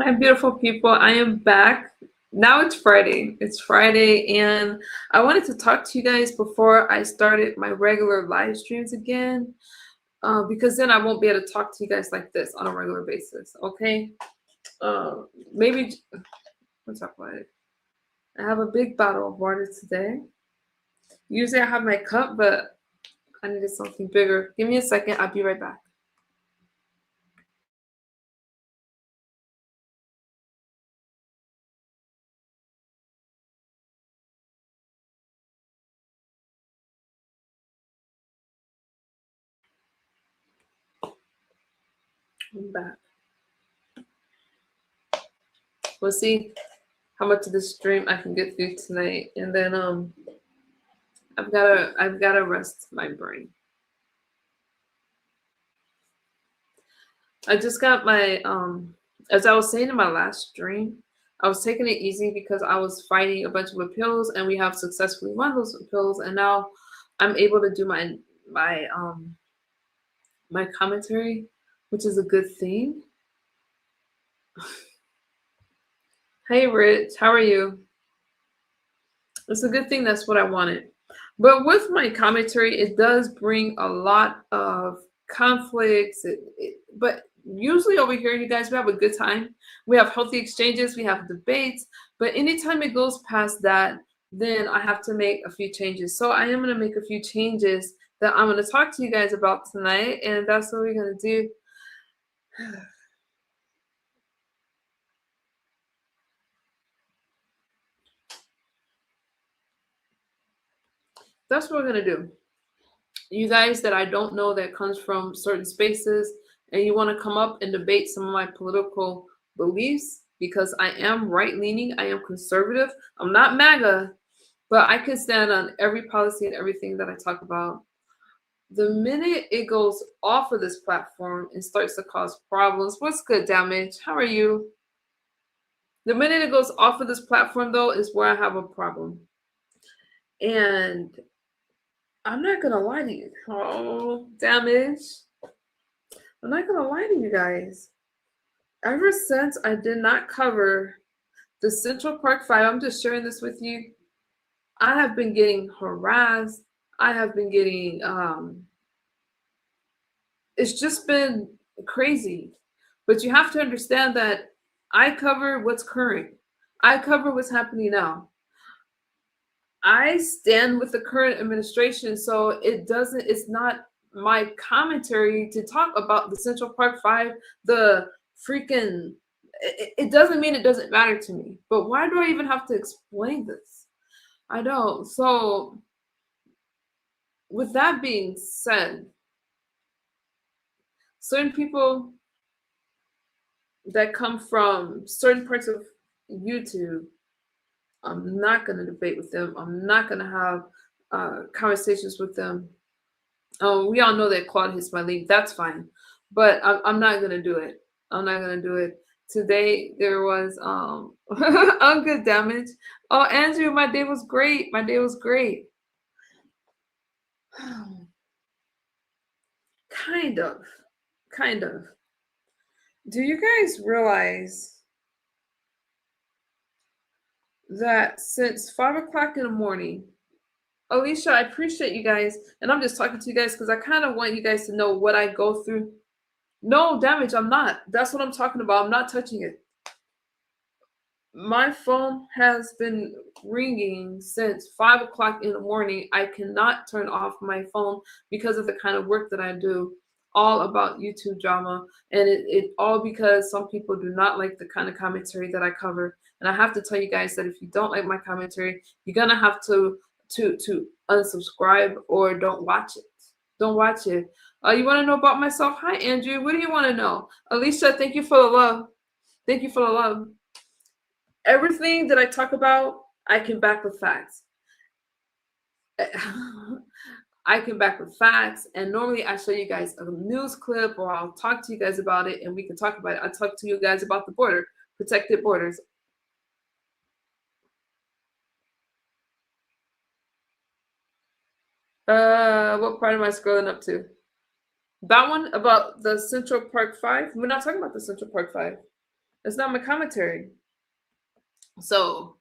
Hi, beautiful people. I am back. Now it's Friday. It's Friday, and I wanted to talk to you guys before I started my regular live streams again, because then I won't be able to talk to you guys like this on a regular basis. Okay? Maybe let's talk about it. I have a big bottle of water today. Usually I have my cup, but I needed something bigger. Give me a second. I'll be right back. I'm back. We'll see how much of this stream I can get through tonight, and then I've gotta rest my brain. I just got my as I was saying in my last stream, I was taking it easy because I was fighting a bunch of appeals and we have successfully won those appeals, and now I'm able to do my commentary, which is a good thing. Hey Rich, how are you? It's a good thing. That's what I wanted. But with my commentary, it does bring a lot of conflicts. But usually over here, you guys, we have a good time. We have healthy exchanges, we have debates. But anytime it goes past that, then I have to make a few changes. So I am going to make a few changes that I'm going to talk to you guys about tonight. And that's what we're going to do. That's what we're going to do. You guys that I don't know that comes from certain spaces and you want to come up and debate some of my political beliefs, because I am right leaning, I am conservative, I'm not MAGA, but I can stand on every policy and everything that I talk about. The minute it goes off of this platform and starts to cause problems, what's good, Damage? How are you? The minute it goes off of this platform, though, is where I have a problem. And I'm not gonna lie to you. Oh, Damage. I'm not gonna lie to you guys. Ever since I did not cover the Central Park Five, I'm just sharing this with you. I have been getting harassed. I have been getting it's just been crazy. But you have to understand that I cover what's current. I cover what's happening now. I stand with the current administration, so it's not my commentary to talk about the Central Park Five, the freaking, it doesn't mean it doesn't matter to me. But why do I even have to explain this? I don't. So, with that being said, certain people that come from certain parts of YouTube, I'm not going to debate with them. I'm not going to have conversations with them. We all know that Claude hits my league. That's fine, but I'm not gonna do it. I'm not gonna do it. Today there was good damage. Oh, Andrew, my day was great. My day was great. Kind of, kind of. Do you guys realize that since 5 o'clock in the morning, Alicia, I appreciate you guys, and I'm just talking to you guys because I kind of want you guys to know what I go through. No damage, I'm not. That's what I'm talking about. I'm not touching it. My phone has been ringing since 5 o'clock in the morning. I cannot turn off my phone because of the kind of work that I do, all about YouTube drama. And it all because some people do not like the kind of commentary that I cover. And I have to tell you guys that if you don't like my commentary, you're gonna have to unsubscribe or don't watch it. Don't watch it. You want to know about myself? Hi, Andrew. What do you want to know? Alicia, thank you for the love. Thank you for the love. Everything that I talk about, I can back with facts. I can back with facts, and normally I show you guys a news clip or I'll talk to you guys about it and we can talk about it. I talk to you guys about the border, protected borders. What part am I scrolling up to? That one about the Central Park Five? We're not talking about the Central Park Five. It's not my commentary. So,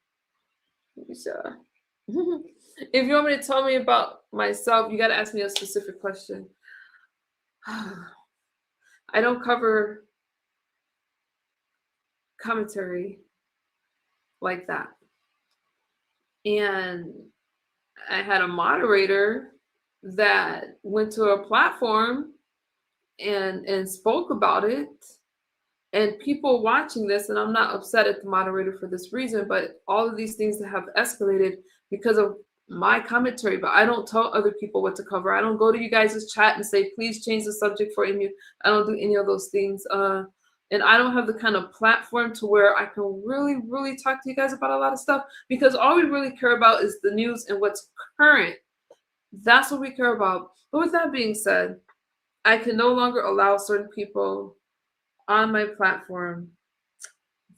if you want me to tell me about myself, you got to ask me a specific question. I don't cover commentary like that. And I had a moderator that went to a platform and spoke about it, and people watching this, and I'm not upset at the moderator for this reason, but all of these things that have escalated because of my commentary. But I don't tell other people what to cover. I don't go to you guys' chat and say, please change the subject for any. I don't do any of those things. And I don't have the kind of platform to where I can really talk to you guys about a lot of stuff, because all we really care about is the news and what's current. That's what we care about. But with that being said, I can no longer allow certain people on my platform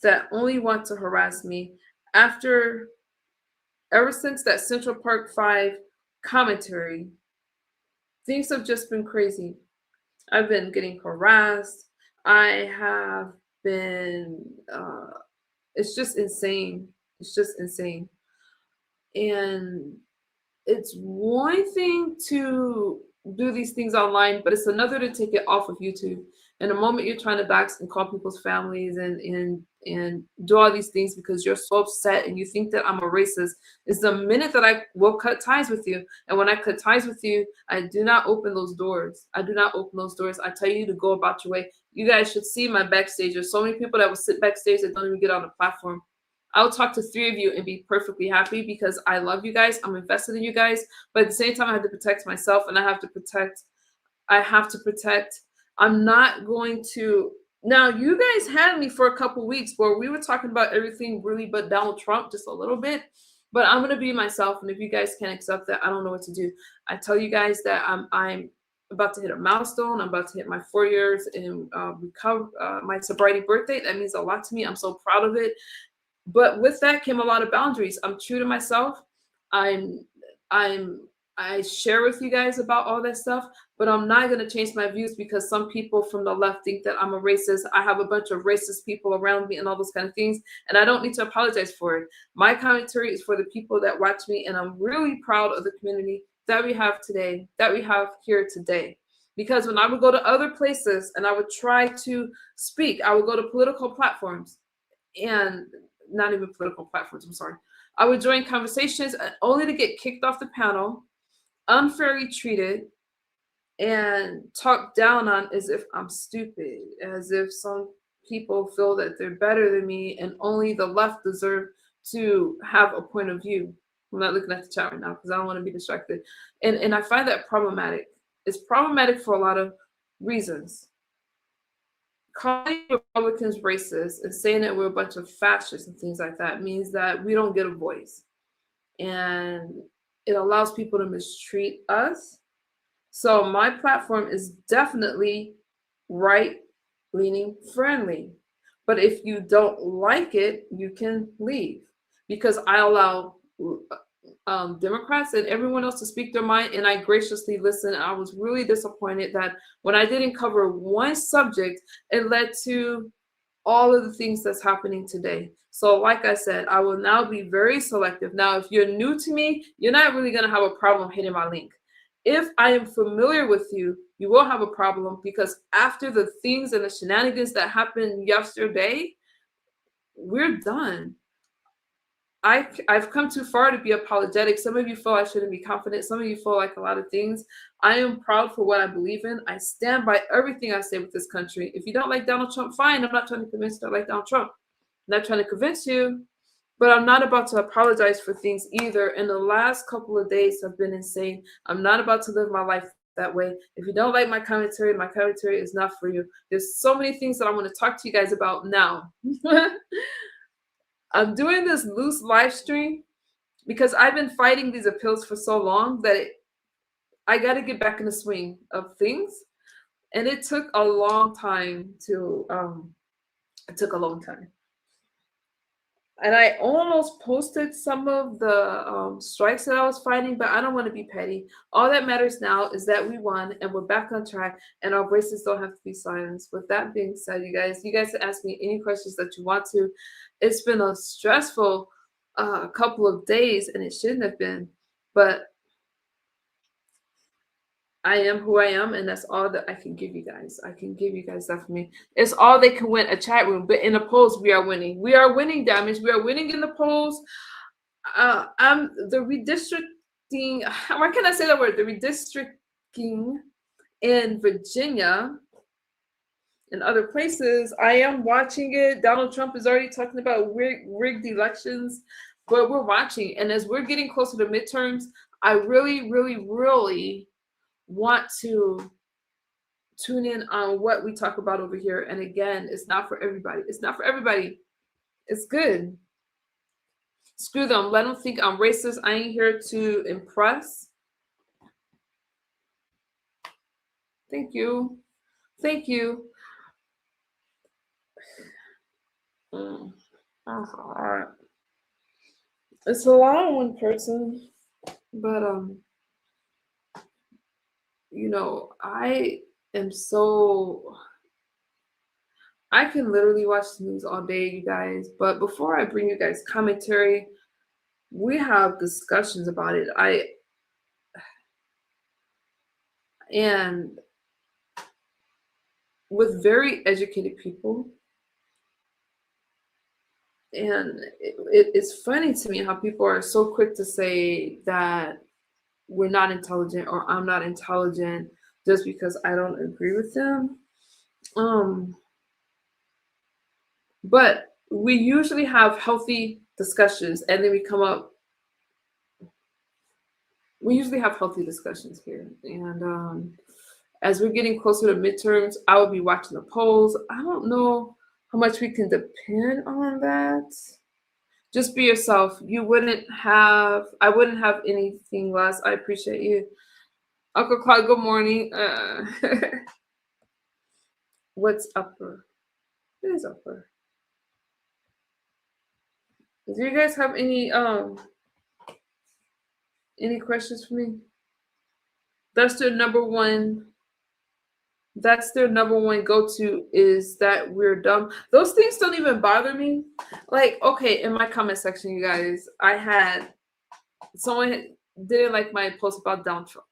that only want to harass me. Ever since that Central Park 5 commentary, things have just been crazy. I've been getting harassed. I have been, it's just insane. It's just insane. And it's one thing to do these things online, but it's another to take it off of YouTube. And the moment you're trying to dox and call people's families and do all these things because you're so upset and you think that I'm a racist, is the minute that I will cut ties with you. And when I cut ties with you, I do not open those doors. I do not open those doors. I tell you to go about your way. You guys should see my backstage. There's so many people that will sit backstage that don't even get on the platform. I'll talk to 3 of you and be perfectly happy because I love you guys. I'm invested in you guys. But at the same time, I have to protect myself, and I have to protect. I'm not going to. Now, you guys had me for a couple weeks where we were talking about everything really but Donald Trump just a little bit. But I'm going to be myself. And if you guys can't accept that, I don't know what to do. I tell you guys that I'm about to hit a milestone. I'm about to hit my 4 years and recover my sobriety birthday. That means a lot to me. I'm so proud of it. But with that came a lot of boundaries. I'm true to myself. I'm I share with you guys about all that stuff, but I'm not going to change my views because some people from the left think that I'm a racist. I have a bunch of racist people around me and all those kind of things, and I don't need to apologize for it. My commentary is for the people that watch me, and I'm really proud of the community that we have today, that we have here today. Because when I would go to other places and I would try to speak, I would go to political platforms and not even political platforms, I'm sorry. I would join conversations only to get kicked off the panel, unfairly treated, and talked down on as if I'm stupid, as if some people feel that they're better than me and only the left deserve to have a point of view. I'm not looking at the chat right now because I don't want to be distracted. And I find that problematic. It's problematic for a lot of reasons. Calling Republicans racist and saying that we're a bunch of fascists and things like that means that we don't get a voice. And it allows people to mistreat us. So my platform is definitely right-leaning friendly. But if you don't like it, you can leave. Because I allow Democrats and everyone else to speak their mind, and I graciously listen. I was really disappointed that when I didn't cover one subject, it led to all of the things that's happening today. So like I said, I will now be very selective. Now, if you're new to me, you're not really going to have a problem hitting my link. If I am familiar with you, you will have a problem, because after the things and the shenanigans that happened yesterday, we're done. I've come too far to be apologetic. Some of you feel I shouldn't be confident. Some of you feel like a lot of things. I am proud for what I believe in. I stand by everything I say with this country. If you don't like Donald Trump, fine. I'm not trying to convince you to like Donald Trump. I'm not trying to convince you, but I'm not about to apologize for things either. And the last couple of days have been insane. I'm not about to live my life that way. If you don't like my commentary is not for you. There's so many things that I want to talk to you guys about now. I'm doing this loose live stream because I've been fighting these appeals for so long that I got to get back in the swing of things. And it took a long time to, it took a long time. And I almost posted some of the strikes that I was fighting, but I don't want to be petty. All that matters now is that we won and we're back on track, and our voices don't have to be silenced. With that being said, you guys can ask me any questions that you want to. It's been a stressful couple of days, and it shouldn't have been, but I am who I am, and that's all that I can give you guys. I can give you guys that for me. It's all they can win, a chat room, but in the polls, we are winning. We are winning, damage. We are winning in the polls. I'm the redistricting. Why can I say that word? The redistricting in Virginia and other places. I am watching it. Donald Trump is already talking about rigged elections, but we're watching. And as we're getting closer to midterms, I really, really, really want to tune in on what we talk about over here. And again, it's not for everybody. It's not for everybody. It's good. Screw them. Let them think I'm racist. I ain't here to impress. Thank you. Thank you. That's hard. It's a lot on one person, but I am so. I can literally watch the news all day, you guys. But before I bring you guys commentary, we have discussions about it. And with very educated people, and it's funny to me how people are so quick to say that we're not intelligent or I'm not intelligent just because I don't agree with them. But we usually have healthy discussions, and then we usually have healthy discussions here. And as we're getting closer to midterms, I will be watching the polls. I don't know how much we can depend on that. Just be yourself. I wouldn't have anything less. I appreciate you. Uncle Claude, good morning. What's upper? It is upper. Do you guys have any questions for me? That's their number one go-to, is that we're dumb. Those things don't even bother me. Like, okay, in my comment section, you guys, I had someone didn't like my post about Donald Trump,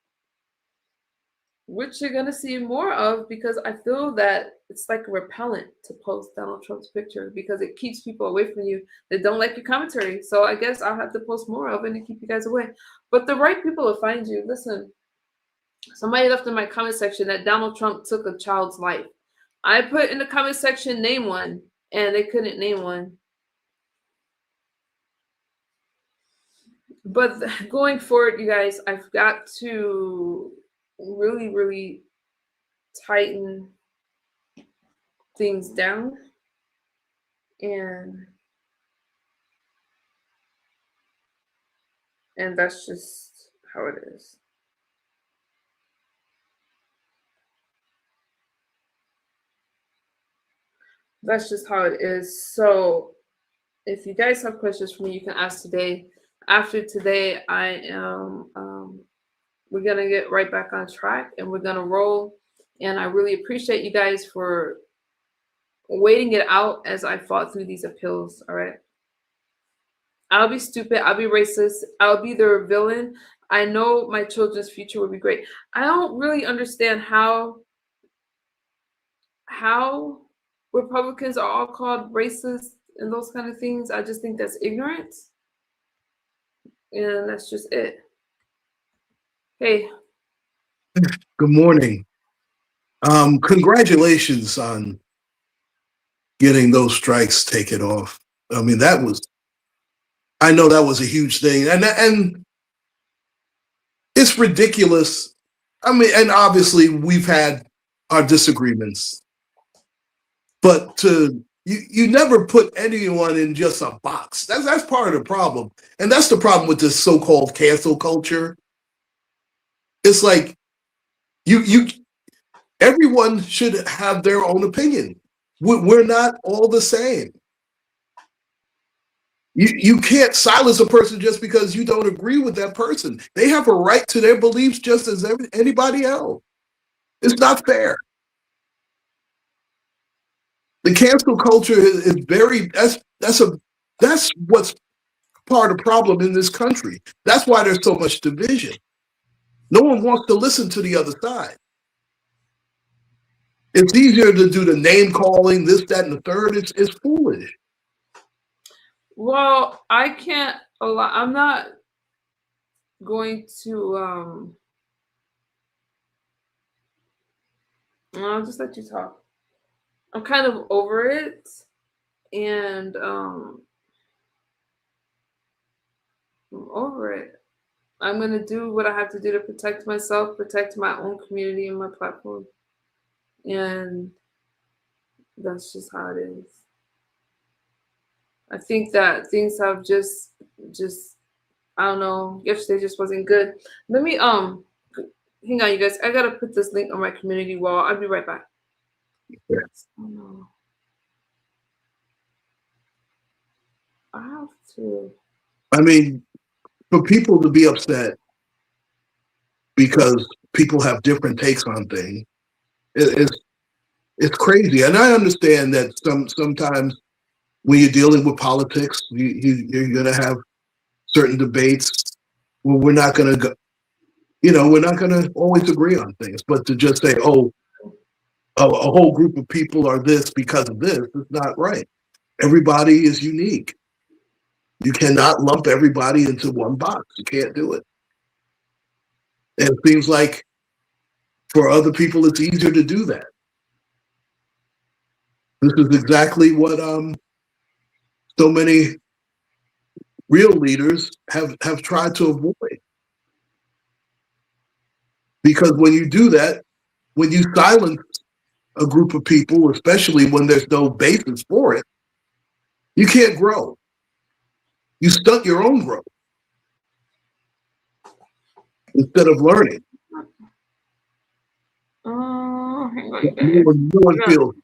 which you're gonna see more of, because I feel that it's like a repellent to post Donald Trump's picture, because it keeps people away from you that don't like your commentary. So I guess I'll have to post more of it to keep you guys away. But the right people will find you. Listen, somebody left in my comment section that Donald Trump took a child's life. I put in the comment section, name one, and they couldn't name one. But going forward, you guys, I've got to really, really tighten things down, and that's just how it is. That's just how it is. So if you guys have questions for me, you can ask today. After today, I am we're gonna get right back on track, and we're gonna roll. And I really appreciate you guys for waiting it out as I fought through these appeals. All right. I'll be stupid. I'll be racist. I'll be their villain. I know my children's future will be great. I don't really understand how Republicans are all called racist and those kind of things. I just think that's ignorance. And that's just it. Hey. Good morning. Congratulations on getting those strikes taken off. I mean, I know that was a huge thing. And it's ridiculous. I mean, and obviously we've had our disagreements, but you never put anyone in just a box. That's part of the problem. And that's the problem with this so-called cancel culture. It's like everyone should have their own opinion. We're not all the same. You can't silence a person just because you don't agree with that person. They have a right to their beliefs just as anybody else. It's not fair. The cancel culture is very, that's what's part of the problem in this country. That's why there's so much division. No one wants to listen to the other side. It's easier to do the name calling, this, that, and the third. It's foolish. Well, I can't allow, I'm not going to, I'll just let you talk. I'm kind of over it. And I'm over it. I'm going to do what I have to do to protect myself, protect my own community and my platform. And that's just how it is. I think that things have just I don't know, yesterday just wasn't good. Let me hang on, you guys. I gotta put this link on my community wall. I'll be right back. Yeah. Oh, no. I have to. I mean, for people to be upset because people have different takes on things, it's crazy. And I understand that sometimes when you're dealing with politics, you're going to have certain debates where we're not going to go, we're not going to always agree on things. But to just say, oh, a whole group of people are this because of this, is not right. Everybody is unique. You cannot lump everybody into one box. You can't do it. And it seems like for other people, it's easier to do that. This is exactly what so many real leaders have tried to avoid. Because when you do that, when you silence a group of people, especially when there's no basis for it, you can't grow. You stunt your own growth instead of learning. No one feels,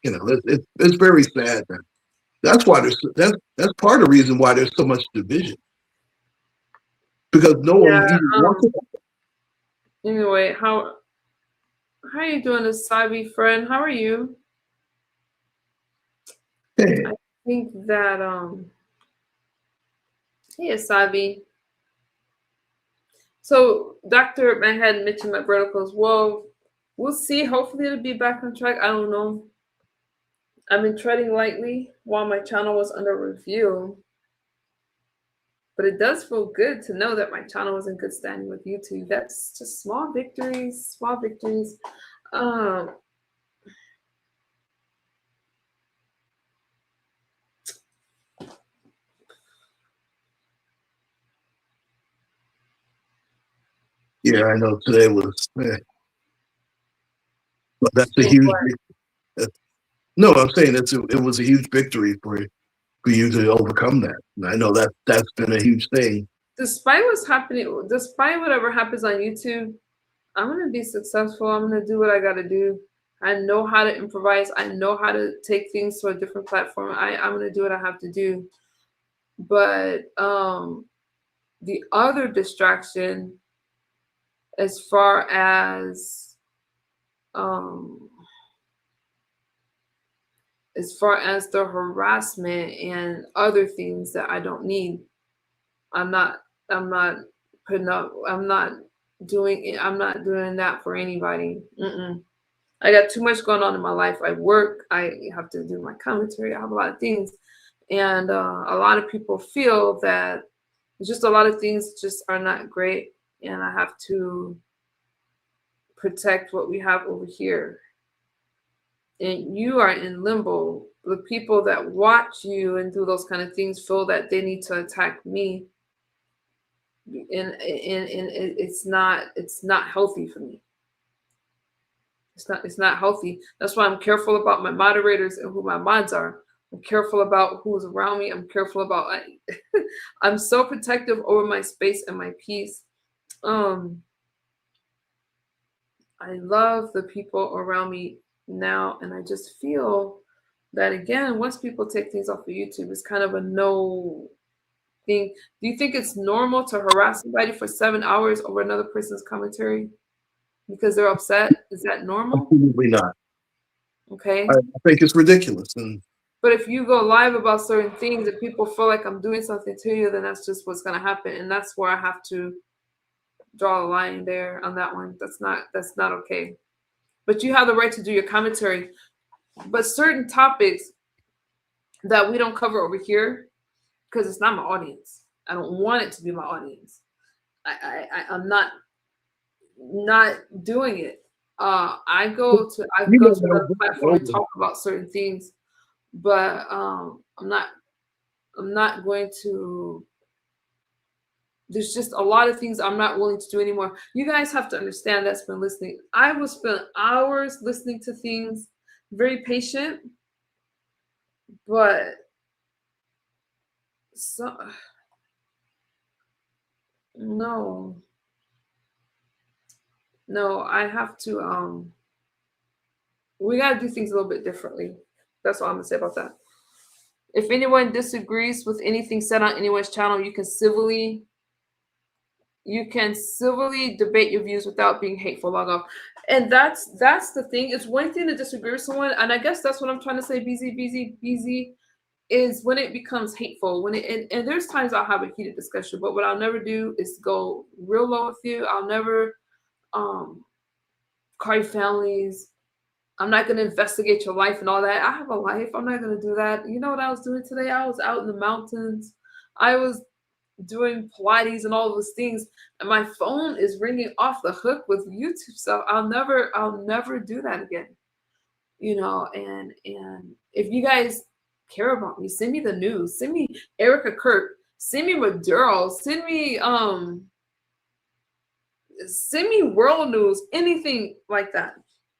it's very sad. That's why that's part of the reason why there's so much division. Because no one even wants it. Anyway, how are you doing, Asabi friend? How are you? Hey. I think that hey Asabi. So Dr. Manhattan mentioned my verticals. Well, we'll see. Hopefully it'll be back on track. I don't know. I've been treading lightly while my channel was under review. But it does feel good to know that my channel was in good standing with YouTube. That's just small victories, small victories. Yeah, I know today was, but that's a huge. No, I'm saying it was a huge victory for you to overcome that. And I know that's been a huge thing. Despite what's happening, despite whatever happens on YouTube, I'm gonna be successful. I'm gonna do what I gotta do. I know how to improvise. I know how to take things to a different platform. I'm gonna do what I have to do. But the other distraction, as far as the harassment and other things that I don't need, I'm not putting up. I'm not doing that for anybody. I got too much going on in my life. I work. I have to do my commentary. I have a lot of things, and a lot of people feel that just a lot of things just are not great, and I have to protect what we have over here. And you are in limbo. The people that watch you and do those kind of things feel that they need to attack me, and it's not healthy for me. It's not healthy. That's why I'm careful about my moderators and who my mods are. I'm careful about who's around me. I'm careful about I'm so protective over my space and my peace. I love the people around me now, and I just feel that again, once people take things off of YouTube, it's kind of a no thing. Do you think it's normal to harass somebody for 7 hours over another person's commentary because they're upset? Is that normal? Absolutely not. Okay. I think it's ridiculous. And But if you go live about certain things and people feel like I'm doing something to you, then that's just what's going to happen. And that's where I have to draw a line there on that one. That's not okay. But you have the right to do your commentary. But certain topics that we don't cover over here, because it's not my audience. I don't want it to be my audience. I'm not doing it. I go to another platform and talk about certain things, but I'm not going to. There's just a lot of things I'm not willing to do anymore. You guys have to understand that's been listening. I will spend hours listening to things, very patient, but so no, I have to. We gotta do things a little bit differently. That's all I'm gonna say about that. If anyone disagrees with anything said on anyone's channel, you can civilly debate your views without being hateful. Log off. And that's the thing. It's one thing to disagree with someone, and I guess that's what I'm trying to say, BZ, is when it becomes hateful. When it and there's times I'll have a heated discussion, but what I'll never do is go real low with you. I'll never call your families. I'm not going to investigate your life and all that. I have a life. I'm not going to do that. You know what I was doing today? I was out in the mountains. I was doing Pilates and all those things, and my phone is ringing off the hook with YouTube stuff. I'll never do that again. And if you guys care about me, send me the news. Send me Erica Kirk. Send me Maduro. Send me world news. Anything like that.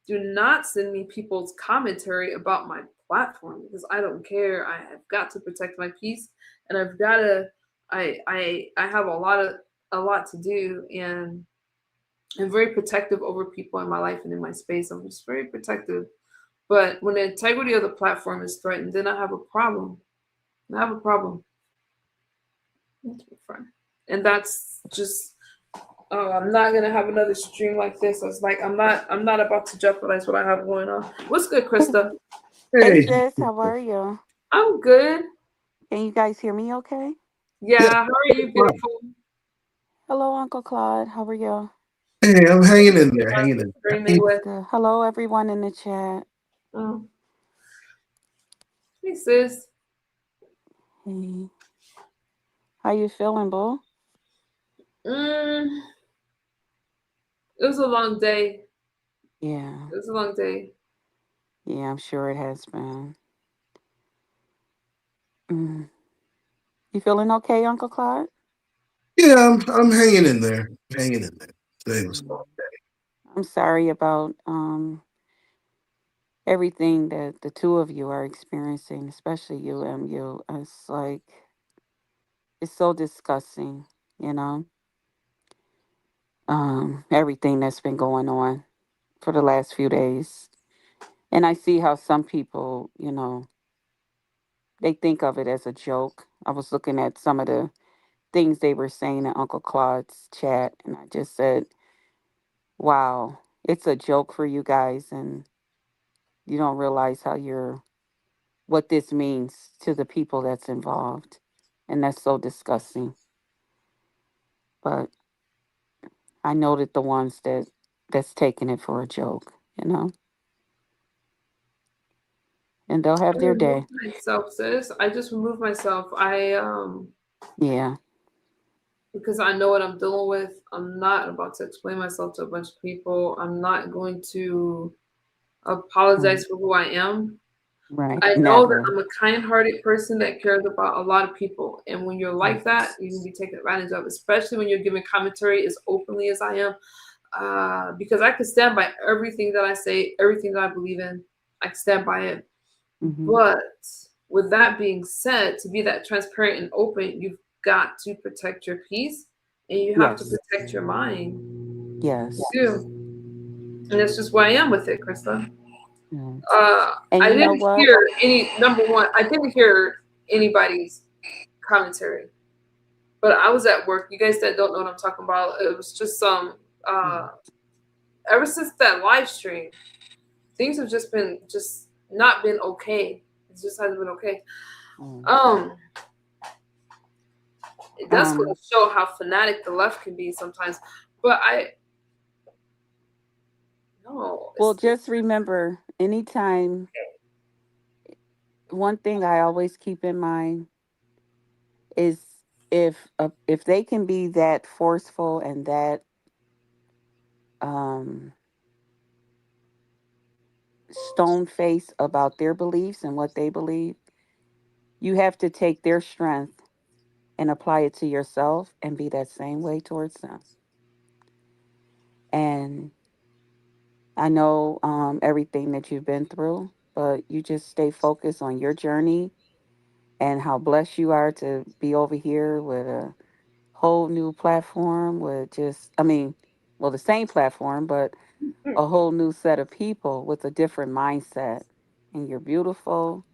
Do not send me people's commentary about my platform because I don't care. I have got to protect my peace, and I've got to. I have a lot to do, and I'm very protective over people in my life and in my space. I'm just very protective. But when the integrity of the platform is threatened, then I have a problem. And that's just. I'm not gonna have another stream like this. It's like I'm not about to jeopardize what I have going on. What's good, Krista? Hey sis, how are you? I'm good. Can you guys hear me okay? Yeah, how are you, beautiful? Hello, Uncle Claude. How are you? hey, I'm hanging in there, hanging in there. Good. Hello, everyone in the chat. Hey, sis. Hey. How you feeling, boo? It was a long day. Yeah. It was a long day. Yeah, I'm sure it has been. You feeling okay, Uncle Claude? Yeah, I'm hanging in there, hanging in there. Today was a long day. I'm sorry about everything that the two of you are experiencing, especially you, MU. It's like it's so disgusting, you know. Everything that's been going on for the last few days. And I see how some people, they think of it as a joke. I was looking at some of the things they were saying in Uncle Claude's chat, and I just said, wow, it's a joke for you guys, and you don't realize what this means to the people that's involved. And that's so disgusting. But I know that the ones that's taking it for a joke, and they'll have I their removed day. myself, sis. I just removed myself. Yeah. Because I know what I'm dealing with. I'm not about to explain myself to a bunch of people. I'm not going to apologize for who I am. Right. I know that Never. I'm a kind-hearted person that cares about a lot of people. And when you're like that, you can be taken advantage of, especially when you're giving commentary as openly as I am. Because I can stand by everything that I say, everything that I believe in. I can stand by it. But with that being said, to be that transparent and open, you've got to protect your peace and you have to protect your mind. Yes. You do. And that's just where I am with it, Krista. Yeah. And I you know didn't what? hear any. Number one, I didn't hear anybody's commentary, but I was at work. You guys that don't know what I'm talking about, it was just some. Mm, Ever since that live stream, things have just been just not been okay. It just hasn't been okay. mm. Um, it does go to Um, show how fanatic the left can be sometimes. But I no, well, it's just remember, anytime, one thing I always keep in mind is if they can be that forceful and that um stone face about their beliefs and what they believe, you have to take their strength and apply it to yourself and be that same way towards them. And I know everything that you've been through, but you just stay focused on your journey and how blessed you are to be over here with a whole new platform with just, I mean, well, the same platform, but a whole new set of people with a different mindset. And you're beautiful,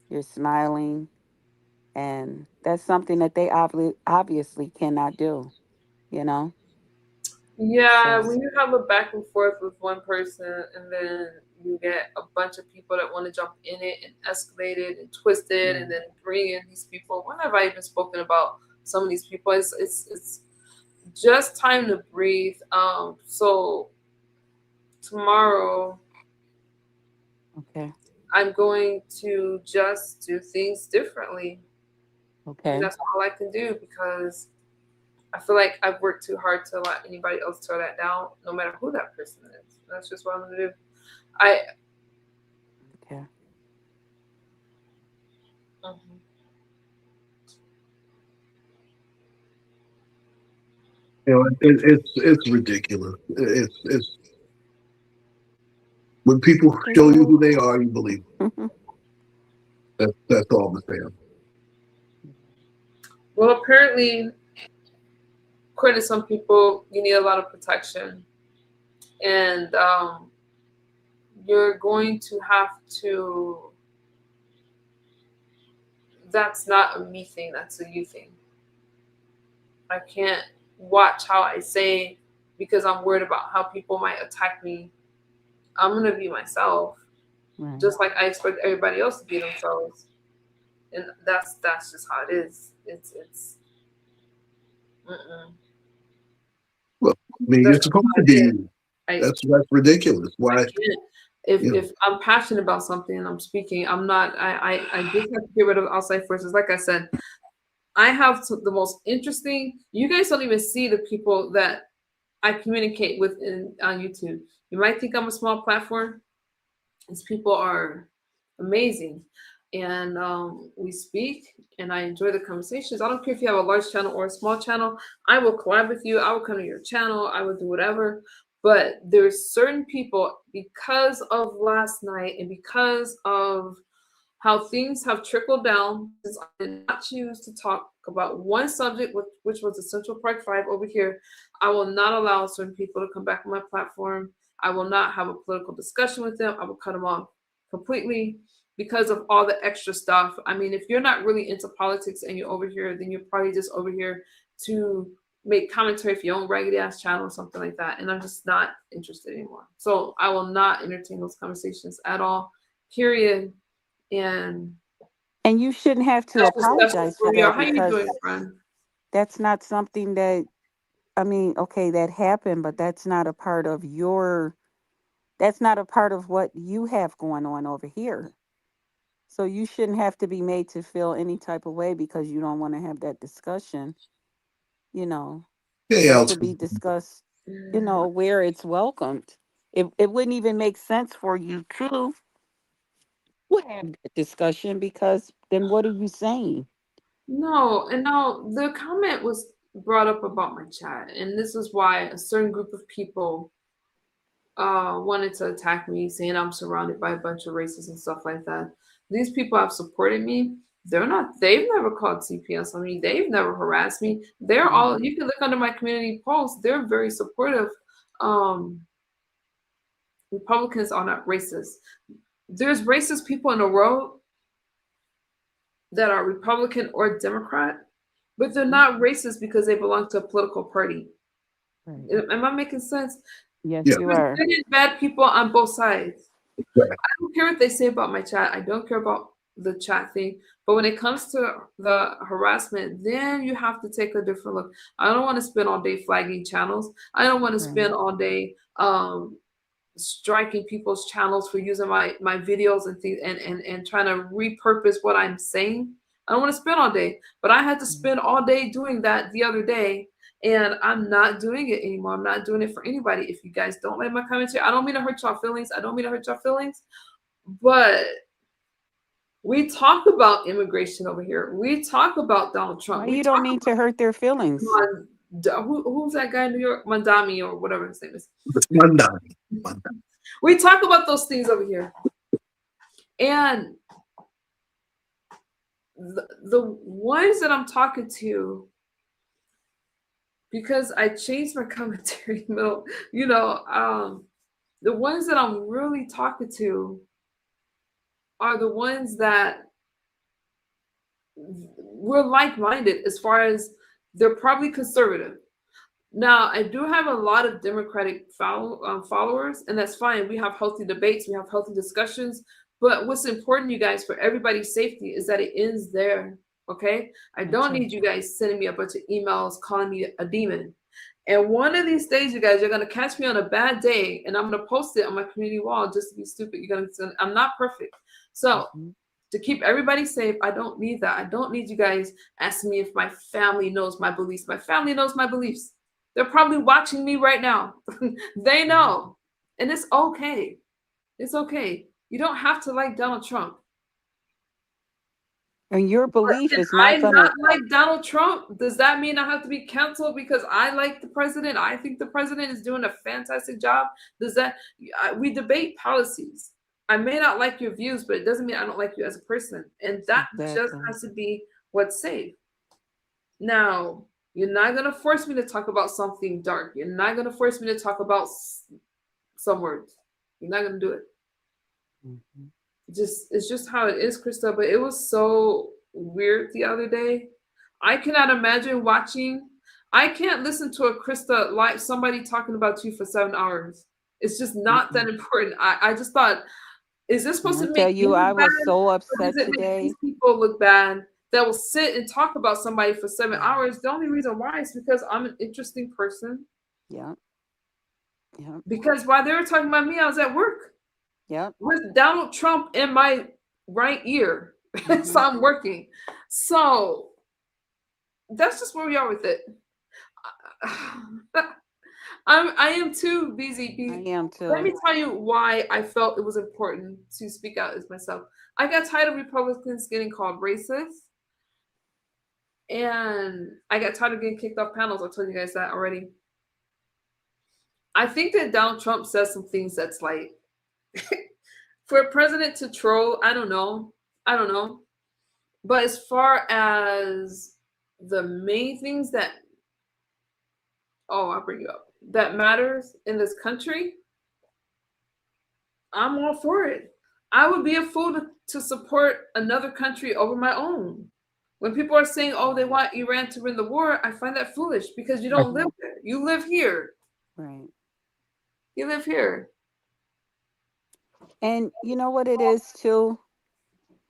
you're smiling, and that's something that they obviously cannot do, you know? yeah, So, when you have a back and forth with one person and then you get a bunch of people that want to jump in it and escalate it and twist it yeah, and then bring in these people. When have I even spoken about some of these people? It's just time to breathe. So tomorrow okay, I'm going to just do things differently. And okay, that's all I can do because I feel like I've worked too hard to let anybody else tear that down, no matter who that person is. That's just what I'm gonna do. I okay. mhm. It's ridiculous. It's when people Just show you move. who they are, you believe them. That's all I'm saying. Well, apparently, according to some people, you need a lot of protection, and you're going to have to. That's not a me thing. That's a you thing. I can't watch how I say because I'm worried about how people might attack me. I'm gonna be myself, Right. just like I expect everybody else to be themselves, and that's just how it is. It's mm-mm. Well, I mean, That's you're just supposed how to it be. is. I That's ridiculous. I Why? can't. If You know, if I'm passionate about something and I'm speaking, I'm not. I just have to get rid of outside forces. Like I said, I have the most interesting. You guys don't even see the people that I communicate with on YouTube. You might think I'm a small platform. These people are amazing, and we speak, and I enjoy the conversations. I don't care if you have a large channel or a small channel. I will collab with you. I will come to your channel. I will do whatever. But there's certain people because of last night and because of how things have trickled down since I did not choose to talk about one subject, which was the Central Park Five over here. I will not allow certain people to come back on my platform. I will not have a political discussion with them. I will cut them off completely because of all the extra stuff. I mean, if you're not really into politics and you're over here, then you're probably just over here to make commentary for your own raggedy ass channel or something like that. And I'm just not interested anymore. So I will not entertain those conversations at all. Period. And And you shouldn't have to that's just apologize where for we are. that How you because doing, friend? that's not something that, I mean, okay, that happened, but that's not a part of your, that's not a part of what you have going on over here. So you shouldn't have to be made to feel any type of way because you don't want to have that discussion. You know, hey, that Alex. should be discussed, where it's welcomed. It wouldn't even make sense for you to would have that discussion because then what are you saying? No, and now the comment was brought up about my chat, and this is why a certain group of people wanted to attack me, saying I'm surrounded by a bunch of racists and stuff like that. These people have supported me. They're not. They've never called CPS on me. They've never harassed me. They're Right. all. You can look under my community posts. They're very supportive. Um, Republicans are not racist. there's racist people in the world that are Republican or Democrat, but they're not racist because they belong to a political party. Right. Am I making sense? Yes, Yeah. you There's are. good and bad people on both sides. Right. I don't care what they say about my chat. I don't care about the chat thing. But when it comes to the harassment, then you have to take a different look. I don't want to spend all day flagging channels. I don't want to Right. spend all day striking people's channels for using my videos and things and trying to repurpose what I'm saying. I don't want to spend all day. But I had to spend all day doing that the other day. And I'm not doing it anymore. I'm not doing it for anybody. If you guys don't like my commentary, I don't mean to hurt y'all feelings. I don't mean to hurt y'all feelings. But we talk about immigration over here. We talk about Donald Trump. Why We you don't talk need to hurt their feelings? about who's that guy in New York? Mandami or whatever his name is. It's Monday. We talk about those things over here. And the ones that I'm talking to, because I changed my commentary middle, the ones that I'm really talking to are the ones that we're like-minded as far as they're probably conservative. Now, I do have a lot of Democratic followers, and that's fine. We have healthy debates, we have healthy discussions. But what's important, you guys, for everybody's safety is that it ends there, okay? I don't need you guys sending me a bunch of emails calling me a demon. And one of these days, you guys, you're going to catch me on a bad day, and I'm going to post it on my community wall just to be stupid. I'm not perfect. So to keep everybody safe, I don't need that. I don't need you guys asking me if my family knows my beliefs. My family knows my beliefs. They're probably watching me right now. They know. And it's okay. It's okay. You don't have to like Donald Trump. And your belief is I not not gonna. like Donald Trump? Does that mean I have to be canceled because I like the president? I think the president is doing a fantastic job. We debate policies. I may not like your views, but it doesn't mean I don't like you as a person. And that just Exactly. has to be what's safe. Now, you're not going to force me to talk about something dark. You're not going to force me to talk about some words. You're not going to do it. It's just how it is, Krista. But it was so weird the other day. I cannot imagine watching. I can't listen to a Krista live, somebody talking about you for 7 hours. It's just not that important. I just thought, is this supposed I to tell make you you, look I bad, was so or upset does it make today. these people look bad that will sit and talk about somebody for 7 hours? The only reason why is because I'm an interesting person. Yeah. Because while they were talking about me, I was at work. Yep. With Donald Trump in my right ear. So I'm working. So that's just where we are with it. I am too busy. I am too. Let me tell you why I felt it was important to speak out as myself. I got tired of Republicans getting called racist. And I got tired of getting kicked off panels. I told you guys that already. I think that Donald Trump says some things that's like, for a president to troll, I don't know. But as far as the main things that, I'll bring you up, that matters in this country, I'm all for it. I would be a fool to support another country over my own. When people are saying, they want Iran to win the war, I find that foolish because you don't live there. You live here. Right. You live here. And you know what it is too?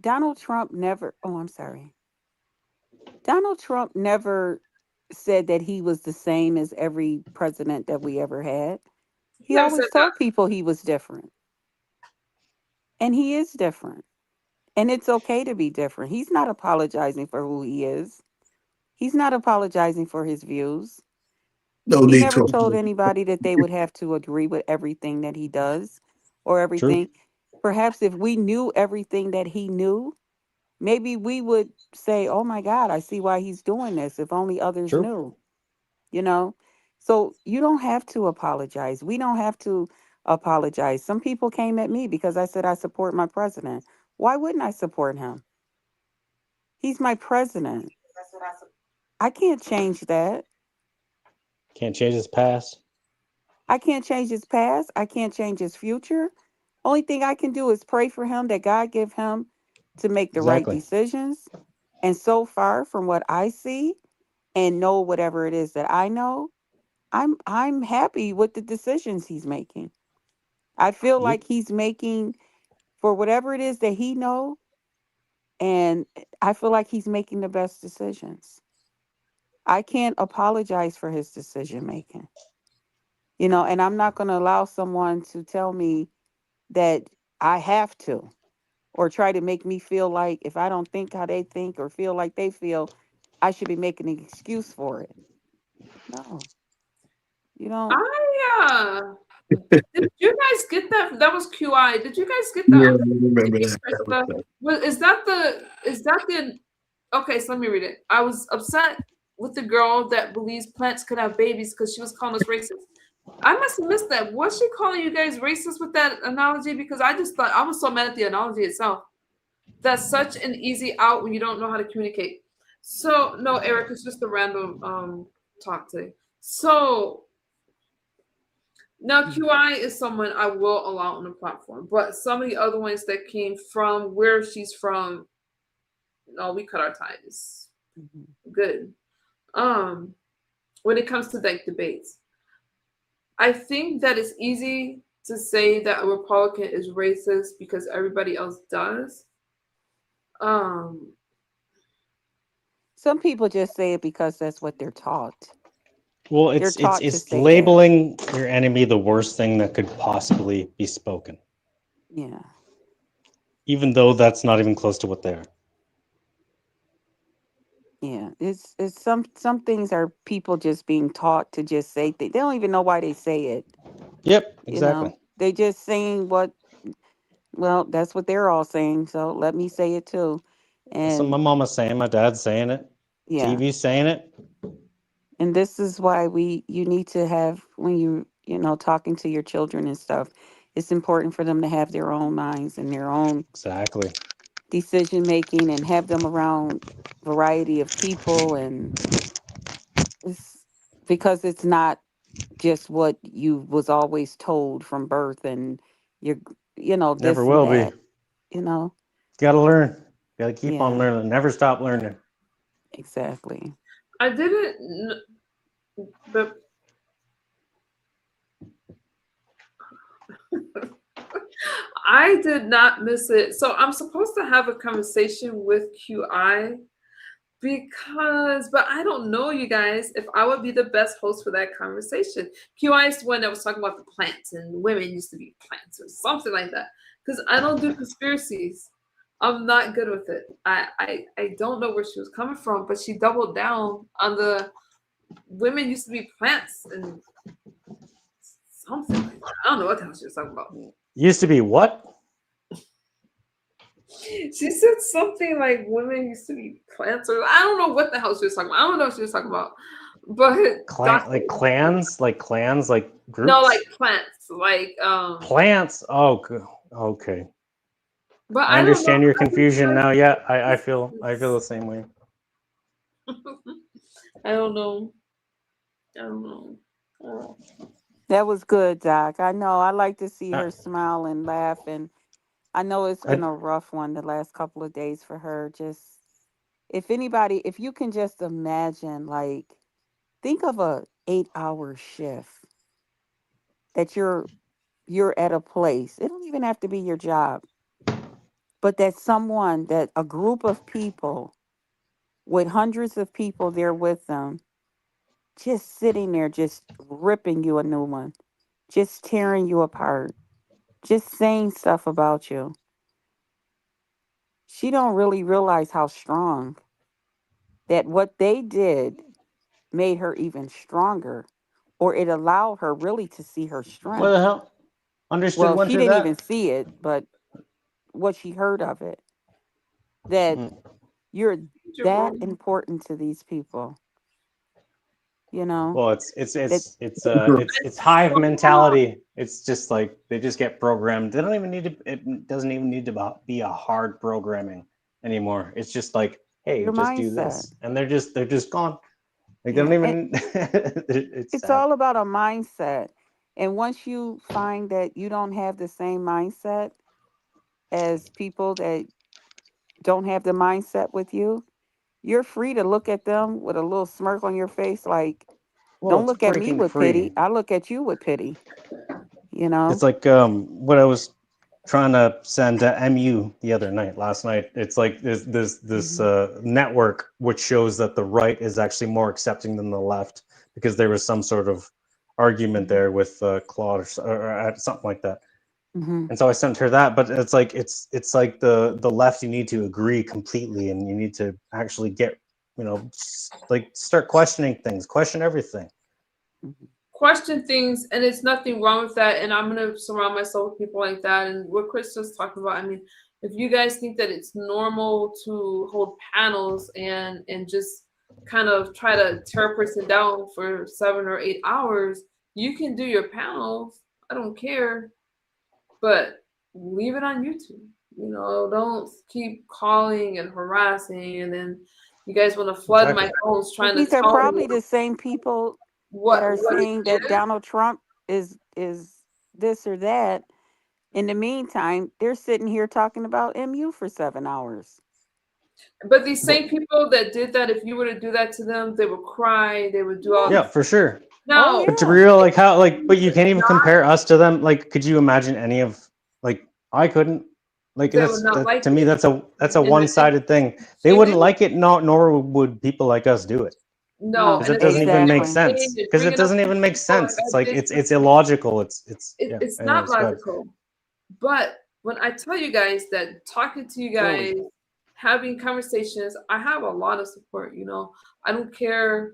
Donald Trump never, I'm sorry. Donald Trump never said that he was the same as every president that we ever had. He Never always said that. told people he was different. And he is different. And it's okay to be different. He's not apologizing for who he is. He's not apologizing for his views. No He need never to. told anybody that they would have to agree with everything that he does or everything. Perhaps if we knew everything that he knew, maybe we would say, oh my God, I see why he's doing this. If only others knew, you know? So you don't have to apologize. We don't have to apologize. Some people came at me because I said I support my president. Why wouldn't I support him? He's my president. I can't change that. Can't change his past. I can't change his past. I can't change his future. Only thing I can do is pray for him that God give him to make the right Exactly. decisions. And so far from what I see and know whatever it is that I know, I'm happy with the decisions he's making. I feel Yep. like he's making for whatever it is that he know, and I feel like he's making the best decisions. I can't apologize for his decision making. And I'm not going to allow someone to tell me that I have to, or try to make me feel like if I don't think how they think or feel like they feel, I should be making an excuse for it. No, you don't. Did you guys get that? That was QI. Did you guys get Yeah, that? I remember that. That was that. Is that the? Okay, so let me read it. I was upset with the girl that believes plants could have babies because she was calling us racist. I must have missed that. Was she calling you guys racist with that analogy? Because I just thought I was so mad at the analogy itself. That's such an easy out when you don't know how to communicate. So no, Eric, it's just a random talk today. So now QI is someone I will allow on the platform, but some of the other ones that came from where she's from, no, we cut our ties. Mhm. Good. When it comes to like debates, I think that it's easy to say that a Republican is racist because everybody else does. Um, Some people just say it because that's what they're taught. Well, They're it's it's taught to it's say that. labeling your enemy the worst thing that could possibly be spoken, Yeah. even though that's not even close to what they are. Yeah. It's some things are people just being taught to just say they don't even know why they say it. Yep, exactly. They just saying what, well, that's what they're all saying. So let me say it too. So my And mama's saying, my dad's saying it, yeah. TV's saying it. And this is why you need to have, when talking to your children and stuff, it's important for them to have their own minds and their own Exactly. decision making, and have them around variety of people. And it's because it's not just what you was always told from birth, and you're Never this and will be. that, you know Got to learn. Got to keep on yeah, learning. Never stop learning. exactly. I didn't, but I did not miss it. So I'm supposed to have a conversation with QI but I don't know, you guys, if I would be the best host for that conversation. QI is the one that was talking about the plants and women used to be plants or something like that. Because I don't do conspiracies. I'm not good with it. I don't know where she was coming from, but she doubled down on the women used to be plants and something like that. I don't know what the hell she was talking about. Used to be what? She said something like women used to be plants, or I don't know what the hell she was talking about. I don't know what she was talking about. But Like clans, like no, like groups, plants, like plants. Oh, okay. but I I don't know. understand your I think confusion now. Yeah, I this feel is- the same way. I don't know. I don't know. Oh. That was good, Doc. I know. I like to see Uh, her smile and laugh, and I know it's been I, a rough one the last couple of days for her. Just, if you can just imagine, like, think of a 8-hour shift that you're at a place. It don't even have to be your job, but that a group of people with hundreds of people there with them, just sitting there, just ripping you a new one, just tearing you apart, just saying stuff about you. She don't really realize how strong, that what they did made her even stronger, or it allowed her really to see her what the strength. hell? Understood, Well, went she through didn't even that. see it, but what she heard of it, that Mm. you're Future that world. important to these people, you know, Well, that it's hive mentality. It's just like they just get programmed. They don't even need to. It doesn't even need to be a hard programming anymore. It's just like, hey, your just do mindset. this, and they're just gone. Like they don't Yeah. And even. It's it's sad. all about a mindset. And once you find that you don't have the same mindset as people that don't have the mindset with you, you're free to look at them with a little smirk on your face, like, Well, don't it's look at me breaking with free. pity. I look at you with pity. You It's know? like what I was trying to send to MU the other night, last night. It's like there's this network which shows that the right is actually more accepting than the left, because there was some sort of argument there with Claude or something like that. Mm-hmm. And so I sent her that, but it's like the left, you need to agree completely, and you need to actually get, like, start questioning things, question everything. Question things, and it's nothing wrong with that. And I'm gonna surround myself with people like that. And what Chris just talked about, I mean, if you guys think that it's normal to hold panels and just kind of try to tear a person down for 7 or 8 hours, you can do your panels. I don't care, but leave it on YouTube. Don't keep calling and harassing, and then you guys want to flood Exactly. my phones trying to These are tell me probably the same people that what are it saying that is. Donald Trump is this or that. In the meantime, they're sitting here talking about MU for 7 hours. But these same people that did that, if you were to do that to them, they would cry, they would do all Yeah, this. for sure. Oh Now, But to be yeah. real, like how, like, but you can't even not, compare us to them. Like, could you imagine any of, like, I couldn't. Like, they would not that like to me, it. that's a And one-sided thing. They same wouldn't thing. like it, nor would people like us do it, No, No, because and it it's doesn't even make exactly. sense. Because it doesn't even make sense. It's like it's illogical. Yeah. It's not Anyways, go ahead. logical. But when I tell you guys that talking to you guys, Joey. having conversations, I have a lot of support. I don't care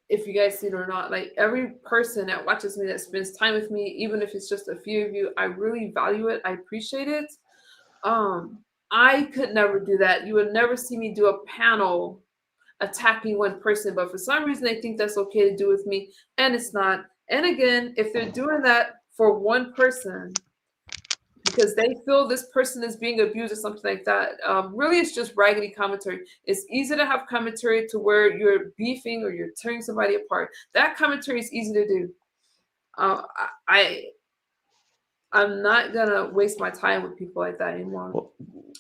if you guys see it or not. Like, every person that watches me, that spends time with me, even if it's just a few of you, I really value it. I appreciate it. I could never do that. You would never see me do a panel attacking one person, but for some reason they think that's okay to do with me, and it's not. And again, if they're doing that for one person because they feel this person is being abused or something like that, really it's just raggedy commentary. It's easy to have commentary to where you're beefing or you're tearing somebody apart. That commentary is easy to do. I'm not gonna waste my time with people like that anymore. Well,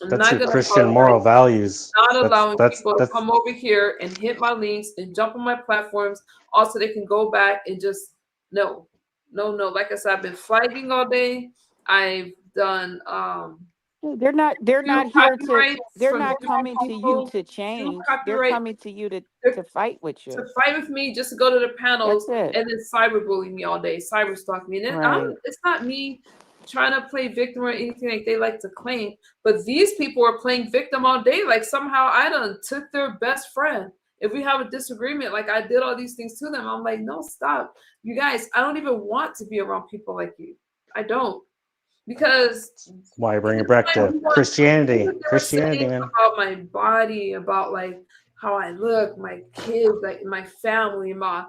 I'm that's not your gonna Christian apologize. moral values. Not allowing That's people to come over here and hit my links and jump on my platforms. Also, they can go back and just no. Like I said, I've been flagging all day. I've done They're not here to copyrights they're from not different coming to you people. to Two change. They're copyright coming to you to to fight with you. fight with me, just to go to the panels That's it. and then cyberbully me all day, cyberstalk me. And Right. it's not me trying to play victim or anything like they like to claim, but these people are playing victim all day. Like, somehow I done took their best friend. If we have a disagreement, like, I did all these things to them. I'm like, no, stop. You guys, I don't even want to be around people like you. I don't. Because why I bring it back to Christianity. Christianity, man. about my body, about like how I look, my kids, like my family, my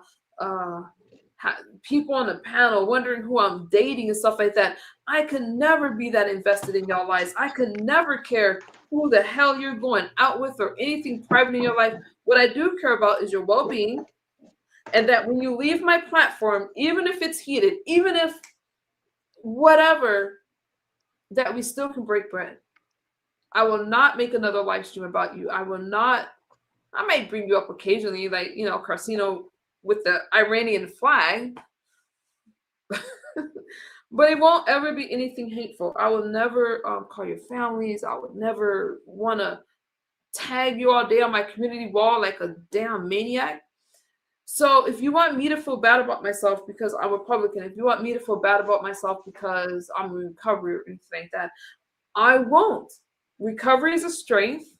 people on the panel wondering who I'm dating and stuff like that. I could never be that invested in y'all lives. I could never care who the hell you're going out with or anything private in your life. What I do care about is your well-being, and that when you leave my platform, even if it's heated, even if whatever, that we still can break bread. I will not make another live stream about you. I might bring you up occasionally, like, Carcino with the Iranian flag, but it won't ever be anything hateful. I will never call your families. I would never want to tag you all day on my community wall like a damn maniac. So if you want me to feel bad about myself because I'm Republican, if you want me to feel bad about myself because I'm in recovery or anything like that, I won't. Recovery is a strength.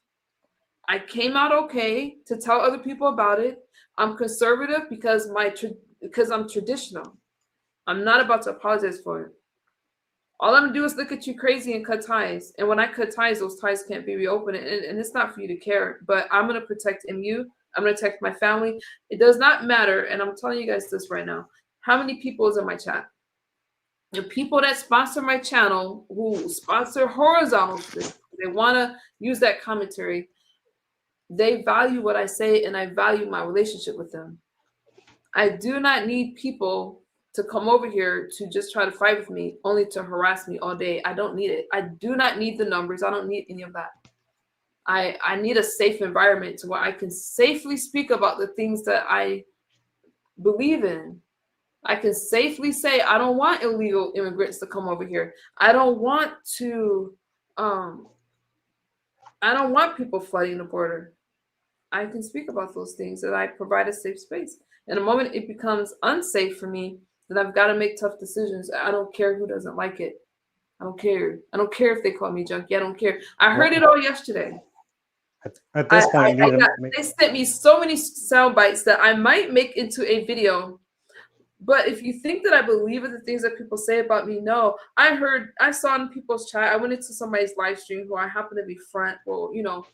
I came out okay to tell other people about it. I'm conservative because I'm traditional. I'm not about to apologize for it. All I'm gonna do is look at you crazy and cut ties. And when I cut ties, those ties can't be reopened. And it's not for you to care. But I'm gonna protect MU. I'm gonna protect my family. It does not matter. And I'm telling you guys this right now. How many people is in my chat? The people that sponsor my channel, who sponsor horizontal streams, they want to use that commentary. They value what I say, and I value my relationship with them. I do not need people to come over here to just try to fight with me, only to harass me all day. I don't need it. I do not need the numbers. I don't need any of that. I need a safe environment to where I can safely speak about the things that I believe in. I can safely say I don't want illegal immigrants to come over here. I don't want people flooding the border. I can speak about those things, and I provide a safe space. And the moment it becomes unsafe for me, then I've got to make tough decisions. I don't care who doesn't like it. I don't care. I don't care if they call me junkie. I don't care. I heard it all yesterday. At this point, you need to they sent me so many sound bites that I might make into a video. But if you think that I believe in the things that people say about me, no. I saw in people's chat. I went into somebody's live stream who I happen to be on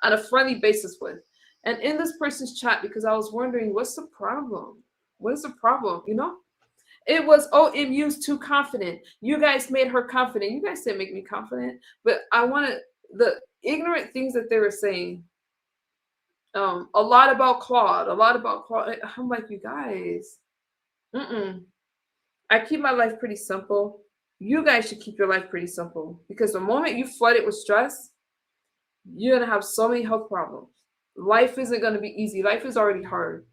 a friendly basis with. And in this person's chat, because I was wondering, what's the problem? What is the problem? It was, MU's too confident. You guys made her confident. You guys didn't make me confident. But I wanted the ignorant things that they were saying. A lot about Claude. I'm like, you guys. I keep my life pretty simple. You guys should keep your life pretty simple. Because the moment you flood it with stress, you're going to have so many health problems. Life isn't going to be easy. Life is already hard.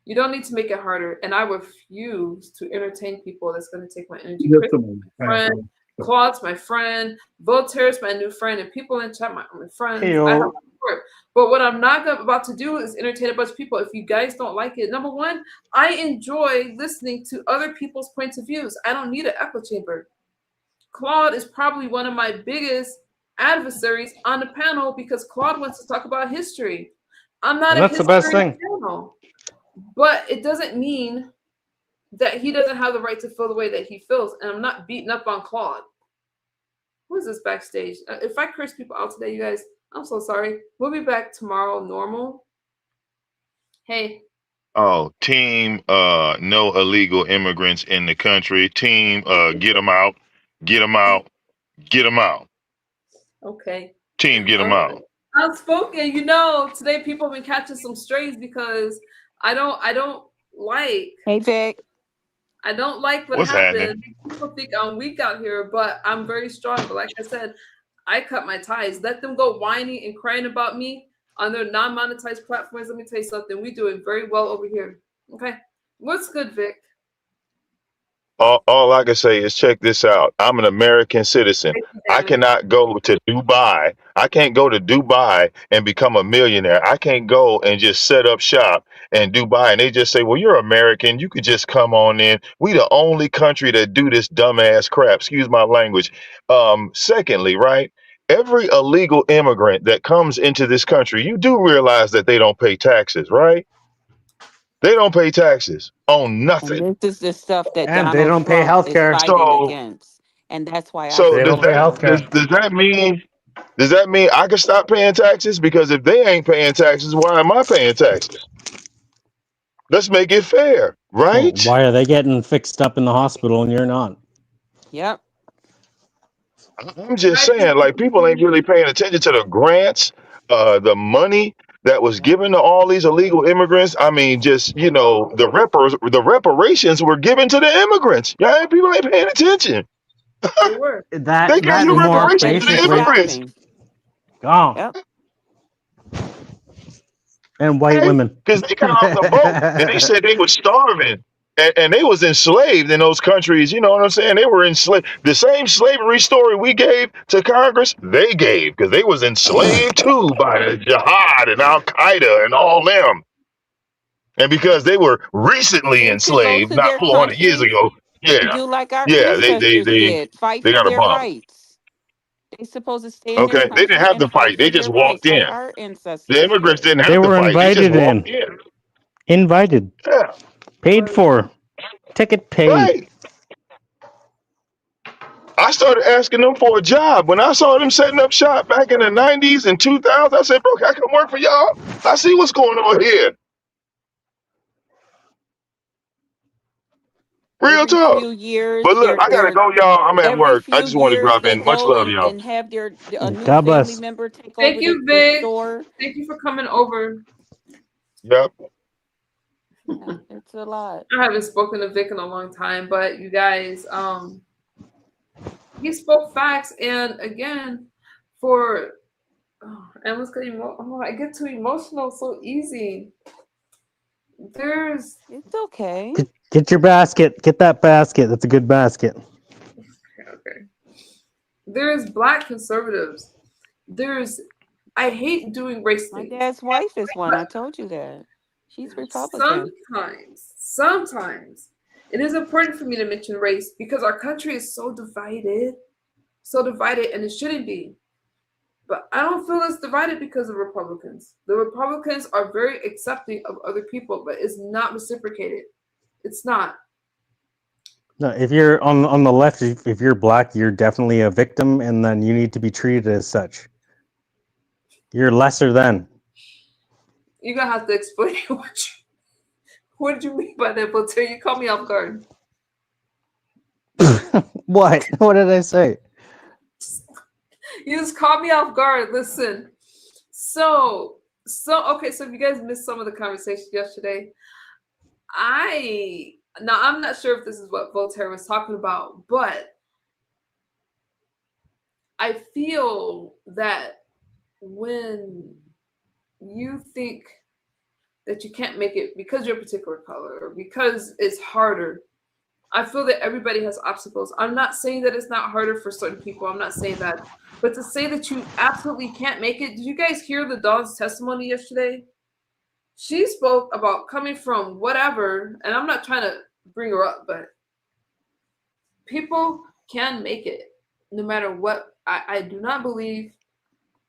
You don't need to make it harder. And I refuse to entertain people that's going to take my energy. Chris, my friend. Claude's my friend. Voltaire's my new friend. And people in chat, my friends. I have support. But what I'm not about to do is entertain a bunch of people. If you guys don't like it, number one, I enjoy listening to other people's points of views. I don't need an echo chamber. Claude is probably one of my biggest adversaries on the panel because Claude wants to talk about history. I'm not a history panel, but it doesn't mean that he doesn't have the right to feel the way that he feels. And I'm not beating up on Claude. Who is this backstage? If I curse people out today, you guys, I'm so sorry. We'll be back tomorrow normal. Hey. Oh, team, no illegal immigrants in the country. Team, get them out. Get them out. Get them out. Okay. Team, get them out. Outspoken, today people have been catching some strays because I don't like. Hey, Vic. I don't like what happened. People think I'm weak out here, but I'm very strong. But like I said, I cut my ties. Let them go whining and crying about me on their non-monetized platforms. Let me tell you something. We're doing very well over here. Okay. What's good, Vic? All I can say is check this out. I'm an American citizen. I cannot go to Dubai. I can't go to Dubai and become a millionaire. I can't go and just set up shop in Dubai and they just say, well, you're American. You could just come on in. We the only country that do this dumbass crap. Excuse my language. Secondly, right? Every illegal immigrant that comes into this country, you do realize that they don't pay taxes, right? They don't pay taxes on nothing. And this is the stuff that and Donald they don't pay Trump is healthcare. fighting against. And that's why So they don't pay healthcare. does that mean I can stop paying taxes? Because if they ain't paying taxes, why am I paying taxes? Let's make it fair, right? Well, why are they getting fixed up in the hospital and you're not? Yep. I'm just saying, like, people ain't really paying attention to the grants, the money that was given to all these illegal immigrants. I mean, just the reparations were given to the immigrants. Yeah, people ain't paying attention. They were. They gave you reparations to the immigrants. Gone. Yep. And white women. Because they got off the boat and they said they were starving. And they was enslaved in those countries. You know what I'm saying? They were enslaved. The same slavery story we gave to Congress, they gave, because they was enslaved too by the Jihad and Al Qaeda and all them. And because they were recently enslaved, not 400 years ago. Yeah. Do like our Yeah, ancestors did. Fight they for got a their bomb. rights. They supposed to stay in their Okay, country they didn't have to and fight. They for just their walked rights, in. like our ancestors The immigrants did. didn't have They to were fight. They just invited walked in. Invited. Yeah. Paid for. Ticket paid. Right. I started asking them for a job. When I saw them setting up shop back in the 90s and 2000s, I said, bro, can I come work for y'all? I see what's going on here. Real talk. Few years, But look, I got to go, y'all. I'm at work. I just wanted to drop they in. Much go love, y'all. and have a new God family bless. member take Thank over you, the Vic. store. Thank you for coming over. Yep. Yeah, it's a lot. I haven't spoken to Vic in a long time, but you guys, he spoke facts, and again, for and let's get I get too emotional so easy. There's It's okay. Get your basket. Get that basket. That's a good basket. okay. There's black conservatives. There's I hate doing race My things, dad's wife is one. I but told you that. She's Republican. sometimes it is important for me to mention race because our country is so divided, and it shouldn't be. But I don't feel it's divided because of Republicans. The Republicans are very accepting of other people, but it's not reciprocated. It's not. No, if you're on the left, if you're black, you're definitely a victim, and then you need to be treated as such. You're lesser than. You're gonna have to explain what did you mean by that, Voltaire? You caught me off guard. What? What did I say? You just caught me off guard. Listen. Okay, so if you guys missed some of the conversation yesterday, I'm not sure if this is what Voltaire was talking about, but I feel that when you think that you can't make it because you're a particular color or because it's harder, I feel that everybody has obstacles. I'm not saying that it's not harder for certain people. I'm not saying that. But to say that you absolutely can't make it, did you guys hear the Dawn's testimony yesterday? She spoke about coming from whatever, and I'm not trying to bring her up, but people can make it no matter what. I do not believe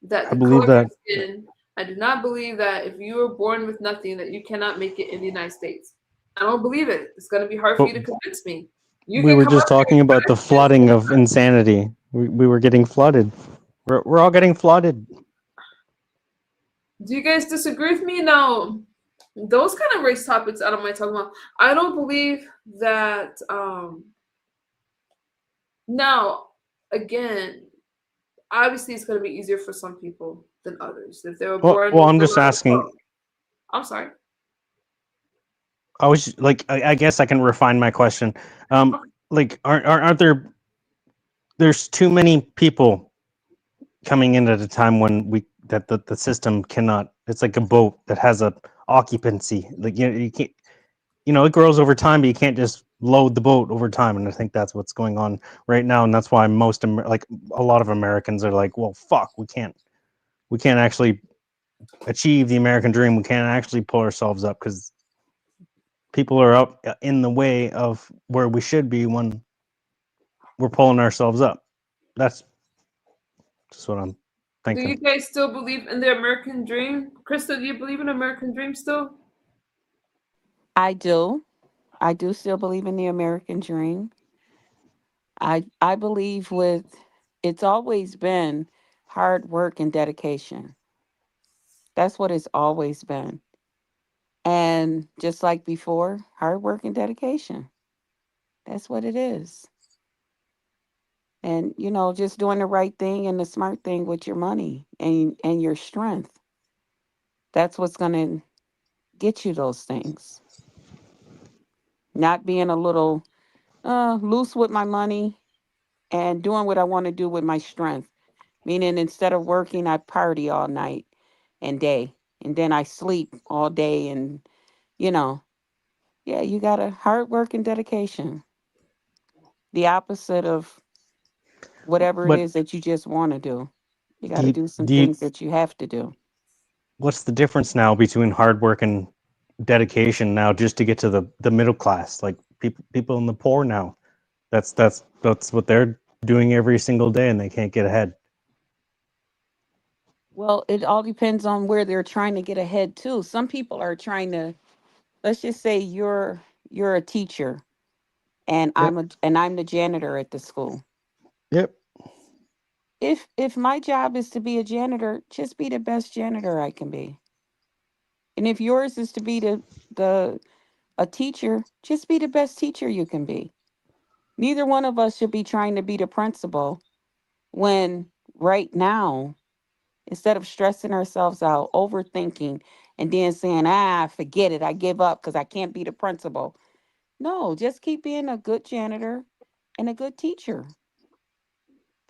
that I the believe color of your that. skin, I do not believe that if you were born with nothing, that you cannot make it in the United States. I don't believe it. It's going to be hard for But you to convince me. You we can were come just up talking about the here flooding of insanity. We were getting flooded. We're all getting flooded. do you guys disagree with me? No, those kind of race topics I don't mind talking about. I don't believe that. Now, again, obviously, it's going to be easier for some people than others. If they were born Well, with I'm a just lot of, asking. I'm sorry. I was like, I guess I can refine my question. Like, aren't there? There's too many people coming in at a time when the system cannot. It's like a boat that has a occupancy. Like you can't. It grows over time, but you can't just load the boat over time. And I think that's what's going on right now, and that's why like a lot of Americans are like, well, fuck, we can't actually achieve the American dream. We can't actually pull ourselves up because people are up in the way of where we should be when we're pulling ourselves up. That's just what I'm Do you thinking. guys still believe in the American dream? Krista, do you believe in the American dream still? I do. I do still believe in the American dream. I believe with it's always been hard work and dedication. That's what it's always been. And just like before, hard work and dedication. That's what it is. And just doing the right thing and the smart thing with your money and your strength. That's what's going to get you those things. Not being a little loose with my money and doing what I want to do with my strength. Meaning instead of working, I party all night and day. And then I sleep all day. And, you know, yeah, you got to hard work and dedication. The opposite of whatever it But is that you just want to do. You got do to you do some do you things that you have to do. what's the difference now between hard work and dedication now just to get to the middle class? Like people in the poor now. That's what they're doing every single day and they can't get ahead. Well, it all depends on where they're trying to get ahead too. Some people are trying to, let's just say you're a teacher and Yep. I'm the janitor at the school. Yep. If my job is to be a janitor, just be the best janitor I can be. And if yours is to be the a teacher, just be the best teacher you can be. Neither one of us should be trying to be the principal when right now, instead of stressing ourselves out, overthinking and then saying, forget it, I give up because I can't be the principal. No, just keep being a good janitor and a good teacher.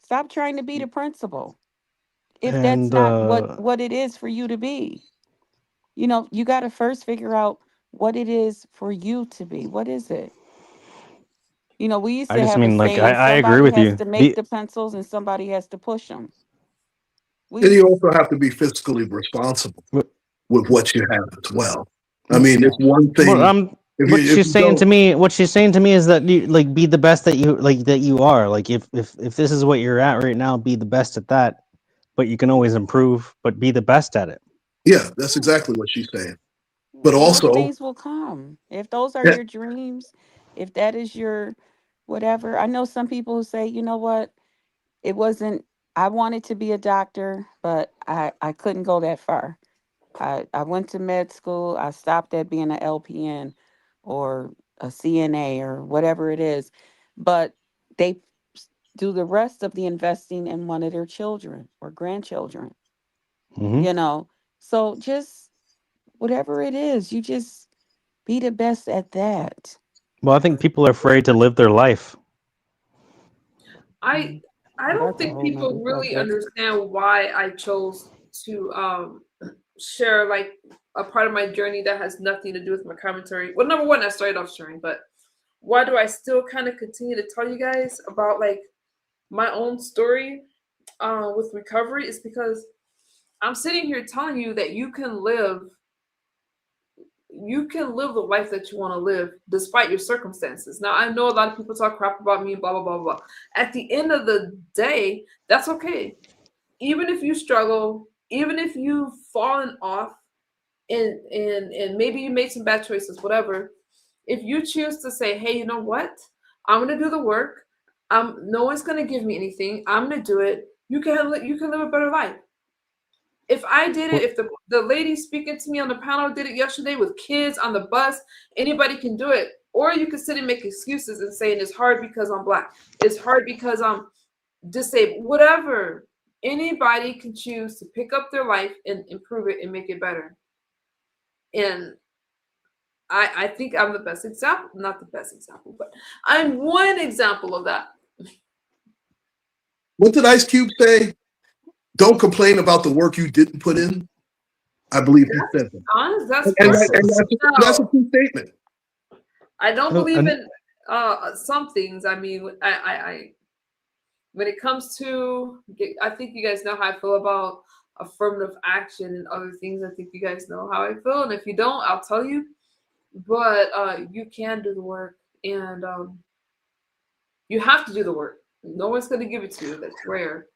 Stop trying to be the principal if that's And not what it is for you to be. You got to first figure out what it is for you to be. What is it? We used I to just have a mean, like, saying, I agree somebody with has you. to make the pencils and somebody has to push them. We And used you to, also have to be fiscally responsible But- with what you have as well. I mean, it's yeah. one Well, thing what if she's you saying to don't. me, is that you like be the best that you are. Like if this is what you're at right now, be the best at that. But you can always improve. But be the best at it. Yeah, that's exactly what she's saying. But And those also, things will come. If those are yeah, your dreams, if that is your whatever. I know some people who say, you know what, it wasn't, I wanted to be a doctor, but I couldn't go that far. I went to med school. I stopped at being an LPN or a CNA or whatever it is. But they do the rest of the investing in one of their children or grandchildren, Hmm. you know. So just whatever it is, you just be the best at that. Well, I think people are afraid to live their life. I Mm. I Well, don't that's a think whole nother people really subject. understand why I chose to share like a part of my journey that has nothing to do with my commentary. Well, number one, I started off sharing, but why do I still kind of continue to tell you guys about like my own story with recovery? Is because I'm sitting here telling you that you can live the life that you want to live despite your circumstances. Now, I know a lot of people talk crap about me, blah, blah, blah, blah. At the end of the day, that's okay. Even if you struggle, even if you've fallen off and maybe you made some bad choices, whatever, if you choose to say, hey, you know what? I'm going to do the work. No one's going to give me anything. I'm going to do it. You can live a better life. If I did it, Well, if the lady speaking to me on the panel did it yesterday with kids on the bus, anybody can do it. Or you can sit and make excuses and saying it's hard because I'm black. It's hard because I'm disabled. Whatever. Anybody can choose to pick up their life and improve it and make it better. And I think I'm the best example. Not the best example, but I'm one example of that. what did Ice Cube say? Don't complain about the work you didn't put in. I believe he said that. Honest, that's And, fair. that's a No, true statement. I don't believe and in some things. I mean, I when it comes to, I think you guys know how I feel about affirmative action and other things. I think you guys know how I feel, and if you don't, I'll tell you. But you can do the work, and you have to do the work. No one's going to give it to you. That's rare.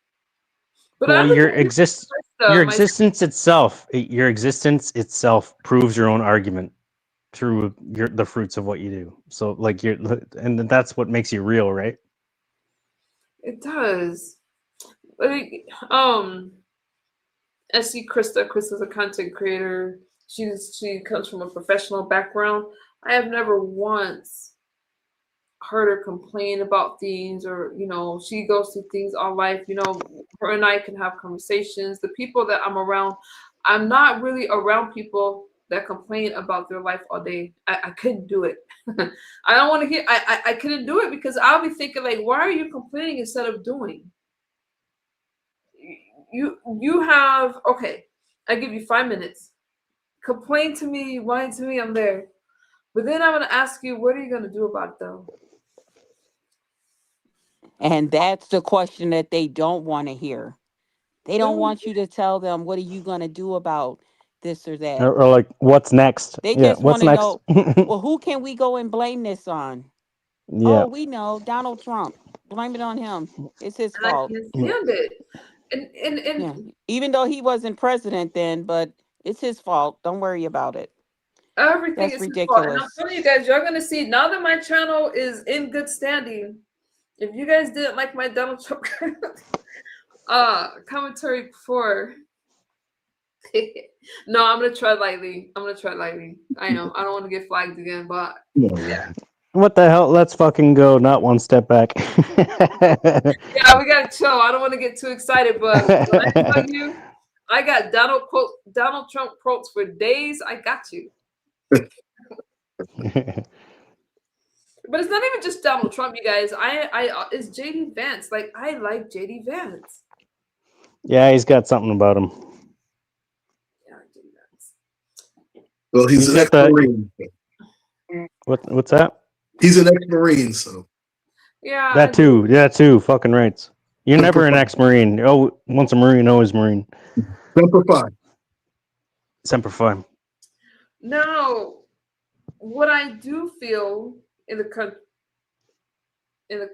But well, I'm your the your my existence itself proves your own argument through the fruits of what you do. So like and that's what makes you real, right? it does. Like I see Krista. Krista's a content creator. She comes from a professional background. I have never once heard her complain about things, or she goes through things all life. Her and I can have conversations. The people that I'm around, I'm not really around people that complain about their life all day. I couldn't do it. I don't want to hear. I couldn't do it because I'll be thinking like, why are you complaining instead of doing? You have, okay, I give you 5 minutes. Complain to me, whine to me, I'm there. But then I'm gonna ask you, what are you gonna do about it though? And that's the question that they don't want to hear. They don't Ooh, want you to tell them, what are you going to do about this or that? Or like, what's next? They Yeah, just want what's to next? know, well, who can we go and blame this on? Yeah. Oh, we know Donald Trump. Blame it on him. It's his and I fault. can't Yeah. stand it. And Yeah. Even though he wasn't president then, but it's his fault. Don't worry about it. everything That's is his fault. And I'm ridiculous. telling you guys, you're gonna see now that my channel is in good standing. If you guys didn't like my Donald Trump commentary before, no, I'm gonna try lightly. I know I don't want to get flagged again, but yeah. What the hell? Let's fucking go. Not one step back. Yeah, we gotta chill. I don't want to get too excited, but when I tell you, I got Donald Trump quotes for days. I got you. But it's not even just Donald Trump, you guys. It's JD Vance. Like, I like JD Vance. Yeah, he's got something about him. Yeah, JD Vance. Well, he's an got the ex-Marine. what's that? He's an ex-Marine, so Yeah, That too. Fucking rights. You're Semper never an Fi. ex-Marine. Oh, once a Marine, always Marine. Semper Fi. Semper Fi. Now, what I do feel in the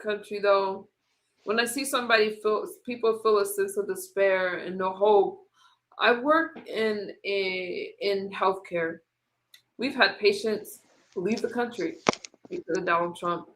country, though, when I see people feel a sense of despair and no hope. I work in healthcare. We've had patients leave the country because of Donald Trump.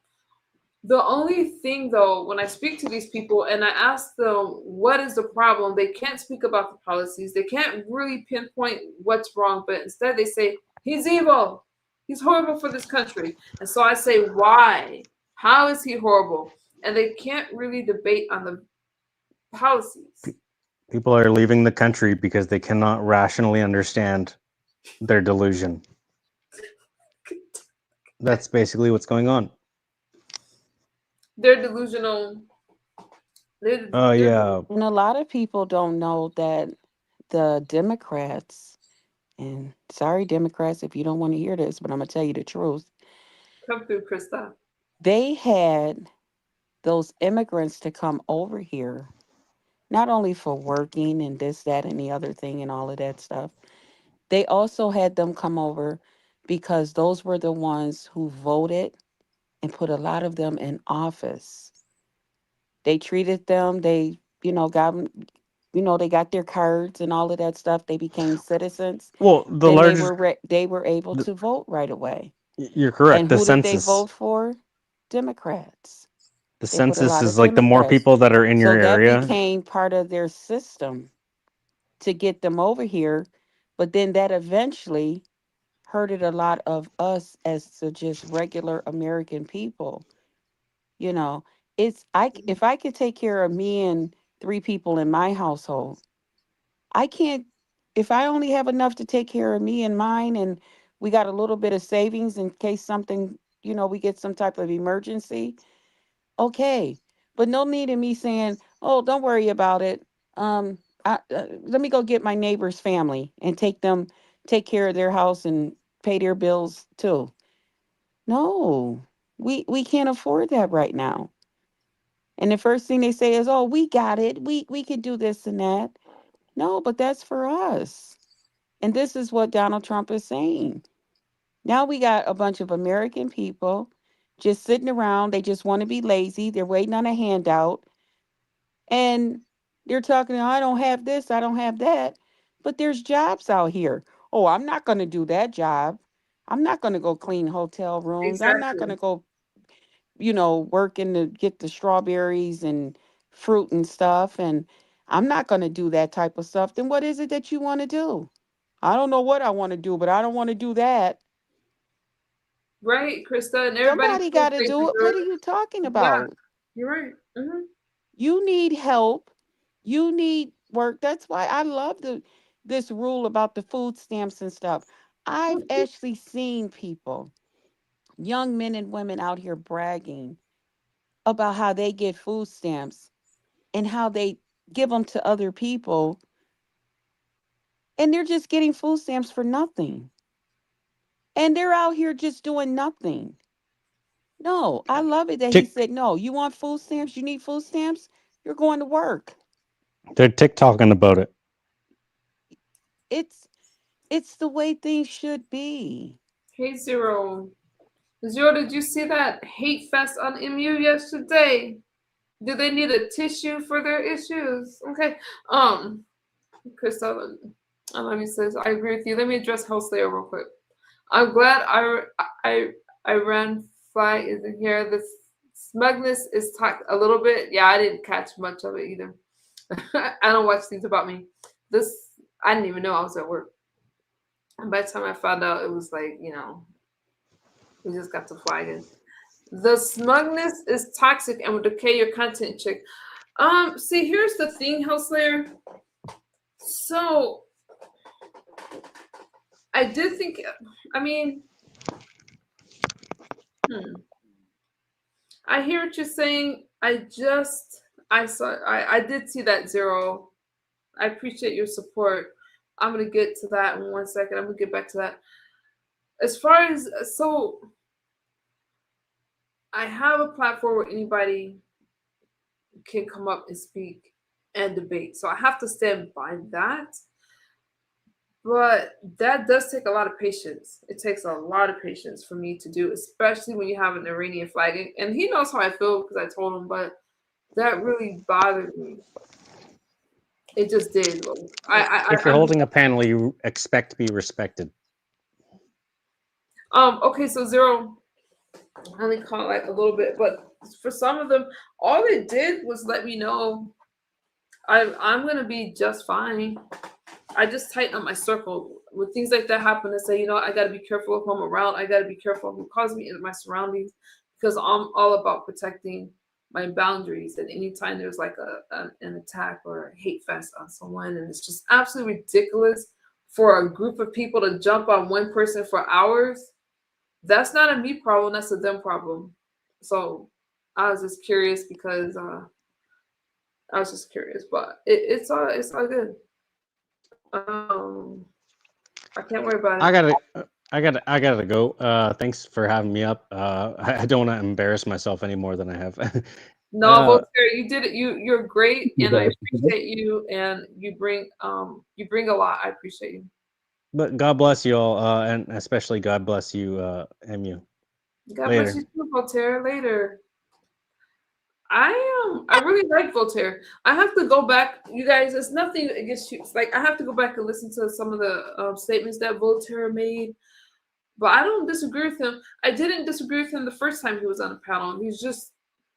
The only thing, though, when I speak to these people and I ask them what is the problem, they can't speak about the policies. They can't really pinpoint what's wrong, but instead they say, he's evil. He's horrible for this country. And so I say, why? How is he horrible? And they can't really debate on the policies. People are leaving the country because they cannot rationally understand their delusion. That's basically what's going on. They're delusional. Oh yeah. And a lot of people don't know that the Democrats, and sorry, Democrats, if you don't want to hear this, but I'm going to tell you the truth. Come through, Krista. They had those immigrants to come over here, not only for working and this, that, and the other thing and all of that stuff. They also had them come over because those were the ones who voted and put a lot of them in office. They treated them, they, got them, they got their cards and all of that stuff. They became citizens. Well, the Then largest. they were able The, to vote right away. you're correct. And The who did they census. vote for? Democrats. The They put a census lot is of like the more Democrats. people that are in your So that area. became part of their system to get them over here. But then that eventually hurted a lot of us as to just regular American people. You know, if I could take care of me and three people in my household, I can't, if I only have enough to take care of me and mine, and we got a little bit of savings in case something, we get some type of emergency, okay. But no need in me saying, oh, don't worry about it. Let me go get my neighbor's family and take care of their house and pay their bills too. No, we can't afford that right now. And the first thing they say is, oh, we got it. We can do this and that. No, but that's for us. And this is what Donald Trump is saying. Now we got a bunch of American people just sitting around. They just want to be lazy. They're waiting on a handout. And they're talking, I don't have this, I don't have that. But there's jobs out here. Oh, I'm not going to do that job. I'm not going to go clean hotel rooms. I'm not going Exactly. to go, work in to get the strawberries and fruit and stuff. And I'm not going to do that type of stuff. Then what is it that you want to do? I don't know what I want to do, but I don't want to do that. Right, Krista, and everybody Somebody feels got to they do it. What deserve. are you talking Yeah, about? you're right. You need help. You need work. That's why I love this rule about the food stamps and stuff. I've actually seen people, young men and women out here bragging about how they get food stamps and how they give them to other people, and they're just getting food stamps for nothing. And they're out here just doing nothing. No, I love it that he Tick. said, no, you want food stamps? You need food stamps? You're going to work. They're TikToking about it. It's it's the way things should be. Hey, Zero. Zero, did you see that hate fest on MU yesterday? Do they need a tissue for their issues? Okay. Krista, let me say this. I agree with you. Let me address Hellslayer real quick. I'm glad I ran fly isn't here. The smugness is talked a little bit. Yeah, I didn't catch much of it either. I don't watch things about me. This I didn't even know I was at work. And by the time I found out, it was like, we just got to flag it. The smugness is toxic and will decay your content, chick. See, here's the thing, Hellslayer. So I did think. I mean, I hear what you're saying. I did see that zero. I appreciate your support. I'm gonna get to that in 1 second. I'm gonna get back to that. As far as I have a platform where anybody can come up and speak and debate. So I have to stand by that. But that does take a lot of patience. It takes a lot of patience for me to do, especially when you have an Iranian flag. And he knows how I feel because I told him, but that really bothered me. It just did. If you're holding a panel, you expect to be respected. Okay, so zero, I only caught like a little bit, but for some of them, all it did was let me know I'm gonna be just fine. I just tighten up my circle. When things like that happen, I say, I got to be careful who I'm around. I got to be careful who calls me in my surroundings because I'm all about protecting my boundaries. And anytime there's like an attack or a hate fest on someone, and it's just absolutely ridiculous for a group of people to jump on one person for hours, that's not a me problem. That's a them problem. So I was just curious because I was just curious, but it's all good. I can't worry about it. I gotta go. Thanks for having me up. I don't want to embarrass myself any more than I have. No, Voltaire, you did it. You're great, and I appreciate you. And you bring a lot. I appreciate you. But God bless you all, and especially God bless you, MU. God bless you too, Voltaire. Later. I really like Voltaire. I have to go back, you guys. It's nothing against you. It's like I have to go back and listen to some of the statements that Voltaire made. But I don't disagree with him. I didn't disagree with him the first time he was on a panel. He's just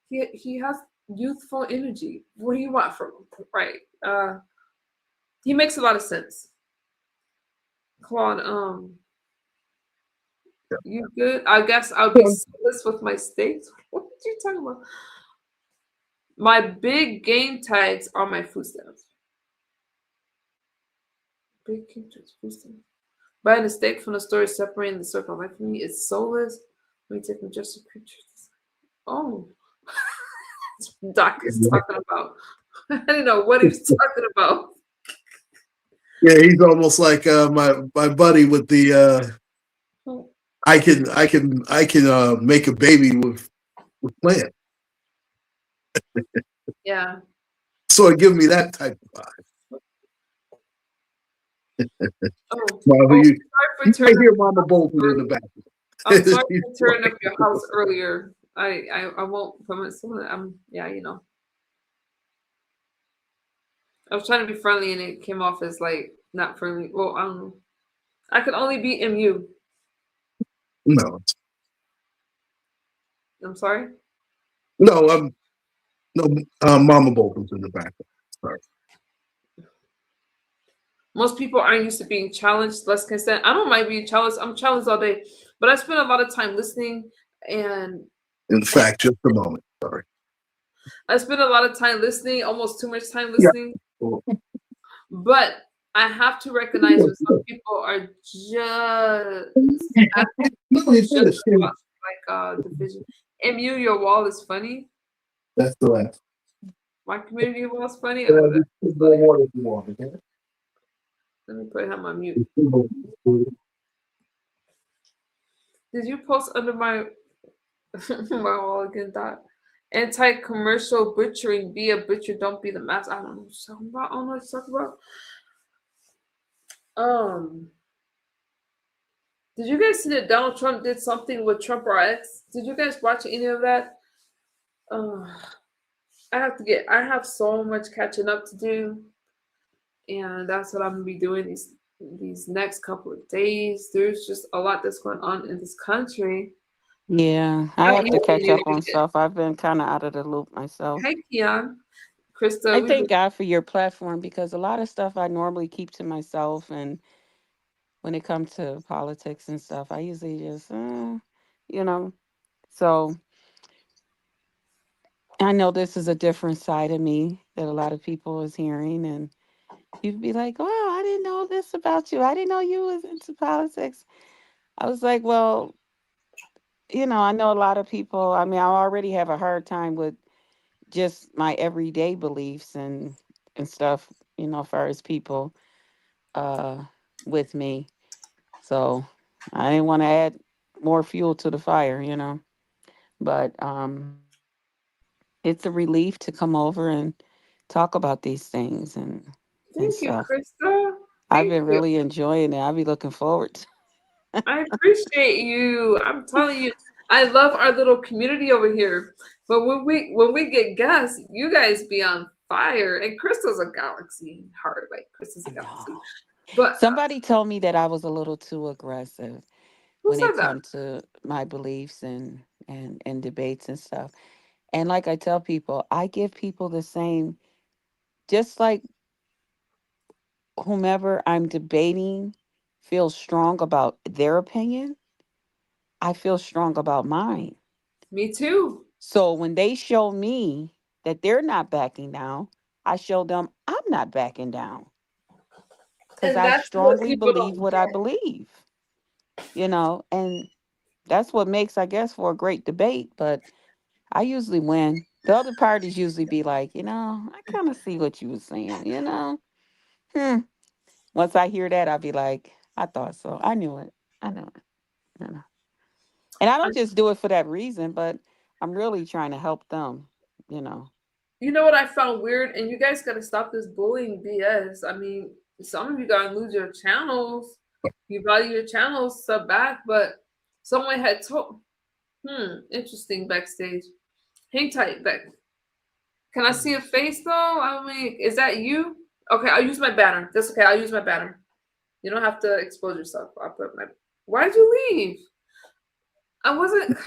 he has youthful energy. What do you want from him? Right? He makes a lot of sense. Claude, you good? I guess I'll be serious with my steaks. What are you talking about? My big game tags are my food stamps. Big game tags, food stamps. Buying a steak from the store is separating the circle of life from me. It's soulless. Let me take majestic pictures. Oh, Doc is talking about. I didn't know what he was talking about. Yeah, he's almost like my buddy with the I can make a baby with plant. Yeah. So it gives me that type of vibe. You might hear Mama Bolton in the back. I'm sorry for tearing up your house earlier. I won't promise someone. I was trying to be friendly and it came off as like not friendly. Well, I don't know. I could only be MU. No. I'm sorry? No, Mama Bolton's in the back. Sorry. Most people aren't used to being challenged, less consent. I don't mind being challenged. I'm challenged all day. But I spend a lot of time listening and in fact, just a moment. Sorry. I spend a lot of time listening, almost too much time listening. Yeah. But I have to recognize when some people are just like division. MU, your wall is funny. That's the last. My community wall is funny. Let me put him on mute. Did you post under my wall again, Dot? Anti-commercial butchering. Be a butcher, don't be the master. I don't know what you're talking about. I don't know what you're talking about. Did you guys see that Donald Trump did something with Trump RX? Did you guys watch any of that? I have so much catching up to do. And that's what I'm gonna be doing these next couple of days. There's just a lot that's going on in this country. Yeah, I have to catch up on stuff. I've been kind of out of the loop myself. Hey, Keon. Krista. I thank God for your platform because a lot of stuff I normally keep to myself. And when it comes to politics and stuff, I usually just, so I know this is a different side of me that a lot of people is hearing. And You'd be like, "Oh, I didn't know this about you. I didn't know you was into politics." I was like, "Well, I know a lot of people. I mean, I already have a hard time with just my everyday beliefs and stuff, as far as people uh with me. So I didn't want to add more fuel to the fire. But it's a relief to come over and talk about these things and Thank you, stuff. Krista. I've Thank been you. really enjoying it. I'll be looking forward to. I appreciate you. I'm telling you, I love our little community over here. But when we get guests, you guys be on fire. And Krista's a galaxy heart. Like Krista's a I galaxy. know. But Somebody told me that I was a little too aggressive who when it said that? comes to my beliefs and debates and stuff. And like I tell people, I give people the same, just like whomever I'm debating feels strong about their opinion, I feel strong about mine. Me too. So when they show me that they're not backing down, I show them I'm not backing down because And I that's what strongly people believe don't what I get. believe, and that's what makes, I guess, for a great debate. But I usually win. The other parties usually be like, I kind of see what you were saying. Hmm. Once I hear that, I'll be like, I thought so. I knew it. I know it. You know. And I don't just do it for that reason, but I'm really trying to help them. You know what I found weird? And you guys got to stop this bullying BS. I mean, some of you got to lose your channels. You value your channels, sub back. But someone had told, interesting backstage. Hang tight, Beck. Can I see a face though? I mean, is that you? Okay, I'll use my banner. That's okay. I'll use my banner. You don't have to expose yourself. I'll put my. Why'd you leave? I wasn't.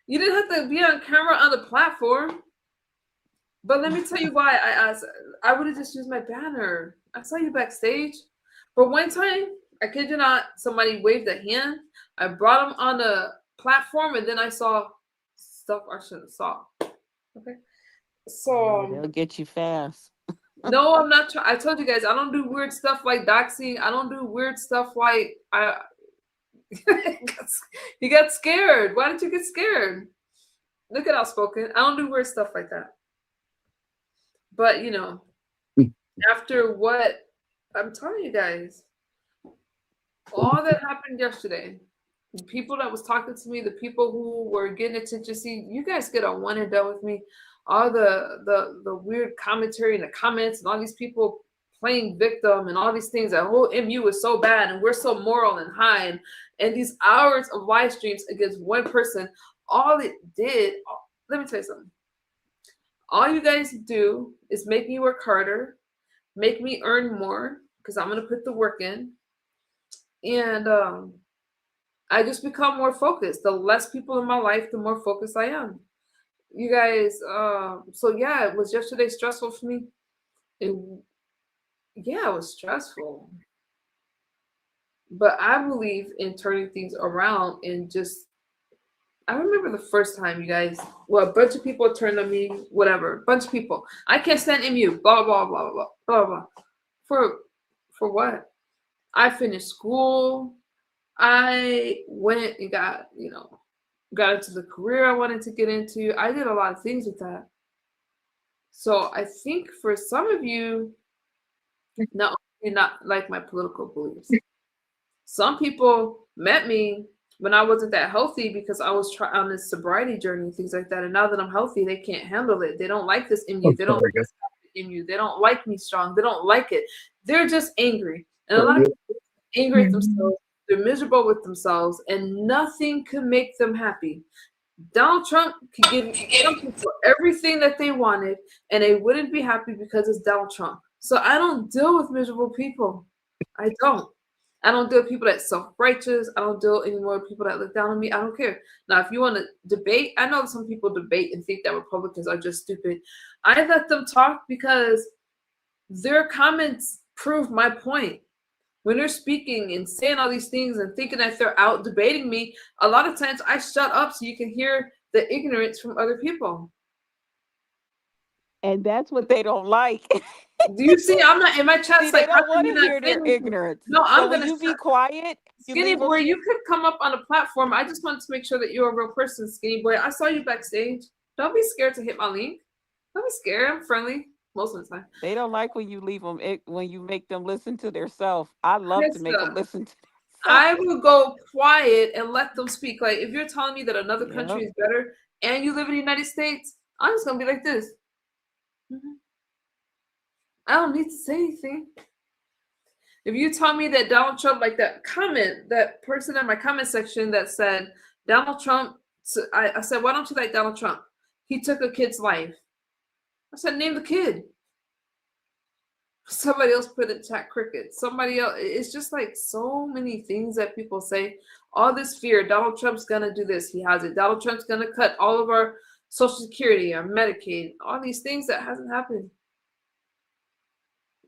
You didn't have to be on camera on the platform. But let me tell you why I asked. I would have just used my banner. I saw you backstage. But one time, I kid you not, somebody waved a hand. I brought them on the platform, and then I saw stuff I shouldn't have saw. Okay. Yeah, So they'll get you fast. no, I'm not. I told you guys I don't do weird stuff like doxing. I don't do weird stuff like I. You got scared. Why did you get scared? Look at outspoken. I don't do weird stuff like that. But after what I'm telling you guys, all that happened yesterday, the people that was talking to me, the people who were getting attention, see, you guys get on one and done with me. All the weird commentary in the comments and all these people playing victim and all these things. That whole MU is so bad and we're so moral and high and these hours of live streams against one person, all it did, let me tell you something. All you guys do is make me work harder, make me earn more because I'm going to put the work in. And I just become more focused. The less people in my life, the more focused I am. You guys, so yeah, it was yesterday stressful for me. It, yeah, it was stressful. But I believe in turning things around and just, I remember the first time, you guys, well, a bunch of people turned on me, whatever, bunch of people. I can't stand MU, blah, blah, blah, blah, blah, blah. For what? I finished school. I went and got into the career I wanted to get into. I did a lot of things with that. So I think for some of you, not only not like my political beliefs, some people met me when I wasn't that healthy because I was on this sobriety journey and things like that. And now that I'm healthy, they can't handle it. They don't like this MU. They don't like this MU. They don't like me strong. They don't like it. They're just angry. And a lot of people are angry at themselves. They're miserable with themselves, and nothing can make them happy. Donald Trump could give some people everything that they wanted, and they wouldn't be happy because it's Donald Trump. So I don't deal with miserable people. I don't. I don't deal with people that self-righteous. I don't deal anymore with people that look down on me. I don't care. Now, if you want to debate, I know some people debate and think that Republicans are just stupid. I let them talk because their comments prove my point. When they're speaking and saying all these things and thinking that they're out debating me, a lot of times I shut up so you can hear the ignorance from other people. And that's what they don't like. Do you see? I'm not in my See, chat's they like, how don't come want you're to not hear saying their anything? ignorance. No, So I'm when gonna you be quiet, you Skinny leave them. boy, you could come up on a platform. I just wanted to make sure that you're a real person, Skinny boy. I saw you backstage. Don't be scared to hit my link. Don't be scared. I'm friendly most of the time. They don't like when you leave them, when you make them listen to their self. I love to make them Krista, listen to their I self. will go quiet and let them speak. Like if you're telling me that another country Yep. is better and you live in the United States, I'm just gonna be like this. Mhm. I don't need to say anything. If you tell me that Donald Trump, like that comment, that person in my comment section that said Donald Trump, I said, why don't you like Donald Trump? He took a kid's life. I said, name the kid. Somebody else put in chat cricket. Somebody else. It's just like so many things that people say. All this fear. Donald Trump's gonna do this. He has it. Donald Trump's gonna cut all of our Social Security, our Medicaid, all these things that hasn't happened.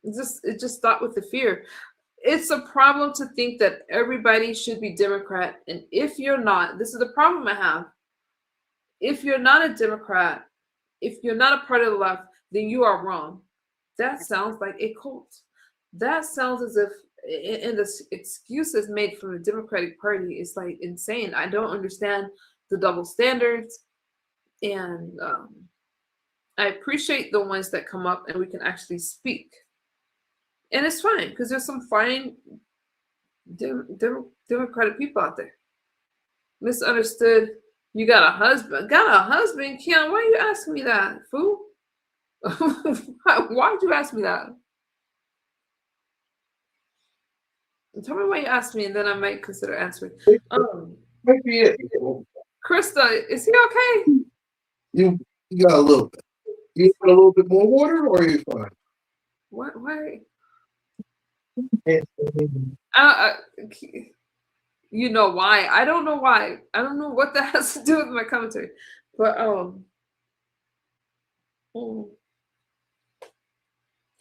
It just stopped with the fear. It's a problem to think that everybody should be Democrat, and if you're not, this is the problem I have. If you're not a Democrat, if you're not a part of the left, then you are wrong. That sounds like a cult. That sounds as if, and the excuses made from the Democratic Party is like insane. I don't understand the double standards, and I appreciate the ones that come up and we can actually speak. And it's fine because there's some fine Democratic people out there. Misunderstood. You got a husband. Got a husband, Keon? Why you asking me that, fool? Why'd you ask me that? Tell me why you asked me, and then I might consider answering. Might be it. Krista, is he okay? You got a little bit. You want a little bit more water, or are you fine? What? Why? Yes. You know why? I don't know why. I don't know what that has to do with my commentary, but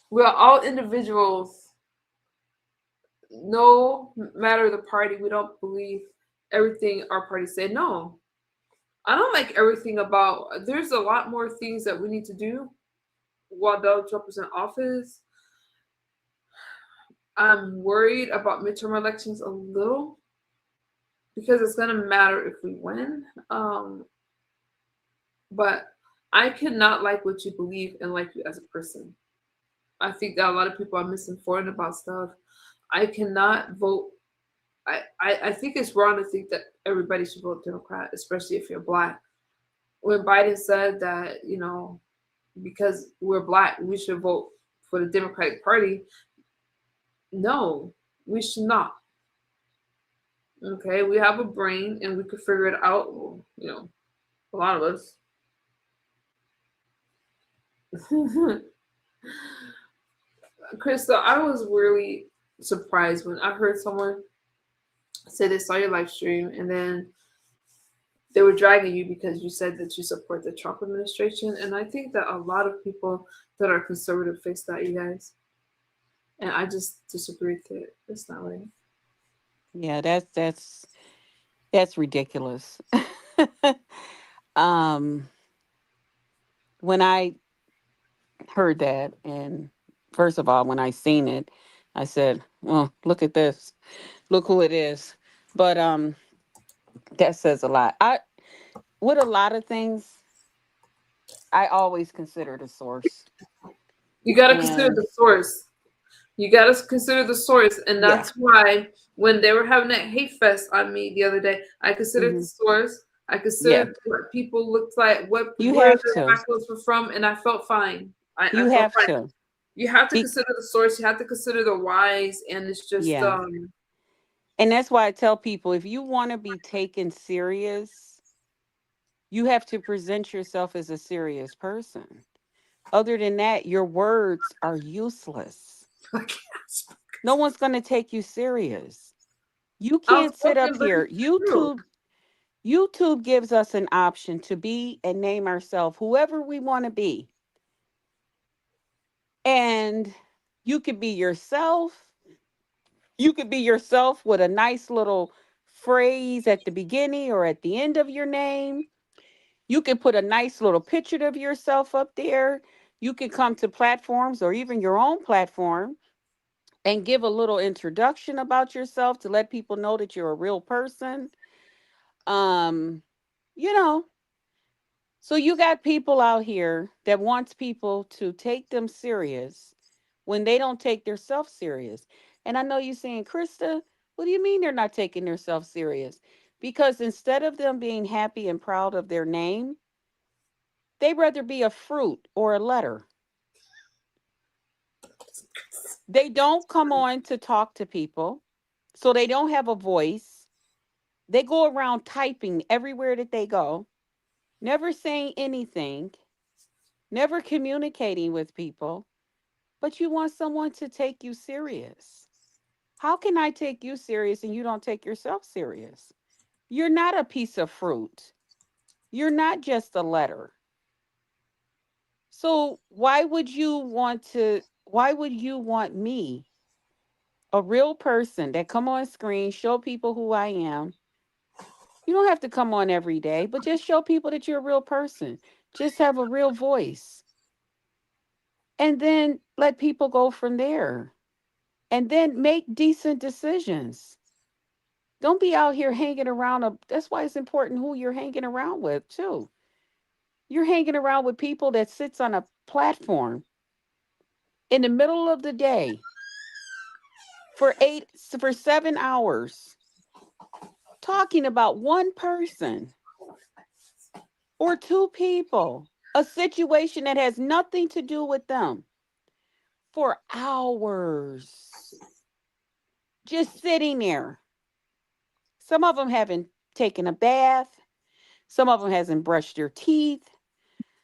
we are all individuals. No matter the party, we don't believe everything our party said. No, I don't like everything about. There's a lot more things that we need to do while Donald Trump is in office. I'm worried about midterm elections a little because it's gonna matter if we win. But I cannot like what you believe and like you as a person. I think that a lot of people are misinformed about stuff. I cannot vote. I think it's wrong to think that everybody should vote Democrat, especially if you're Black. When Biden said that, because we're Black, we should vote for the Democratic Party, no, we should not. Okay, we have a brain and we could figure it out. Well, a lot of us. Krista, I was really surprised when I heard someone say they saw your live stream and then they were dragging you because you said that you support the Trump administration. And I think that a lot of people that are conservative face that, you guys. And I just disagree with it. It's not right. Yeah, that's ridiculous. When I heard that, and first of all, when I seen it, I said, well, look at this. Look who it is. But that says a lot. With a lot of things, I always consider the source. You got to consider And the source. You got to consider the source. And yeah. that's why when they were having that hate fest on me the other day, I considered the source. I considered what people looked like, where their black clothes were from, and I felt fine. I felt fine. To. You have to consider the source. You have to consider the whys, and it's just And that's why I tell people, if you want to be taken serious, you have to present yourself as a serious person. Other than that, your words are useless. No one's going to take you serious. You can't sit up here. YouTube gives us an option to be and name ourselves whoever we want to be. And you could be yourself. You could be yourself with a nice little phrase at the beginning or at the end of your name. You can put a nice little picture of yourself up there. You can come to platforms or even your own platform and give a little introduction about yourself to let people know that you're a real person. Um, you know, so you got people out here that wants people to take them serious when they don't take their self serious. And I know you're saying, Krista, what do you mean they're not taking their self serious? Because instead of them being happy and proud of their name, they'd rather be a fruit or a letter. They don't come on to talk to people, so they don't have a voice. They go around typing everywhere that they go, never saying anything, never communicating with people, but you want someone to take you serious. How can I take you serious and you don't take yourself serious? You're not a piece of fruit. You're not just a letter. So why would you want me, a real person that come on screen, show people who I am? You don't have to come on every day, but just show people that you're a real person. Just have a real voice. And then let people go from there. And then make decent decisions. Don't be out here hanging around. That's why it's important who you're hanging around with, too. You're hanging around with people that sits on a platform in the middle of the day for 7 hours talking about one person or two people, a situation that has nothing to do with them for hours, just sitting there. Some of them haven't taken a bath. Some of them hasn't brushed their teeth.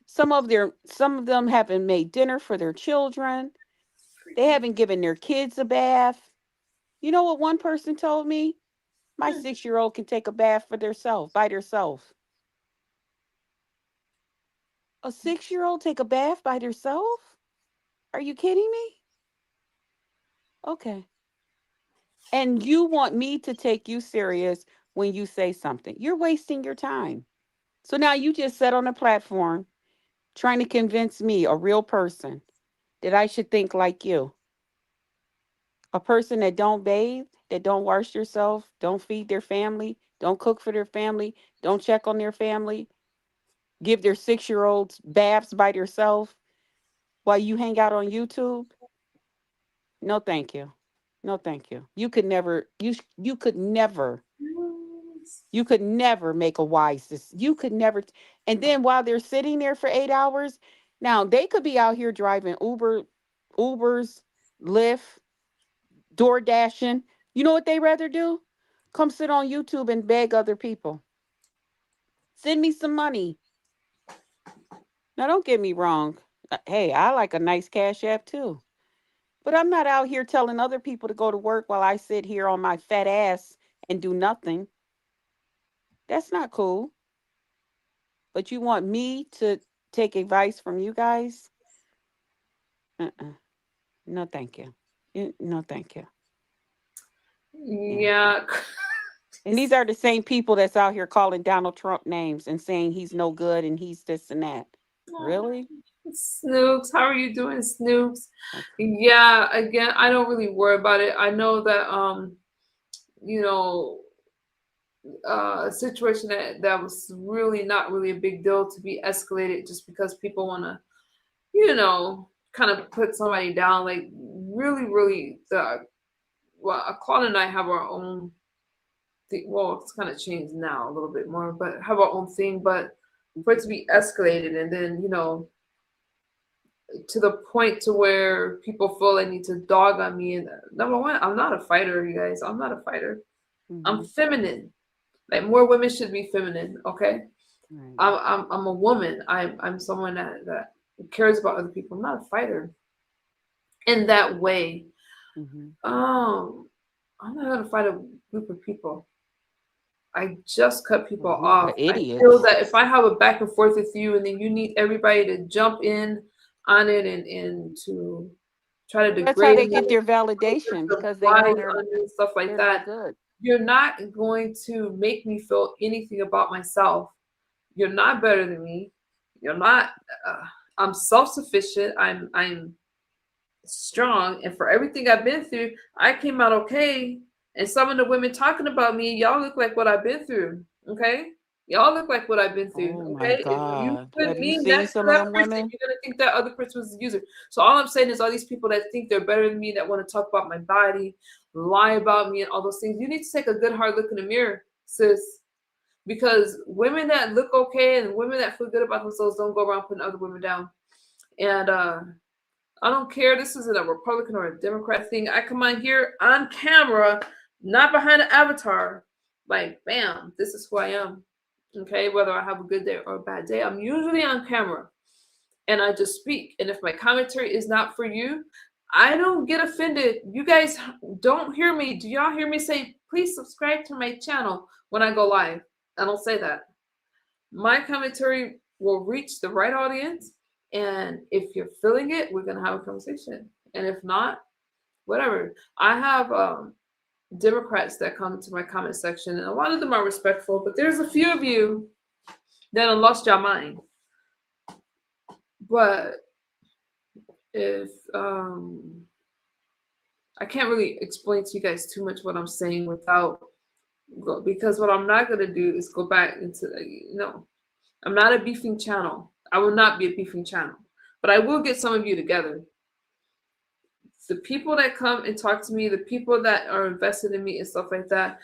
Some of them haven't made dinner for their children. They haven't given their kids a bath. You know what one person told me? My 6-year-old can take a bath for themselves, by themselves. A 6-year-old take a bath by themselves? Are you kidding me? Okay. And you want me to take you serious when you say something. You're wasting your time. So now you just sat on a platform trying to convince me, a real person, that I should think like you. A person that don't bathe, that don't wash yourself, don't feed their family, don't cook for their family, don't check on their family, give their 6-year-olds baths by themselves while you hang out on YouTube. No, thank you. No, thank you. You could never make a wise decision. You could never. And then while they're sitting there for 8 hours, now they could be out here driving Ubers, Lyft, door dashing. You know what they rather do? Come sit on YouTube and beg other people. Send me some money. Now, don't get me wrong. Hey, I like a nice Cash App too. But I'm not out here telling other people to go to work while I sit here on my fat ass and do nothing. That's not cool. But you want me to take advice from you guys? Uh-uh. No, thank you. No, thank you. Yeah. And these are the same people that's out here calling Donald Trump names and saying he's no good and he's this and that. Really? Snoops, how are you doing, Snoops? Okay. Yeah, again, I don't really worry about it. I know that you know, a situation that was really not really a big deal to be escalated just because people want to, kind of put somebody down. Like really, Claude and I have our own thing. Well, it's kind of changed now a little bit more, but have our own thing. But for it to be escalated and then, to the point to where people feel they need to dog on me. And number one, I'm not a fighter, you guys. I'm not a fighter. I'm feminine. Like more women should be feminine, okay? Right. I'm a woman. I'm someone that cares about other people. I'm not a fighter in that way. I'm not gonna fight a group of people. I just cut people off. I feel that if I have a back and forth with you and then you need everybody to jump in on it and to try to degrade That's how they get their validation, because they know they're stuff like that. Good. You're not going to make me feel anything about myself. You're not better than me. You're not I'm self-sufficient. I'm strong, and for everything I've been through, I came out okay. And some of the women talking about me, y'all look like what I've been through. Okay, y'all look like what I've been through. Oh my Okay, if you God. put Have you me seen next to some of that them person, women? you're gonna think that other person was a user. So all I'm saying is, all these people that think they're better than me, that want to talk about my body, lie about me, and all those things, you need to take a good hard look in the mirror, sis. Because women that look okay and women that feel good about themselves don't go around putting other women down. And I don't care. This isn't a Republican or a Democrat thing. I come on here on camera, not behind an avatar. Like, bam, this is who I am. Okay, whether I have a good day or a bad day, I'm usually on camera and I just speak. And if my commentary is not for you, I don't get offended. You guys don't hear me. Do y'all hear me say, please subscribe to my channel when I go live? I don't say that. My commentary will reach the right audience. And if you're feeling it, we're going to have a conversation. And if not, whatever. I have Democrats that come to my comment section, and a lot of them are respectful, but there's a few of you that have lost your mind. But if I can't really explain to you guys too much what I'm saying without, because what I'm not going to do is go back into, no, I'm not a beefing channel. I will not be a beefing channel, but I will get some of you together. The people that come and talk to me, the people that are invested in me and stuff like that,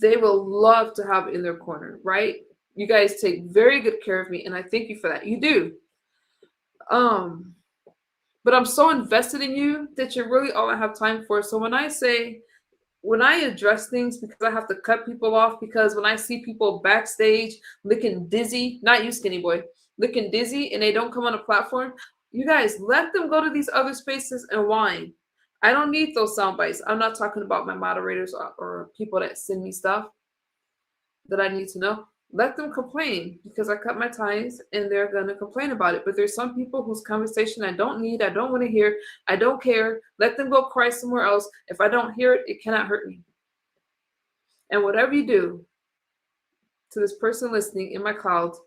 they will love to have it in their corner, right? You guys take very good care of me, and I thank you for that. You do. But I'm so invested in you that you're really all I have time for. So when I address things, because I have to cut people off, because when I see people backstage looking dizzy, not you skinny boy, looking dizzy, and they don't come on a platform, you guys let them go to these other spaces and whine. I don't need those sound bites. I'm not talking about my moderators or people that send me stuff that I need to know. Let them complain, because I cut my ties and they're going to complain about it. But there's some people whose conversation I don't need, I don't want to hear, I don't care. Let them go cry somewhere else. If I don't hear it, it cannot hurt me. And whatever you do to this person listening in my clouds,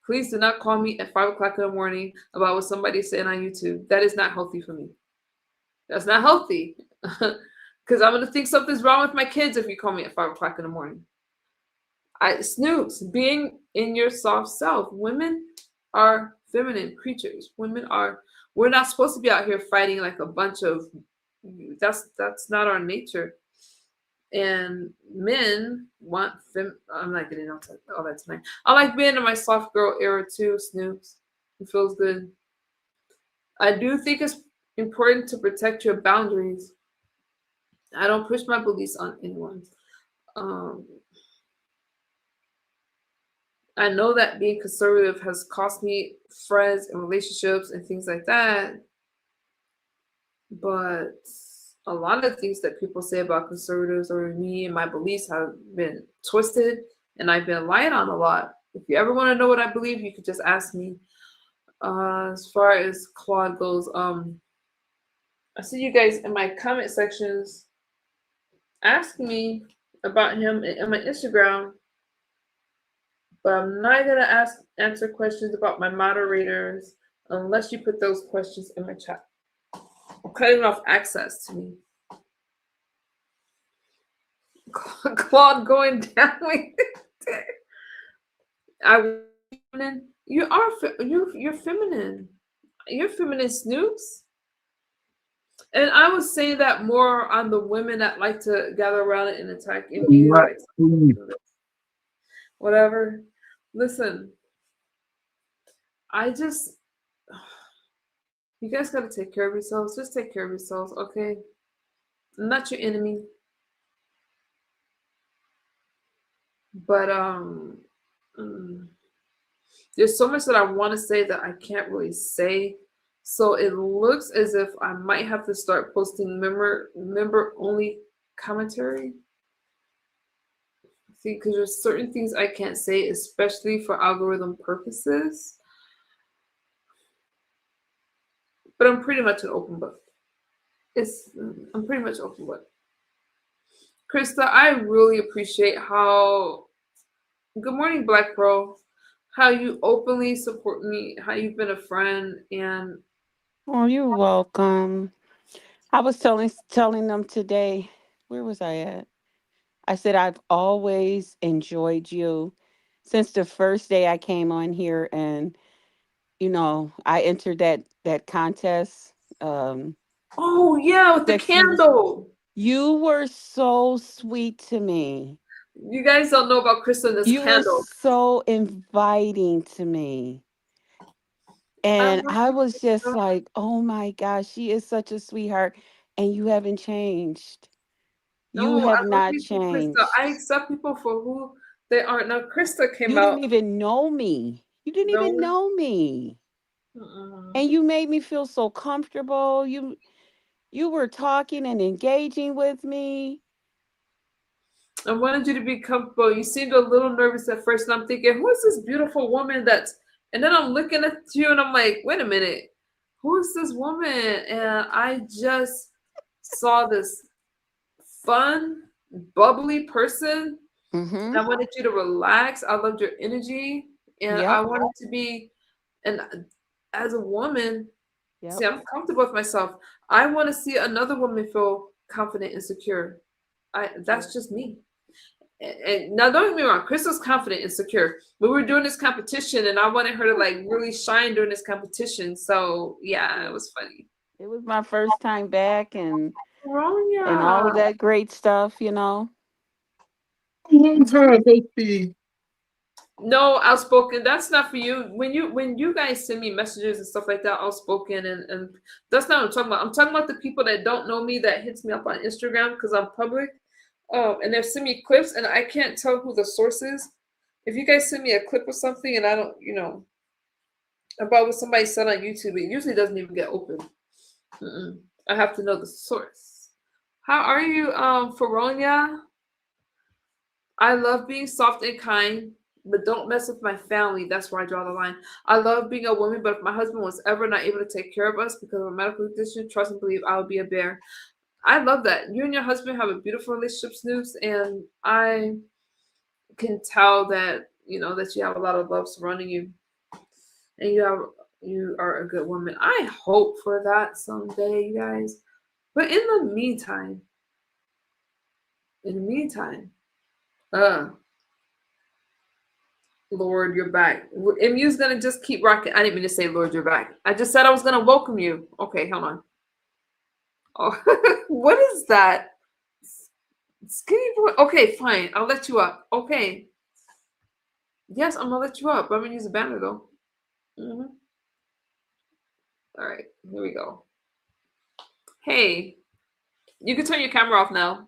please do not call me at 5 o'clock in the morning about what somebody's saying on YouTube. That is not healthy for me. That's not healthy. Because I'm going to think something's wrong with my kids if you call me at 5 o'clock in the morning. Snoops, being in your soft self. Women are feminine creatures. We're not supposed to be out here fighting like a bunch of, that's not our nature. And men want I'm not getting into all that tonight. I like being in my soft girl era too, Snoops. It feels good. I do think it's important to protect your boundaries. I don't push my beliefs on anyone. I know that being conservative has cost me friends and relationships and things like that. But a lot of things that people say about conservatives or me and my beliefs have been twisted, and I've been lied on a lot. If you ever want to know what I believe, you could just ask me. As far as Claude goes, I see you guys in my comment sections asking me about him in my Instagram. But I'm not going to answer questions about my moderators unless you put those questions in my chat. I'm cutting off access to me. Claude going down. You're feminine. You're feminine, Snoops. And I was saying that more on the women that like to gather around it and attack you. Like, whatever. Listen, you guys got to take care of yourselves. Just take care of yourselves, okay? I'm not your enemy. But there's so much that I want to say that I can't really say. So it looks as if I might have to start posting member-only commentary. See, because there's certain things I can't say, especially for algorithm purposes. But I'm pretty much an open book. I'm pretty much open book. Krista, I really appreciate how. Good morning, Black Pearl. how you openly support me, how you've been a friend, and Oh, you're welcome. I was telling them today, where was I at? I said I've always enjoyed you since the first day I came on here, and I entered that contest. oh yeah, with the Sexy. candle. You were so sweet to me. You guys don't know about Krista and this You were candle. so inviting to me. I And love I you, was just Krista. like, oh my gosh, she is such a sweetheart. And you haven't changed. You No, I have love not you too, Krista. changed. I accept people for who they are. Now, Krista came You out. didn't even know me. You didn't even No. know me. Mm-mm. And you made me feel so comfortable. You were talking and engaging with me. I wanted you to be comfortable. You seemed a little nervous at first, and I'm thinking, who is this beautiful woman that's. And then I'm looking at you, and I'm like, wait a minute. Who is this woman? And I just saw this fun, bubbly person. Mm-hmm. I wanted you to relax. I loved your energy, and I Yep. wanted to be. And as a woman, see, Yep. I'm comfortable with myself. I want to see another woman feel confident and secure. That's Yep. just me. And now don't get me wrong, Crystal's confident and secure. We were doing this competition, and I wanted her to like really shine during this competition. So yeah, it Yeah. was funny. It was my first time back, and all of Ronya. that great stuff. Long time no see. No, outspoken. That's not for you. When you guys send me messages and stuff like that, outspoken and that's not what I'm talking about. I'm talking about the people that don't know me that hits me up on Instagram because I'm public. And they've sent me clips and I can't tell who the source is. If you guys send me a clip or something and I don't, about what somebody said on YouTube, it usually doesn't even get open. Mm-mm. I have to know the source. How are you, Feronia? I love being soft and kind, but don't mess with my family. That's where I draw the line. I love being a woman, but if my husband was ever not able to take care of us because of a medical condition, trust and believe I would be a bear. I love that. You and your husband have a beautiful relationship, Snoops, and I can tell that that you have a lot of love surrounding you, and you are a good woman. I hope for that someday, you guys. But in the meantime, uh, Lord, you're back. MU's gonna just keep rocking. I didn't mean to say, Lord, you're back. I just said I was gonna welcome you. Okay, hold on. Oh, what is that? Skinny boy. Okay, fine. I'll let you up. Okay. Yes, I'm gonna let you up. I'm gonna use a banner though. hmm All right, here we go. Hey, you can turn your camera off now.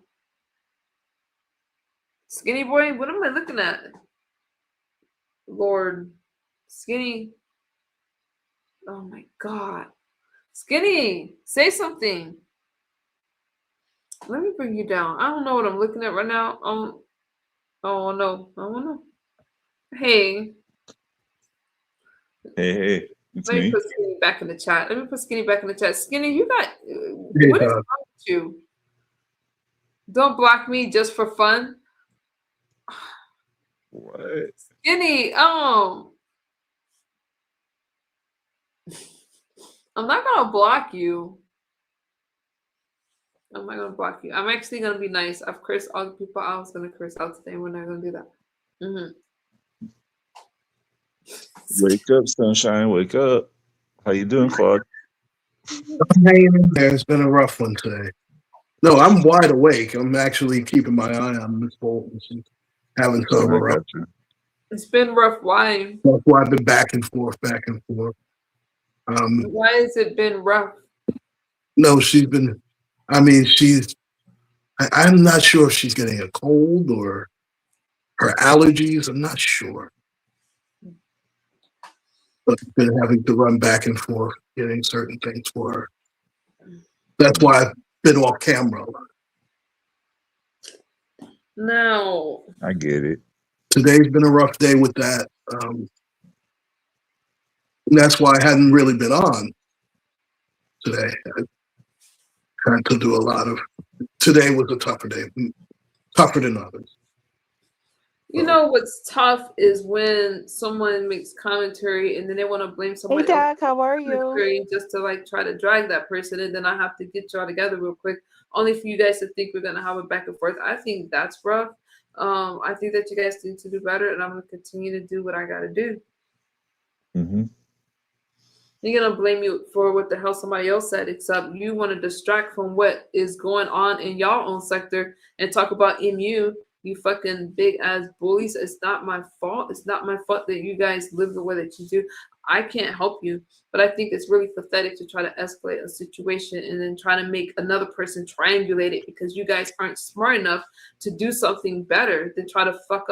Skinny boy, what am I looking at? Lord, Skinny. Oh my God, Skinny, say something. Let me bring you down. I don't know what I'm looking at right now. Oh no, I don't know. Hey, Hey, it's let me me. put Skinny back in the chat. Let me put Skinny back in the chat. Skinny, you got Hey, what is wrong with you? Don't block me just for fun. What? Skinny, I'm not gonna block you. I'm not gonna block you. I'm actually gonna be nice. I've cursed all the people I was gonna curse out today. We're not gonna do that. Wake up, sunshine. Wake up. How you doing, Claude? I'm hanging in there. It's been a rough one today. No, I'm wide awake. I'm actually keeping my eye on Miss Bolton. She's having sort of a I rough. got you. It's been rough. Why? That's why I've been back and forth, back and forth. Why has it been rough? No, she's been. I mean, I'm not sure if she's getting a cold or her allergies. I'm not sure. But I've been having to run back and forth getting certain things for her. That's why I've been off camera a lot. No. I get it. Today's been a rough day with that. And that's why I hadn't really been on today. I had to do a lot of. Today was a tougher day, tougher than others. You know what's tough is when someone makes commentary and then they want to blame Hey, somebody else Doc, how are for you? commentary just to like try to drag that person, and then I have to get y'all together real quick, only for you guys to think we're gonna have a back and forth. I think that's rough. I think that you guys need to do better, and I'm gonna continue to do what I gotta do. Mm-hmm. You're gonna blame you for what the hell somebody else said, except you want to distract from what is going on in y'all own sector and talk about MU. You fucking big ass bullies. It's not my fault. It's not my fault that you guys live the way that you do. I can't help you, but I think it's really pathetic to try to escalate a situation and then try to make another person triangulate it because you guys aren't smart enough to do something better than try to fuck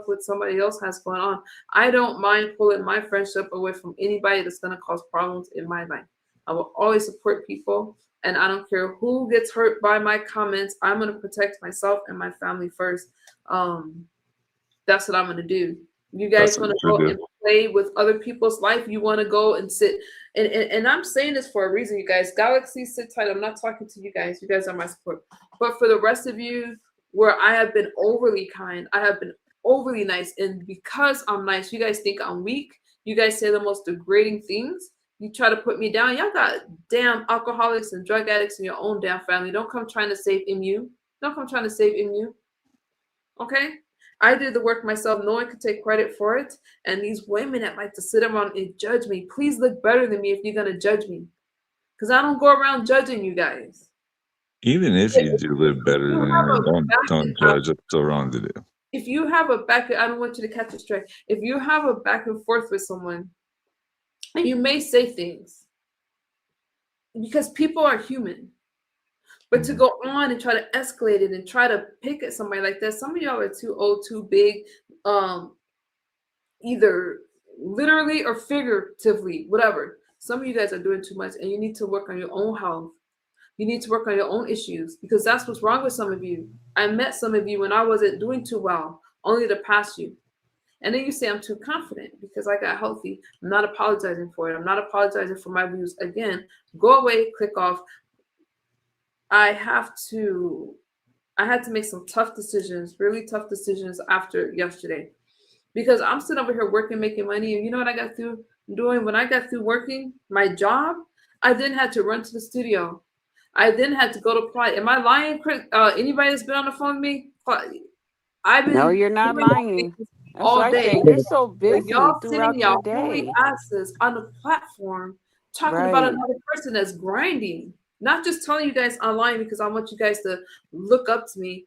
what somebody else has going on. I don't mind pulling my friendship away from anybody that's going to cause problems in my life. I will always support people, and I don't care who gets hurt by my comments. I'm going to protect myself and my family first. That's what I'm going to do. You guys That's what want to you go do. and play with other people's life. You want to go and sit. And I'm saying this for a reason, you guys. Galaxy, sit tight. I'm not talking to you guys. You guys are my support. But for the rest of you, where I have been overly kind, I have been overly nice, and because I'm nice, you guys think I'm weak. You guys say the most degrading things. You try to put me down. Y'all got damn alcoholics and drug addicts in your own damn family. Don't come trying to save MU. Don't come trying to save MU. Okay? I did the work myself. No one could take credit for it. And these women that like to sit around and judge me, please look better than me if you're going to judge me. Because I don't go around judging you guys. Even if you do live better You than have me, a don't judge. It's so wrong to do. If you have a back, I don't want you to catch a strike. If you have a back and forth with someone, and you may say things because people are human, but to go on and try to escalate it and try to pick at somebody like that, some of y'all are too old, too big, either literally or figuratively, whatever. Some of you guys are doing too much, and you need to work on your own health. You need to work on your own issues because that's what's wrong with some of you. I met some of you when I wasn't doing too well, only to pass you. And then you say I'm too confident because I got healthy. I'm not apologizing for it. I'm not apologizing for my views. Again, go away, click off. I had to make some tough decisions, really tough decisions after yesterday. Because I'm sitting over here working, making money. And you know what I got through doing? When I got through working my job, I then had to run to the studio. I then had to go to play. Am I lying, Chris? Anybody that's been on the phone with me? I've No, been you're not doing lying. That's what all I day. say. You're so But busy y'all sitting throughout your y'all holy day. asses on the platform talking about Right. another person that's grinding. Not just telling you guys online because I want you guys to look up to me,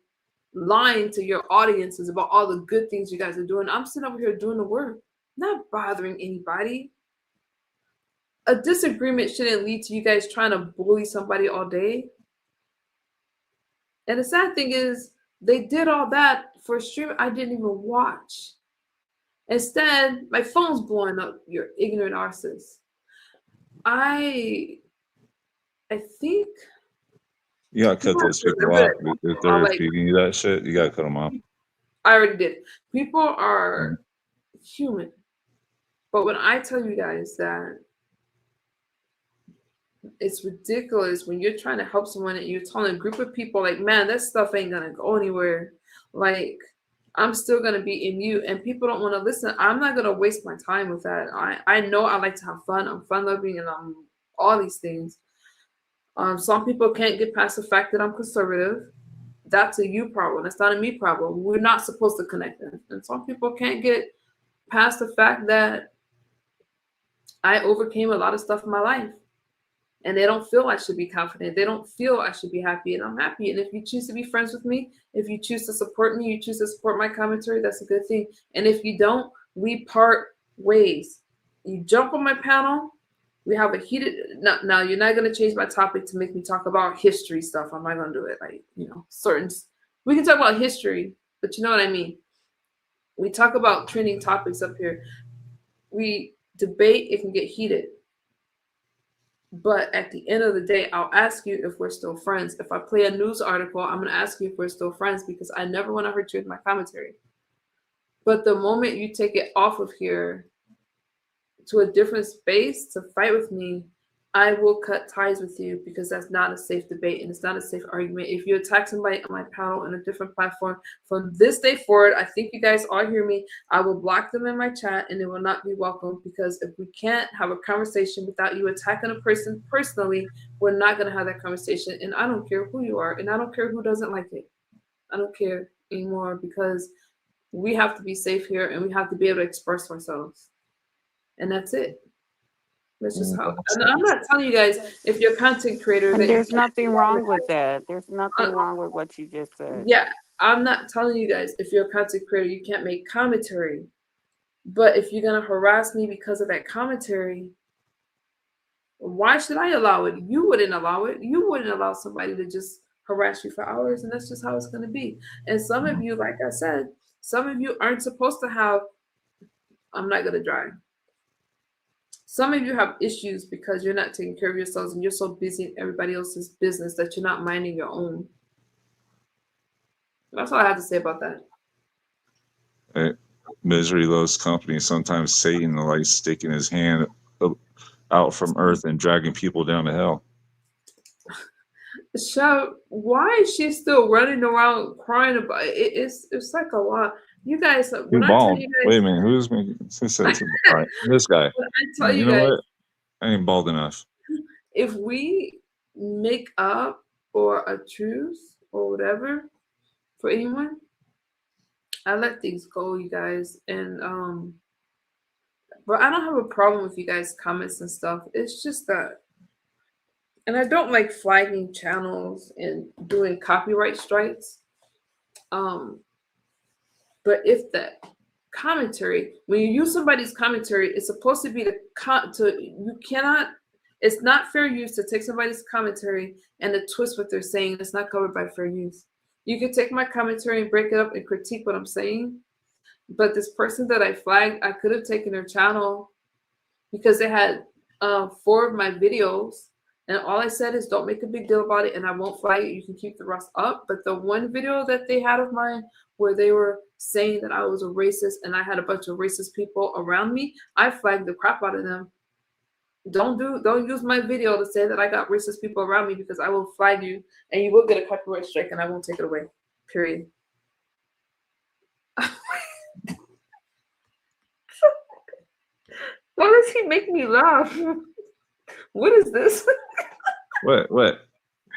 lying to your audiences about all the good things you guys are doing. I'm sitting over here doing the work, not bothering anybody. A disagreement shouldn't lead to you guys trying to bully somebody all day. And the sad thing is, they did all that for a stream I didn't even watch. Instead, my phone's blowing up, you ignorant arses. I think You gotta cut people have those to people remember off. that If people are they're like, feeding you that shit, you gotta cut them off. I already did. People are human. But when I tell you guys that it's ridiculous when you're trying to help someone and you're telling a group of people like, man, that stuff ain't gonna go anywhere. Like, I'm still gonna be in you, and people don't want to listen. I'm not gonna waste my time with that. I know I like to have fun. I'm fun loving, and I'm all these things. Some people can't get past the fact that I'm conservative. That's a you problem. That's not a me problem. We're not supposed to connect. And some people can't get past the fact that I overcame a lot of stuff in my life. And they don't feel I should be confident. They don't feel I should be happy, and I'm happy. And if you choose to be friends with me, if you choose to support me, you choose to support my commentary, that's a good thing. And if you don't, we part ways. You jump on my panel, we have a heated. Now you're not going to change my topic to make me talk about history stuff. I'm not going to do it. Like, certain. We can talk about history, but you know what I mean. We talk about trending topics up here. We debate. It can get heated. But at the end of the day, I'll ask you if we're still friends. If I play a news article, I'm going to ask you if we're still friends because I never want to hurt you with my commentary. But the moment you take it off of here to a different space to fight with me, I will cut ties with you because that's not a safe debate and it's not a safe argument. If you attack somebody on my panel on a different platform, from this day forward, I think you guys all hear me, I will block them in my chat and they will not be welcome, because if we can't have a conversation without you attacking a person personally, we're not going to have that conversation. And I don't care who you are, and I don't care who doesn't like it. I don't care anymore, because we have to be safe here and we have to be able to express ourselves. And that's it. That's just how. And I'm not telling you guys, if you're a content creator, And that you there's can't nothing wrong with that. There's nothing wrong with what you just said. Yeah, I'm not telling you guys, if you're a content creator, you can't make commentary. But if you're gonna harass me because of that commentary, why should I allow it? You wouldn't allow it. You wouldn't allow somebody to just harass you for hours, and that's just how it's gonna be. And some of you, like I said, some of you aren't supposed to have. I'm not gonna dry. Some of you have issues because you're not taking care of yourselves and you're so busy in everybody else's business that you're not minding your own. That's all I have to say about that. Hey, misery loves company. Sometimes Satan likes sticking his hand out from earth and dragging people down to hell. So why is she still running around crying about it? It's like a lot. You guys, when I tell you guys, Wait a minute, who's making? All right, this guy. when I tell You you know guys, what? I ain't bald enough. if we make up or a truce or whatever for anyone, I let things go, you guys. And but I don't have a problem with you guys' comments and stuff. It's just that, and I don't like flagging channels and doing copyright strikes. But if the commentary, when you use somebody's commentary, it's supposed to be you cannot. It's not fair use to take somebody's commentary and to twist what they're saying. It's not covered by fair use. You can take my commentary and break it up and critique what I'm saying. But this person that I flagged, I could have taken their channel because they had 4 of my videos. And all I said is don't make a big deal about it and I won't flag it. You can keep the rest up. But the one video that they had of mine where they were saying that I was a racist and I had a bunch of racist people around me, I flagged the crap out of them. Don't use my video to say that I got racist people around me, because I will flag you and you will get a copyright strike and I won't take it away. Period. Why does he make me laugh? What is this? What?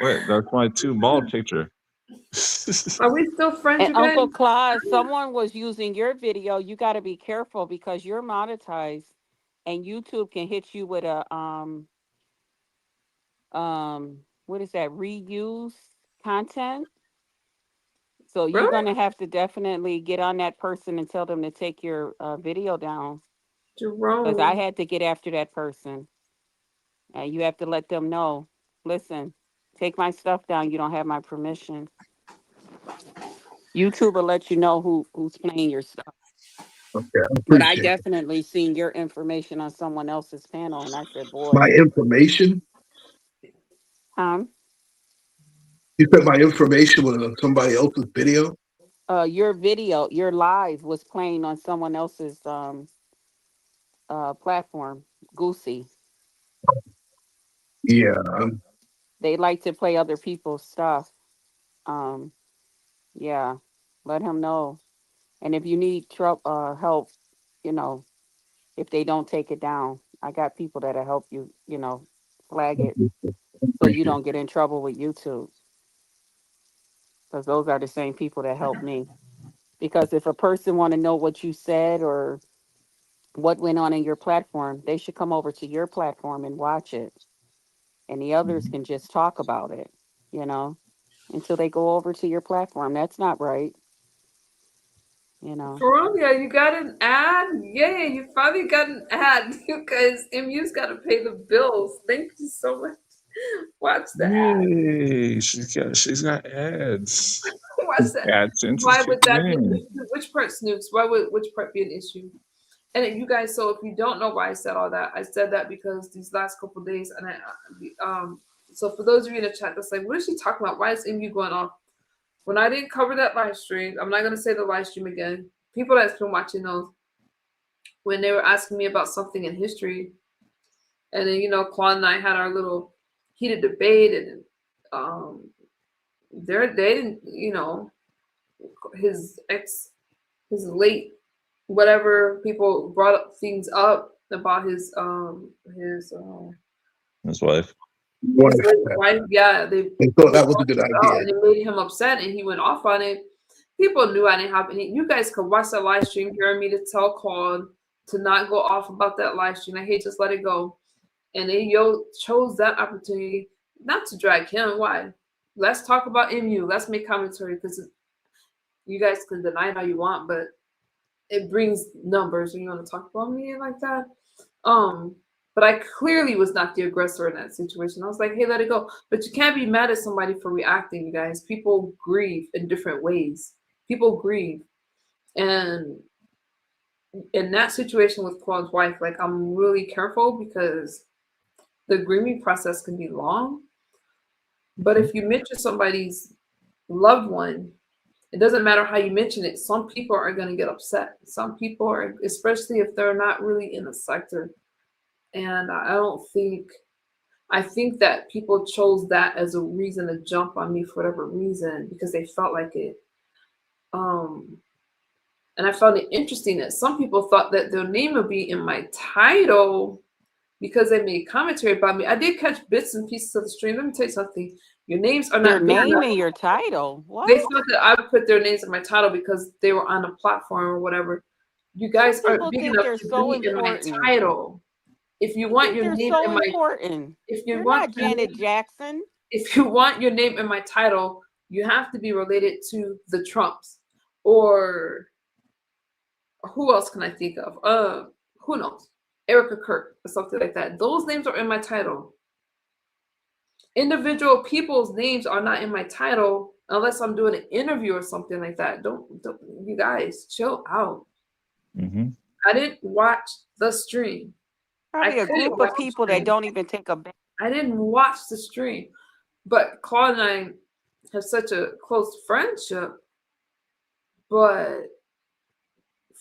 That's my 2 bald picture. Are we still friends, And you guys? Uncle Claude, someone was using your video. You got to be careful because you're monetized, and YouTube can hit you with a what is that, reuse content. So you're Really? gonna have to definitely get on that person and tell them to take your video down. Because I Jerome. had to get after that person, and you have to let them know. Listen, take my stuff down. You don't have my permission. YouTube will let you know who's playing your stuff. Okay, I But I appreciate it. definitely seen your information on someone else's panel, and I said, My "Boy, information. um, You put my information with somebody else's video. your video, your live was playing on someone else's platform, Goosey. Yeah, They like to play other people's stuff. Um, yeah, let him know. And if you need help, you know, if they don't take it down, I got people that'll help you, flag it so you appreciate it. don't get in trouble with YouTube. Because those are the same people that help me. Because if a person want to know what you said or what went on in your platform, they should come over to your platform and watch it. And the others can just talk about it, you know, until they go over to your platform. That's not right, you know. Veronia, you got an ad? Yay, you finally got an ad. You guys, MU's got to pay the bills. Thank you so much. Watch the ad. Yay! She's got ads. Watch that. AdSense is Why would kicking that be? in. Which part, Snoops? Why would which part be an issue? And you guys, so if you don't know why I said all that, I said that because these last couple of days, and so for those of you in the chat that's like, what is she talking about? Why is MU going off? When I didn't cover that live stream, I'm not gonna say the live stream again. People that's been watching those, when they were asking me about something in history, And then, you know, Claude and I had our little heated debate, and they didn't, you know, his late whatever, people brought up things up about his wife. wife. Yeah, they thought that was a brought good it out, idea. and it made him upset, and he went off on it. People knew I didn't have any. You guys could watch that live stream, hearing me to tell Claude to not go off about that live stream. I hate, just let it go. And they chose that opportunity not to drag him. Why? Let's talk about MU. Let's make commentary, because you guys can deny it all you want, but it brings numbers when you want to talk about me like that. But I clearly was not the aggressor in that situation. I was like, hey, let it go. But you can't be mad at somebody for reacting, you guys. People grieve in different ways. People grieve. And in that situation with Claude's wife, like, I'm really careful, because the grieving process can be long. But if you mention somebody's loved one, it doesn't matter how you mention it. Some people are going to get upset. Some people are, especially if they're not really in the sector. And I think that people chose that as a reason to jump on me for whatever reason, because they felt like it. And I found it interesting that some people thought that their name would be in my title because they made commentary about me. I did catch bits and pieces of the stream. Let me tell you something. Your names are Their not big name enough. in your title. What? They thought that I would put their names in my title because they were on a platform or whatever. You guys Some aren't people big think enough they're to so be in my important. title. If you I want think your they're name so in my, important. if you You're want not your Janet name, Jackson. if you want your name in my title, you have to be related to the Trumps, or who else can I think of? Who knows? Erica Kirk or something like that. Those names are in my title. Individual people's names are not in my title unless I'm doing an interview or something like that. Don't you guys chill out. Mm-hmm. I didn't watch the stream. Probably a group of people that don't even take a bath. I didn't watch the stream. But Claude and I have such a close friendship, but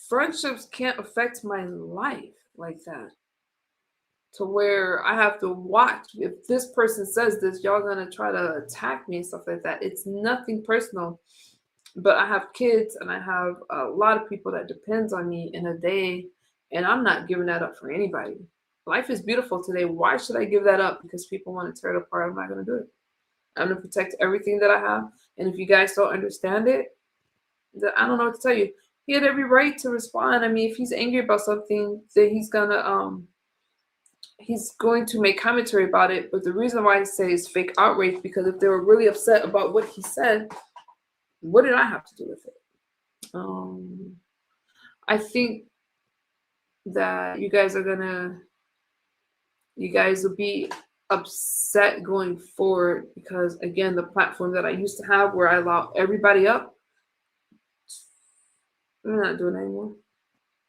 friendships can't affect my life like that, to where I have to watch. If this person says this, y'all gonna try to attack me and stuff like that. It's nothing personal, but I have kids and I have a lot of people that depends on me in a day, and I'm not giving that up for anybody. Life is beautiful today. Why should I give that up because people want to tear it apart? I'm not gonna do it. I'm gonna protect everything that I have. And if you guys don't understand it, then I don't know what to tell you. He had every right to respond. I mean, if he's angry about something, then he's going to make commentary about it. But the reason why I say it's fake outrage, because if they were really upset about what he said, what did I have to do with it? I think that you guys will be upset going forward, because again, the platform that I used to have where I allow everybody up, I'm not doing it anymore.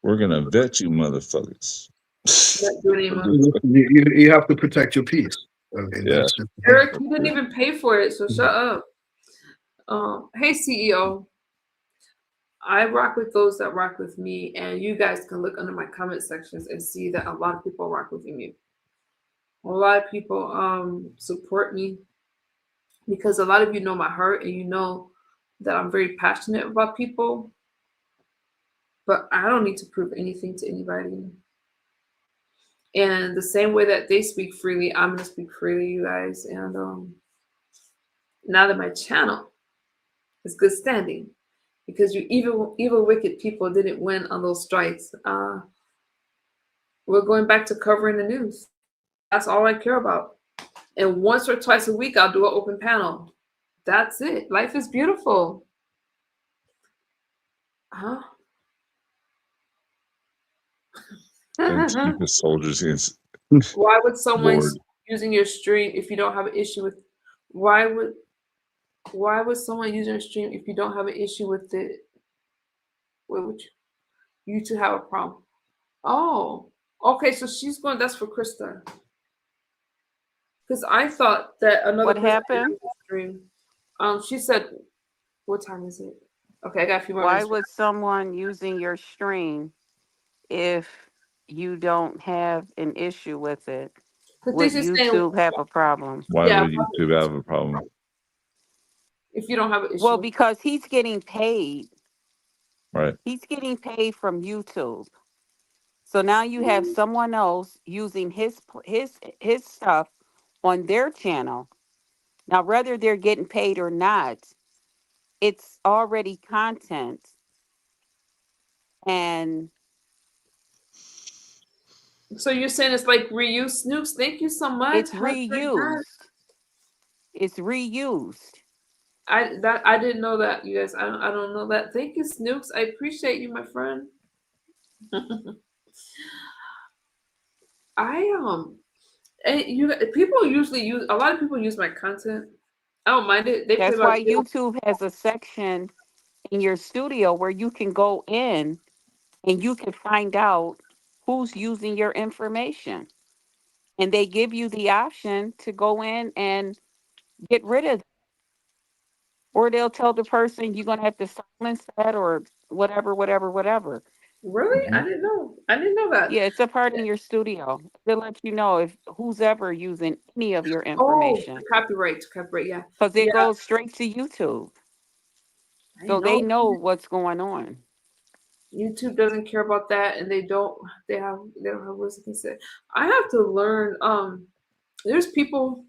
We're gonna vet you, motherfuckers. I'm not doing it anymore. You have to protect your peace. I mean, Yeah. Eric, you didn't even pay for it, so shut up. Hey, CEO. I rock with those that rock with me, and you guys can look under my comment sections and see that a lot of people rock with me. A lot of people support me, because a lot of you know my heart, and you know that I'm very passionate about people, but I don't need to prove anything to anybody. And the same way that they speak freely, I'm gonna speak freely, you guys. And now that my channel is good standing, because you evil wicked people didn't win on those strikes, we're going back to covering the news. That's all I care about. And once or twice a week, I'll do an open panel. That's it. Life is beautiful. Huh? And keep the soldiers against. Why would someone Lord. using your stream if you don't have an issue with? Why would someone use your stream if you don't have an issue with it? What would you two have a problem? Oh, okay. So she's going. That's for Krista. Because I thought that another What person happened? stream. She said, "What time is it?" Okay, I got a few more Why minutes. would someone using your stream if you don't have an issue with it? would Patricia's saying, YouTube have a problem? Why yeah, would YouTube have a problem? if you don't have an Well, issue. because he's getting paid. Right. He's getting paid from YouTube. So now you have someone else using his stuff on their channel. Now, whether they're getting paid or not, it's already content, and So you're saying it's like reuse Snoops? Thank you so much. it's Hashtag that. reused. It's reused. I didn't know that, you guys. I don't know that. Thank you, Snoops. I appreciate you, my friend. And you people usually use a lot of people use my content. I don't mind it. They play That's my why video. YouTube has a section in your studio where you can go in and you can find out who's using your information. And they give you the option to go in and get rid of it. Or they'll tell the person you're going to have to silence that or whatever, whatever, whatever. Really? Mhm. I didn't know. I didn't know that. Yeah, it's a part in your studio. They let you know if who's ever using any of your Oh, information copyright, yeah. because it Yeah, goes straight to YouTube. I So they know. know what's going on. YouTube doesn't care about that, and they don't have words to say. I have to learn. There's people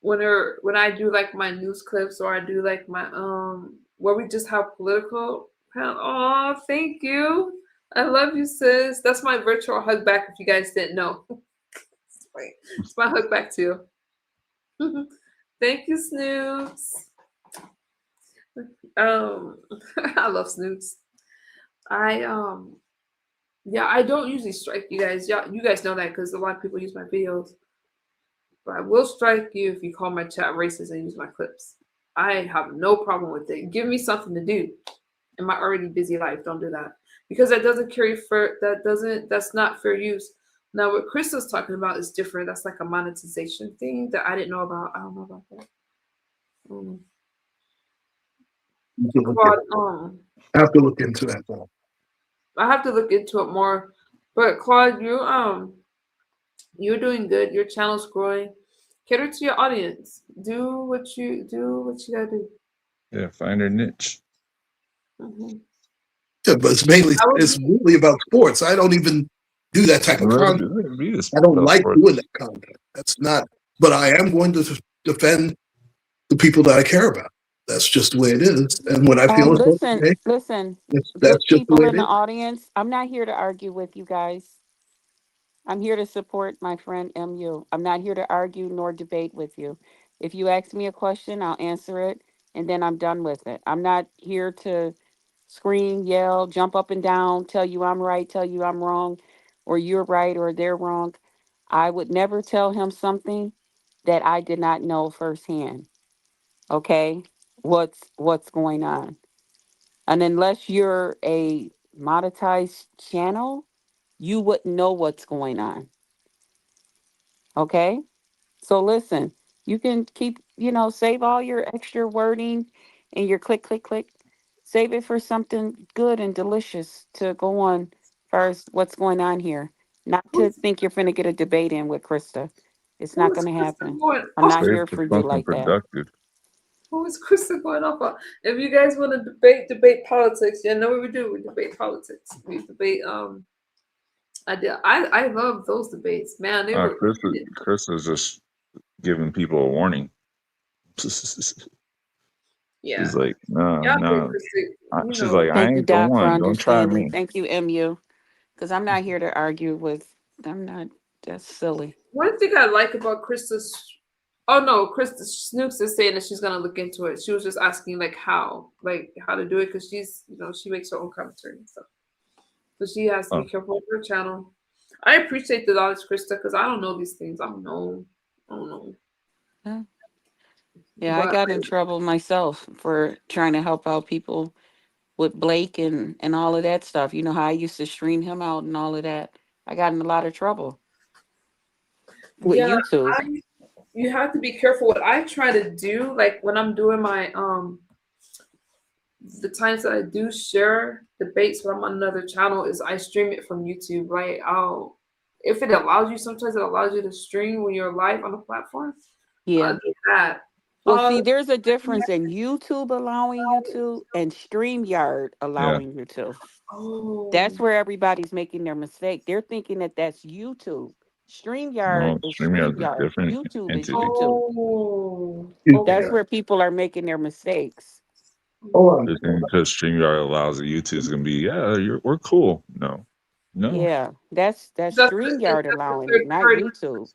when I do like my news clips or I do like my where we just have political. Oh, thank you. I love you, sis. That's my virtual hug back. If you guys didn't know, it's my hug back to you. Thank you, Snoops. I love Snoops. I Yeah, I don't usually strike you guys. Yeah, you guys know that because a lot of people use my videos. But I will strike you if you call my chat racist and use my clips. I have no problem with it. Give me something to do in my already busy life. Don't do that because that doesn't carry for that's not fair use. Now what Crystal's talking about is different. That's like a monetization thing that I didn't know about. I don't know about that. Claude, I have to look into that though. I have to look into it more. But Claude, you're doing good. Your channel's growing. Cater to your audience. Do what you gotta do. Yeah, find her niche. Mm-hmm. Yeah, but it's really about sports. I don't even do that type of content. I don't like doing that content. That's not. But I am going to defend the people that I care about. That's just the way it is. And when I feel it's okay, Listen, that's good just the people way in it the is. audience. I'm not here to argue with you guys. I'm here to support my friend MU. I'm not here to argue nor debate with you. If you ask me a question, I'll answer it and then I'm done with it. I'm not here to scream, yell, jump up and down, tell you I'm right, tell you I'm wrong, or you're right or they're wrong. I would never tell him something that I did not know firsthand. Okay? What's going on? And unless you're a monetized channel, you wouldn't know what's going on. Okay? So listen, you can keep, save all your extra wording and your click, click, click. Save it for something good and delicious to go on first. What's going on here? Not to Who's, think you're finna get a debate in with Krista. It's who not is gonna Krista happen. going I'm off? not Save here for for you something like that. productive. Who is Krista going off on? If you guys want to debate politics, you know what we do? We debate politics. We debate I love those debates. Man, they were Chris is just giving people a warning. yeah. She's like, no, Yeah, no. you She's know. like, I Thank you, ain't the Doc, for one. Don't try understanding. me. Thank you, MU. Because I'm not here to argue with, I'm not, that's silly. One thing I like about Krista's oh no, Krista Snooks is saying that she's gonna look into it. She was just asking like how to do it because she's she makes her own commentary and stuff. So she has to be Oh, careful with her channel. I appreciate the knowledge, Krista, because I don't know these things. I don't know. Yeah. Yeah, I But got in trouble myself for trying to help out people with Blake and all of that stuff. You know how I used to stream him out and all of that. I got in a lot of trouble with yeah, YouTube. you have to be careful. What I try to do, like when I'm doing my the times that I do share debates when I'm on another channel, is I stream it from YouTube. Right? if it allows you, sometimes it allows you to stream when you're live on the platform. Yeah. Do that. Well, see, there's a difference in YouTube allowing you to and StreamYard allowing you to. That's Oh, where everybody's making their mistake. They're thinking that that's YouTube. StreamYard No, is StreamYard's a StreamYard. different YouTube is entity. YouTube. oh, okay. That's where people are making their mistakes. Hold Just on. because StreamYard allows it, YouTube's gonna be, yeah, we're cool. No. Yeah, that's That's the, StreamYard that's the allowing third it, not party. YouTube.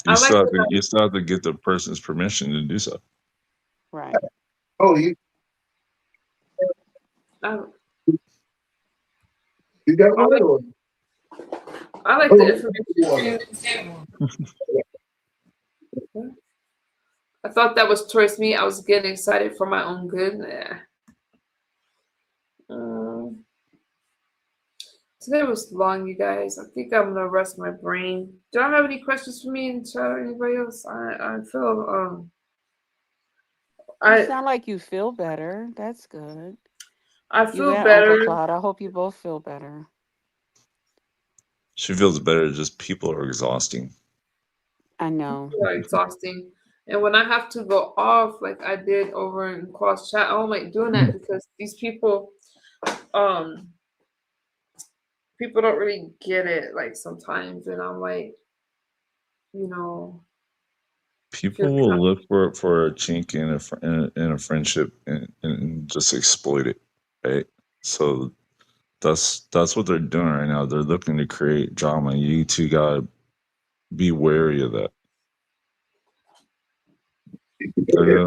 I like You still have to get the person's permission to do so. Right. Oh, I, you got one? Or? I like the information. I thought that was towards me. I was getting excited for my own good. Today was long, you guys. I think I'm gonna rest my brain. Do y'all have any questions for me in the chat or anybody else? I feel You sound like you feel better. That's good. I You feel and better. Uncle Claude, I hope you both feel better. She feels better. Just people are exhausting. I know. Exhausting. And when I have to go off, like I did over in Claude's chat, I don't like doing that because these people don't really get it like sometimes, and I'm like, you know, People will look for a chink in a friendship and just exploit it, right? So that's what they're doing right now. They're looking to create drama. You two gotta be wary of that. They're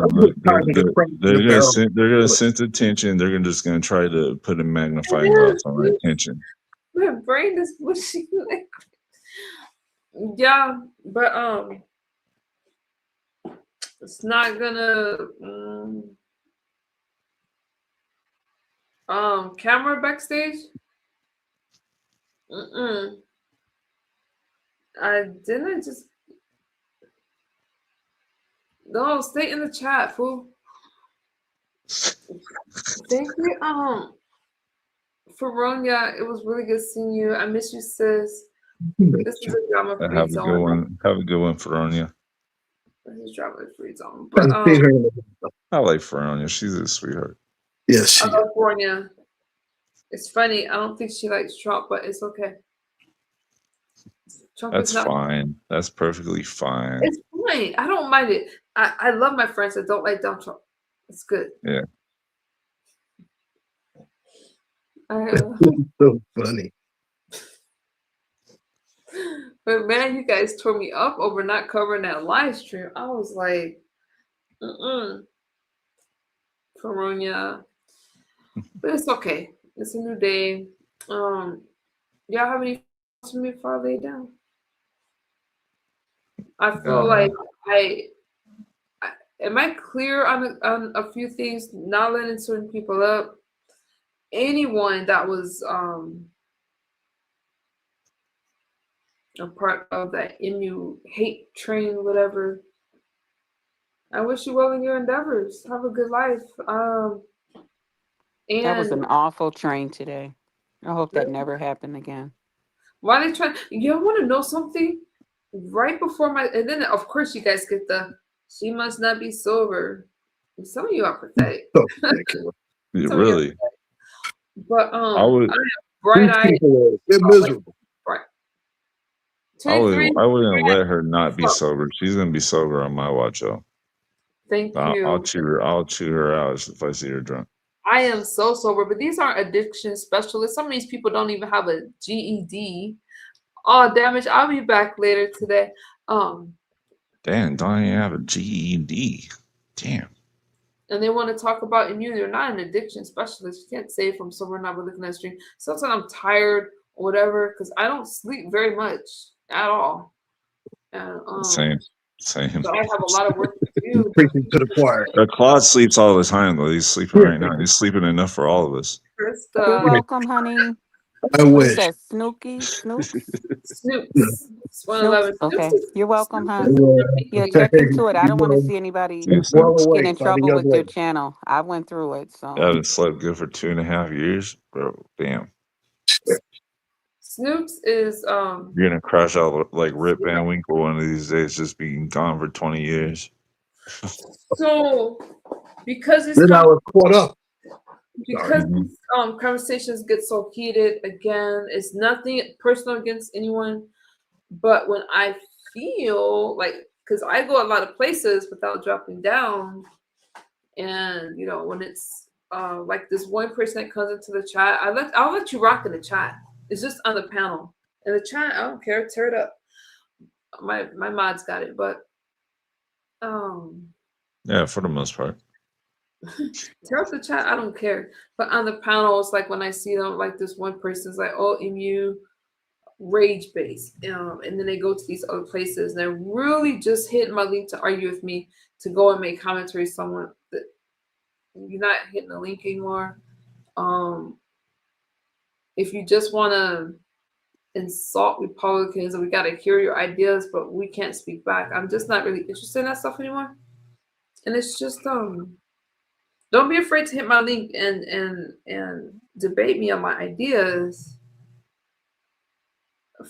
gonna sense attention. They're just gonna try to put a magnifying glass on that attention. my brain is mushy. Yeah, but it's not gonna camera backstage. I didn't just no stay in the chat, fool. Thank you, Feronia. It was really good seeing you. I miss you, sis. This is a drama free Have a zone. good one. Have a good one, Feronia. This is drama free zone. But I like Feronia. She's a sweetheart. Yes, she I love Feronia. It's funny. I don't think she likes Trump, but it's okay. Trump That's is not fine. That's perfectly fine. It's fine. I don't mind it. I love my friends that don't like Donald Trump. It's good. Yeah. so funny. But man, you guys tore me up over not covering that live stream. I was like, Feronia. But it's okay. It's a new day. Y'all have any thoughts for me before I lay down? I feel like am I clear on a few things? Not letting certain people up. Anyone that was a part of that MU hate train, whatever. I wish you well in your endeavors. Have a good life. And that was an awful train today. I hope that never happened again. Why they trying? You want to know something? Right before and then of course you guys get she must not be sober. Some of you are pathetic. Really? But I would. Bright-eyed. They're miserable. Right. I wouldn't let her not be sober. She's gonna be sober on my watch, though. Thank you. I'll chew her out if I see her drunk. I am so sober, but these aren't addiction specialists. Some of these people don't even have a GED. Oh, damage! I'll be back later today. Damn, don't even have a GED. Damn. And they want to talk about immunity. They're not an addiction specialist. You can't say from somewhere not looking at the stream. Sometimes I'm tired or whatever because I don't sleep very much at all. And Same. So I have a lot of work to do. Preaching to the choir. Claude sleeps all the time, though. He's sleeping right now. He's sleeping enough for all of us. You're welcome, honey. I wish. That Snooky? Snoops? Snoops. 111. Okay. You're welcome, honey. Yeah, check into it. I don't want to see anybody get in trouble with your channel. I went through it, so. I haven't slept good for 2.5 years, bro. Damn. Snoops is You're gonna crash out like Rip Van Winkle one of these days, just being gone for 20 years. so because these Then I was caught up. because Mhm. these conversations get so heated again, it's nothing personal against anyone, but when I feel like, because I go a lot of places without dropping down, and when it's like this one person that comes into the chat, I'll let you rock in the chat. It's just on the panel. In the chat, I don't care, tear it up. My mods got it, but Yeah, for the most part. tear up the chat, I don't care. But on the panels, like when I see them, like this one person's like, oh, MU rage base, and then they go to these other places and they're really just hitting my link to argue with me to go and make commentary. Someone that you're not hitting the link anymore. If you just want to insult Republicans and we got to hear your ideas, but we can't speak back, I'm just not really interested in that stuff anymore. And it's just don't be afraid to hit my link and debate me on my ideas.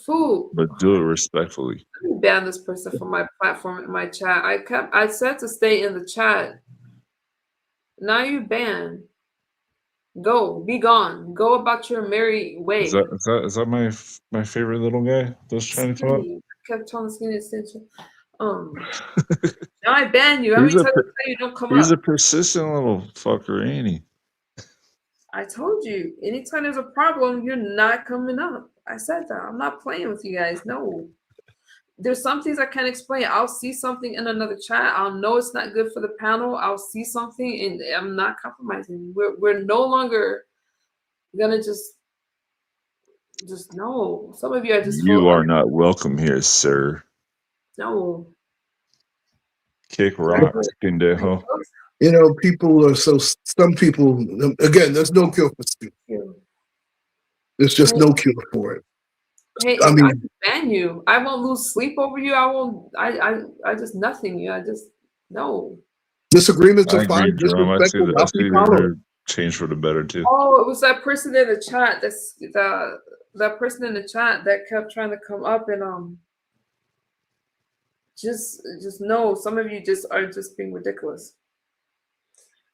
Fool. But do it respectfully. Let me ban this person from my platform in my chat. I said to stay in the chat. Now you banned. Go, be gone. Go about your merry way. Is that my favorite little guy that's trying to talk? Kept telling skinny extension. Now I ban you. How many times I tell you don't come up? He's a persistent little fucker, ain't he? I told you. Anytime there's a problem, you're not coming up. I said that. I'm not playing with you guys. No. There's some things I can't explain. I'll see something in another chat. I'll know it's not good for the panel. I'll see something and I'm not compromising. We're no longer gonna just no. Some of you are just You are not welcome here, sir. No. Kick rocks, pendejo. People are some people, again, there's no cure for stupid. There's just no cure for it. Hey, I mean, I ban you. I won't lose sleep over you. I just nothing you. I just no. Disagreements are fine. I see that change for the better too. Oh, it was that person in the chat. That's that person in the chat that kept trying to come up and just no. Some of you just are just being ridiculous.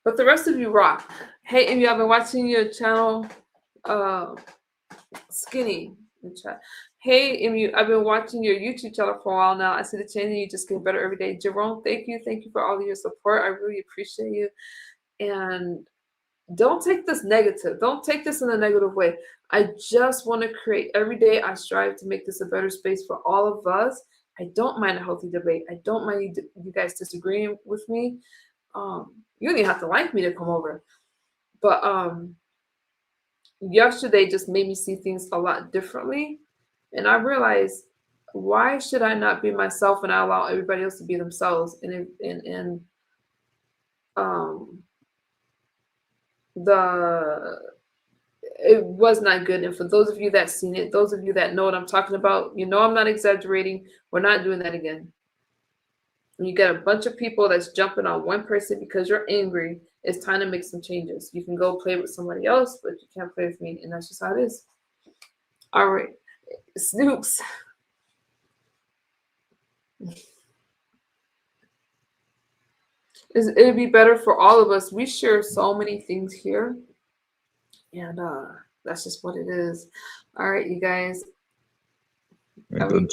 But the rest of you rock. Hey, Amy, I've been watching your channel, Skinny in chat. Hey, Amy, I've been watching your YouTube channel for a while now. I see the change and you just get better every day. Jerome, thank you for all of your support. I really appreciate you. And don't take this negative. Don't take this in a negative way. I just want to create every day. I strive to make this a better space for all of us. I don't mind a healthy debate. I don't mind you guys disagreeing with me. You don't even have to like me to come over. But yesterday just made me see things a lot differently. And I realized, why should I not be myself and I allow everybody else to be themselves? And it was not good. And for those of you that seen it, those of you that know what I'm talking about, I'm not exaggerating. We're not doing that again. When you get a bunch of people that's jumping on one person because you're angry, it's time to make some changes. You can go play with somebody else, but you can't play with me. And that's just how it is. All right. Snoops. It'd be better for all of us. We share so many things here. And that's just what it is. All right, you guys.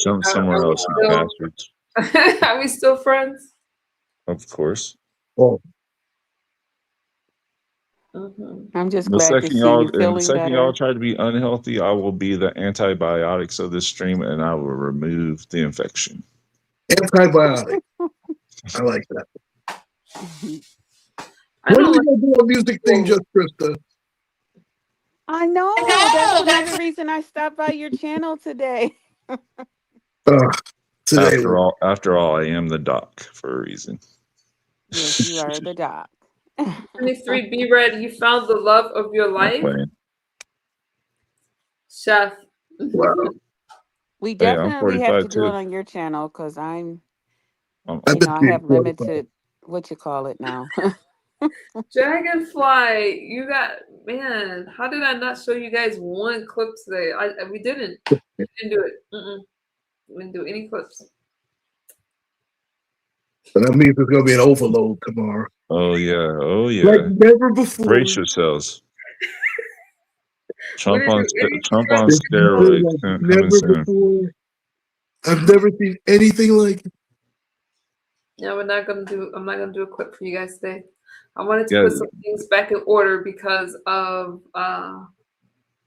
Jump somewhere else, you bastards. Are we still friends? Of course. Oh. I'm just glad to see you feeling the second better. y'all try to be unhealthy, I will be the antibiotics of this stream and I will remove the infection. Antibiotic. I like that. When are we going to do a music thing, just Krista? I know. That's another reason I stopped by your channel today. After all, I am the doc for a reason. Yes, you are the doc. 23 B Red, you found the love of your life? Chef. Wow. We definitely have to do it on your channel because I have limited what you call it now. Dragonfly, you got, man, how did I not show you guys one clip today? We didn't. We didn't do it. We didn't do any clips. So that means it's gonna be an overload tomorrow. Oh yeah. Oh yeah. Like never before. Brace yourselves. Trump on Like steroids coming never soon. before. I've never seen anything like it. Yeah, I'm not gonna do a clip for you guys today. I wanted to put some things back in order because of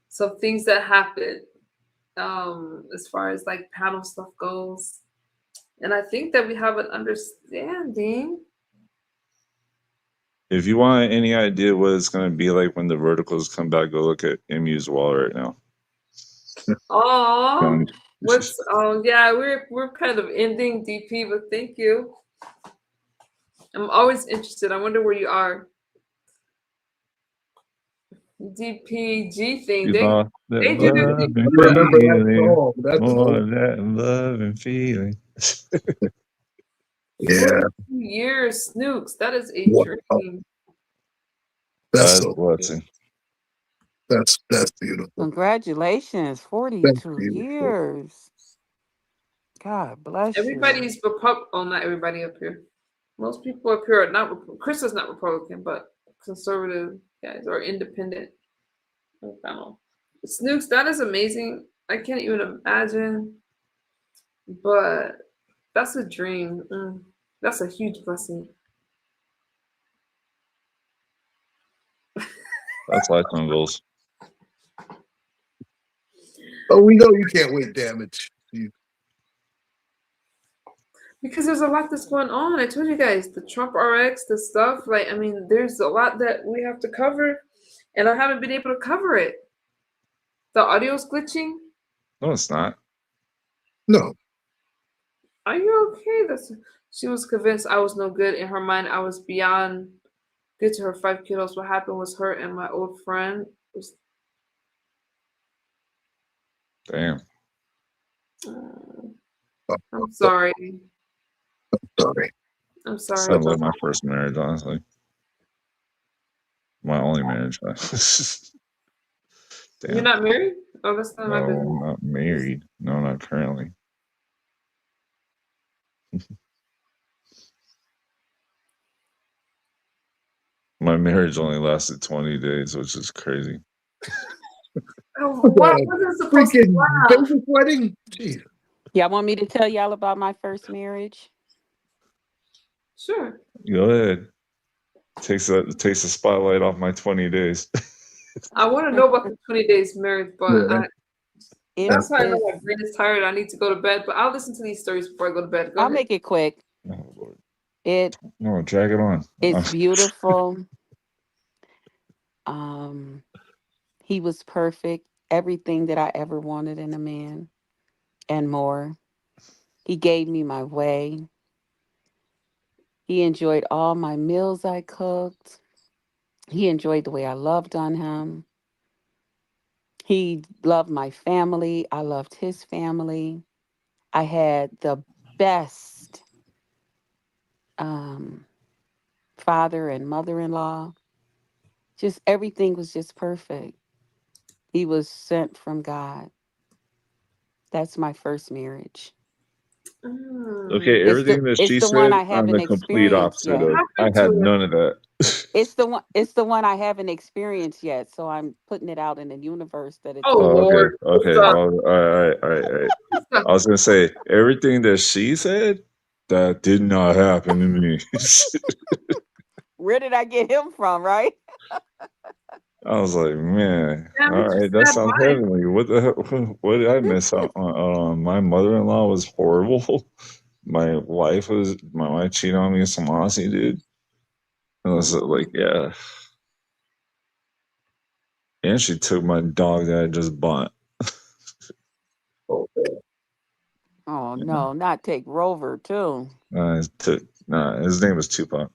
some things that happened as far as like panel stuff goes. And I think that we have an understanding. If you want any idea what it's going to be like when the verticals come back, go look at MU's wall right now. Oh, yeah, we're kind of ending DP, but thank you. I'm always interested. I wonder where you are. DPG thing. They do this thing. Remember that song. That's more that love and feeling. Yeah. 2 years, Snooks. That is a dream. That's so blessing. That's beautiful. Congratulations, 42 years. God bless Everybody's Republican. Oh, not everybody up here. Most people up here are not. Chris is not Republican, but conservative guys or independent. I don't know. Snooks, that is amazing. I can't even imagine. But that's a dream. That's a huge blessing. That's lifetime goals. Oh, we know you can't win damage. Because there's a lot that's going on. I told you guys, the Trump RX, the stuff. Like, I mean, there's a lot that we have to cover, and I haven't been able to cover it. The audio's glitching. No, it's not. No. Are you okay? She was convinced I was no good. In her mind, I was beyond good to her 5 kiddos. What happened was her and my old friend was. Damn. I'm sorry. Sorry. I'm sorry. Sounds like my first marriage, honestly. My only marriage. You're not married? Oh, that's not my business. I'm not married. No, not currently. My marriage only lasted 20 days, which is crazy. What was it supposed to Vegas wedding? Jeez. Y'all want me to tell y'all about my first marriage? Sure. Go ahead. Takes the spotlight off my 20 days. I want to know about the 20 days married, but that's why I know my brain is tired. I need to go to bed, but I'll listen to these stories before I go to bed. I'll make it quick. Oh, No, drag it on. It's beautiful. He was perfect. Everything that I ever wanted in a man and more. He gave me my way. He enjoyed all my meals I cooked. He enjoyed the way I loved on him. He loved my family. I loved his family. I had the best father and mother-in-law. Just everything was just perfect. He was sent from God. That's my first marriage. Okay, everything that she said, I'm the complete opposite of. I had none of that. It's the one I haven't experienced yet, so I'm putting it out in the universe that it's. Okay. All right. I was gonna say everything that she said that did not happen to me. Where did I get him from? Right? I was like, man, all right, that sounds heavenly. What the hell? What did I miss out on? My mother-in-law was horrible. My wife cheated on me with some Aussie dude. And I was like, yeah. And she took my dog that I just bought. Oh no, not take Rover too. His name was Tupac.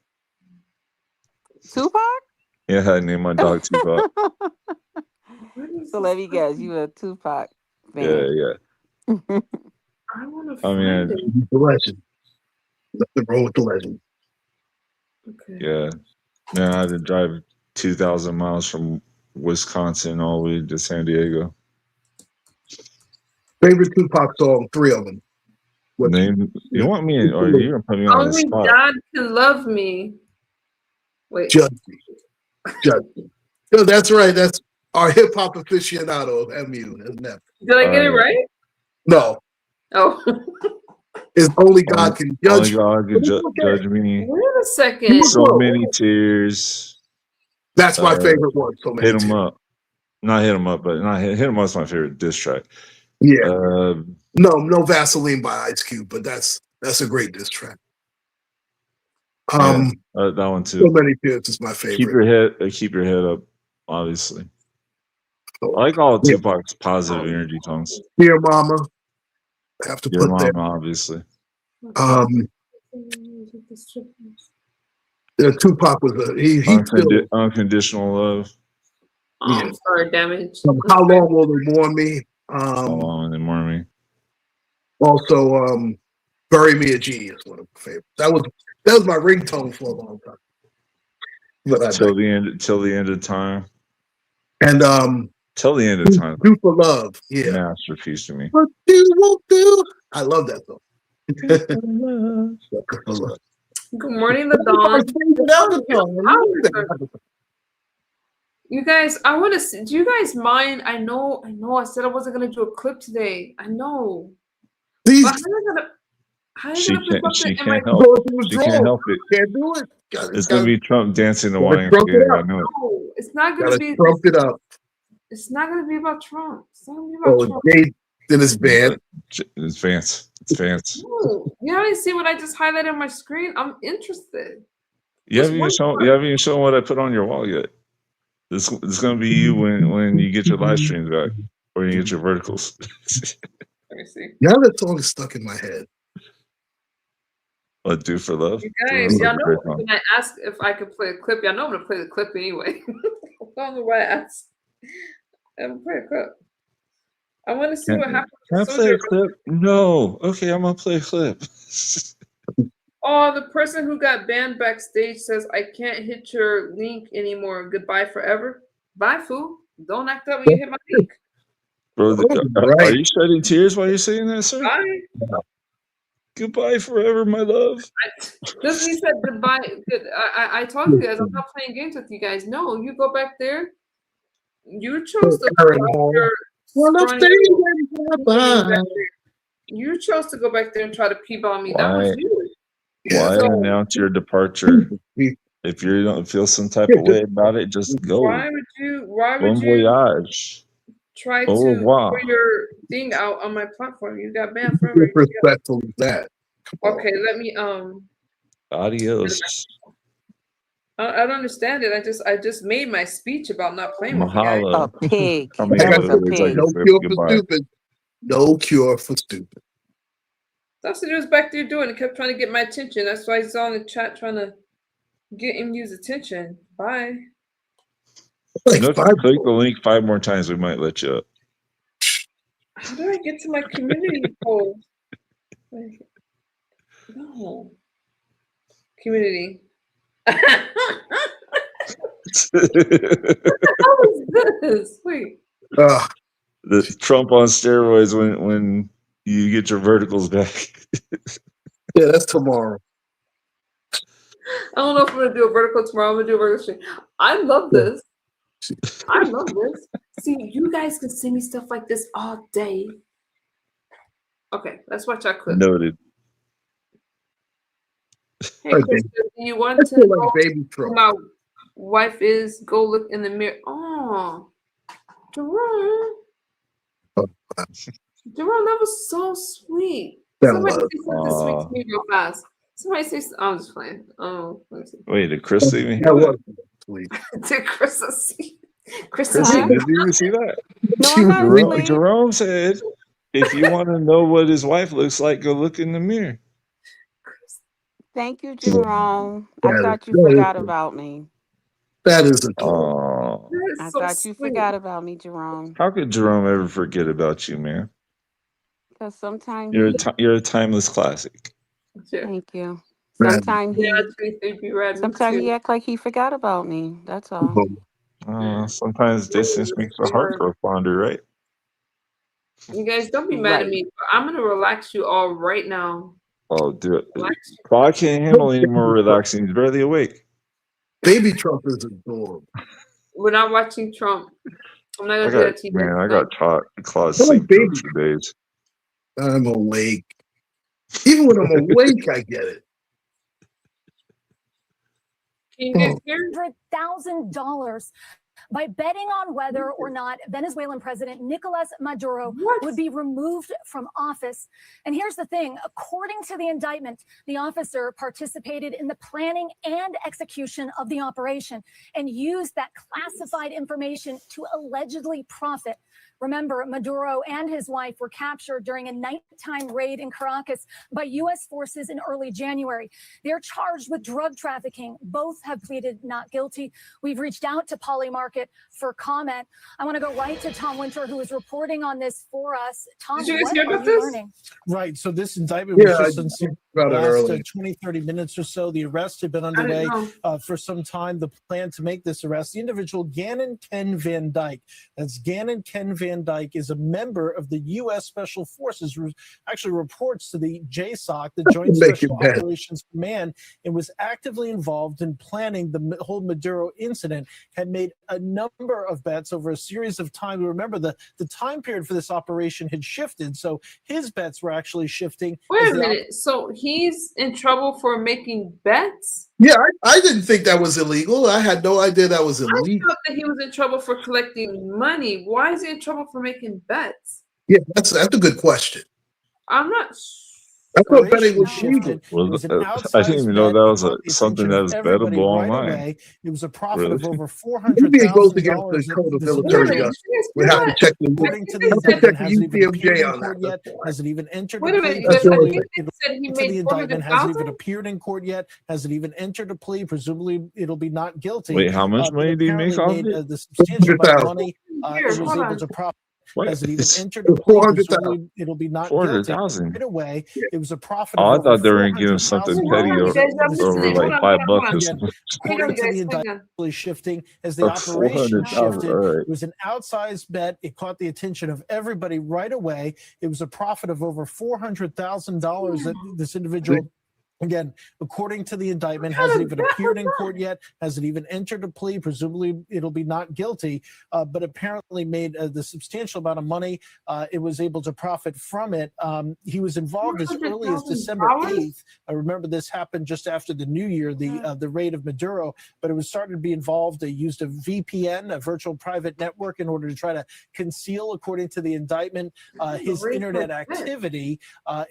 Tupac? Yeah, I named my dog Tupac. So let me guess, you a Tupac fan? Yeah. I want to find it. The legend. Nothing wrong with the legend. Okay. Yeah. Man, I had to drive 2,000 miles from Wisconsin all the way to San Diego. Favorite Tupac song, 3 of them. Name, you want me, or you're gonna put me on the Only spot? God can love me. Wait. Judge me. Judge me. No, that's right. That's our hip hop aficionado, MU. Isn't that? Did I get it right? No. Oh. It's only God can judge. Only God can judge me. Wait a second. So many tears. That's my favorite one. So many Hit 'em tears. up. Not hit 'em up, but not hit 'em up's my favorite diss track. Yeah. No Vaseline by Ice Cube, but that's a great diss track. That one too. So many tears is my favorite. Keep your head up. Obviously, I like all of Tupac's positive energy songs. Dear Mama, I have to Dear put Mama, that. obviously. Tupac was he still Unconditional Love. Yeah. Sorry, damage. How long will they mourn me? How long will they mourn me? Also, Bury Me a G is one of my favorites. That was my ringtone for a long time. But till the end of time. And till the end of time. Do for Love. Yeah. Masterpiece to me. What you won't do. I love that song. Good morning, the dawn. You guys, I want to see. Do you guys mind? I know. I said I wasn't gonna do a clip today. I know. Please. She can't help it. Can't do it. It's gonna be Trump dancing the YMCA. I know it. No, it's not gonna be. Trump it up. It's not gonna be about Trump. It's not gonna be about Trump. Then it's bad. It's Vance. It's Vance. No, you haven't seen what I just highlighted on my screen. I'm interested. You haven't even shown what I put on your wall yet. It's gonna be you when you get your live streams back or you get your verticals. Let me see. Now that song is stuck in my head. What, Do for Love? You guys, y'all know when I ask if I could play a clip, y'all know I'm gonna play the clip anyway. I don't know why I asked. I'm gonna play a clip. I want to see what happens. Can I play a clip? No. Okay, I'm gonna play a clip. Oh, the person who got banned backstage says, I can't hit your link anymore. Goodbye forever. Bye, fool. Don't act up when you hit my link. Bro, are you shedding tears while you're saying that, sir? Bye. Goodbye forever, my love. Just he said goodbye. I told you guys, I'm not playing games with you guys. No, you go back there. You chose to You chose to go back there and try to p-bomb me. That was you. Why announce your departure? If you don't feel some type of way about it, just go. Why would you voyage. Try to put your thing out on my platform? You got banned forever. Respectful is that. Okay, let me Adios. I don't understand it. I just made my speech about not playing with you guys. A pig. That was a pig. No cure for stupid. No cure for stupid. That's what he was back there doing. He kept trying to get my attention. That's why he's on the chat trying to get him use attention. Bye. If you click the link 5 more times, we might let you up. How do I get to my community post? No. Community. What was this? Wait. The Trump on steroids when you get your verticals back. Yeah, that's tomorrow. I don't know if I'm gonna do a vertical tomorrow. I'm gonna do a vertical stream. I love this. I love this. See, you guys can send me stuff like this all day. Okay, let's watch our clip. Noted. Hey, Krista, do you want to know who my wife is? Go look in the mirror. Oh, Jerome. Jerome, that was so sweet. Somebody say something sweet to me real fast. Somebody say, I'm just playing. Oh, let me see. Wait, did Chris see me? That was sweet. Did Krista see? Krista, did you see that? No, Jerome said, if you want to know what his wife looks like, go look in the mirror. Thank you, Jerome. I thought you forgot about me. That isn't true. I thought you forgot about me, Jerome. How could Jerome ever forget about you, man? Because sometimes you're a timeless classic. Thank you. Sometimes Yeah, he, tweet they'd be red. Me sometimes he too. act like he forgot about me. That's all. Sometimes distance makes the heart grow fonder, right? You guys don't be mad at Right. me. But I'm gonna relax you all right now. Oh, dude, Relax. I can't handle any more relaxing. He's barely awake. Baby Trump is adorable. We're not watching Trump. I'm not gonna do that to you. I got caught Oh, sleep baby. for days. I'm awake. Even when I'm awake, I get it. Can you guys hear? $100,000 by betting on whether or not Venezuelan President Nicolas Maduro What? would be removed from office. And here's the thing, according to the indictment, the officer participated in the planning and execution of the operation and used that classified information to allegedly profit. Remember, Maduro and his wife were captured during a nighttime raid in Caracas by U.S. forces in early January. They're charged with drug trafficking. Both have pleaded not guilty. We've reached out to Polymarket for comment. I want to go right to Tom Winter, who is reporting on this for us. Tom, Did you guys what hear are about you this? learning? Right. So this indictment was Yeah, just I unsealed about it last earlier. 20, 30 minutes or so. The arrest had been I didn't underway know. for some time. The plan to make this arrest, the individual Gannon Ken Van Dyke. That's Gannon Ken Van Dyke is a member of the U.S. Special Forces, actually reports to the JSOC, the Joint Make it Special bad. Operations Command, and was actively involved in planning the whole Maduro incident, had made a number of bets over a series of time. Remember, the time period for this operation had shifted, so his bets were actually shifting. Wait a minute. So he's in trouble for making bets? Yeah, I didn't think that was illegal. I had no idea that was I illegal. thought that he was in trouble for collecting money. Why is he in trouble for making bets? Yeah, that's a good question. I'm not. I thought betting Operation was shifted. legal. It was an I didn't outsized even know bet. that It was caught the something attention that of was everybody bettable right online. away. It was a profit Really? of over Maybe it goes against $400,000. the code of This Wait a military minute. individual, justice. Did you guys We hear have to that? check the according to the have to check indictment, the hasn't even appeared UCMJ in on that. court yet, That's all. hasn't even entered Wait a a plea. minute. That's I the only think thing. they said he To the made indictment, hasn't even 400,000. appeared in court yet, hasn't even entered a plea. Presumably, it'll be not guilty. Wait, how much But money did he make apparently off made it? the substantial amount of 400,000. money. Here, It was hold able on. to profit. What? Hasn't even entered It a was plea. 400,000. Presumably, it'll be not guilty. 400,000. Right away, it was a profit Oh, of I over thought they were gonna give him something Wait, petty hold on, you guys. I'm $400,000. over listening. Hold like on, hold on, hold $5 on. or Again, something. Hang on, according you to the guys. Hang indictment, on. shifting as the Or operation 400,000. shifted. All right. It was an outsized bet. It caught the attention of everybody right away. It was a profit of over $400,000 that this individual, again, according to the indictment, hasn't even appeared in court yet, hasn't even entered a plea. Presumably, it'll be not guilty, but apparently made the substantial amount of money. It was able to profit from it. He was involved as early as December 8th. I remember this happened just after the New Year, the raid of Maduro, but it was starting to be involved. They used a VPN, a virtual private network, in order to try to conceal, according to the indictment, his internet activity.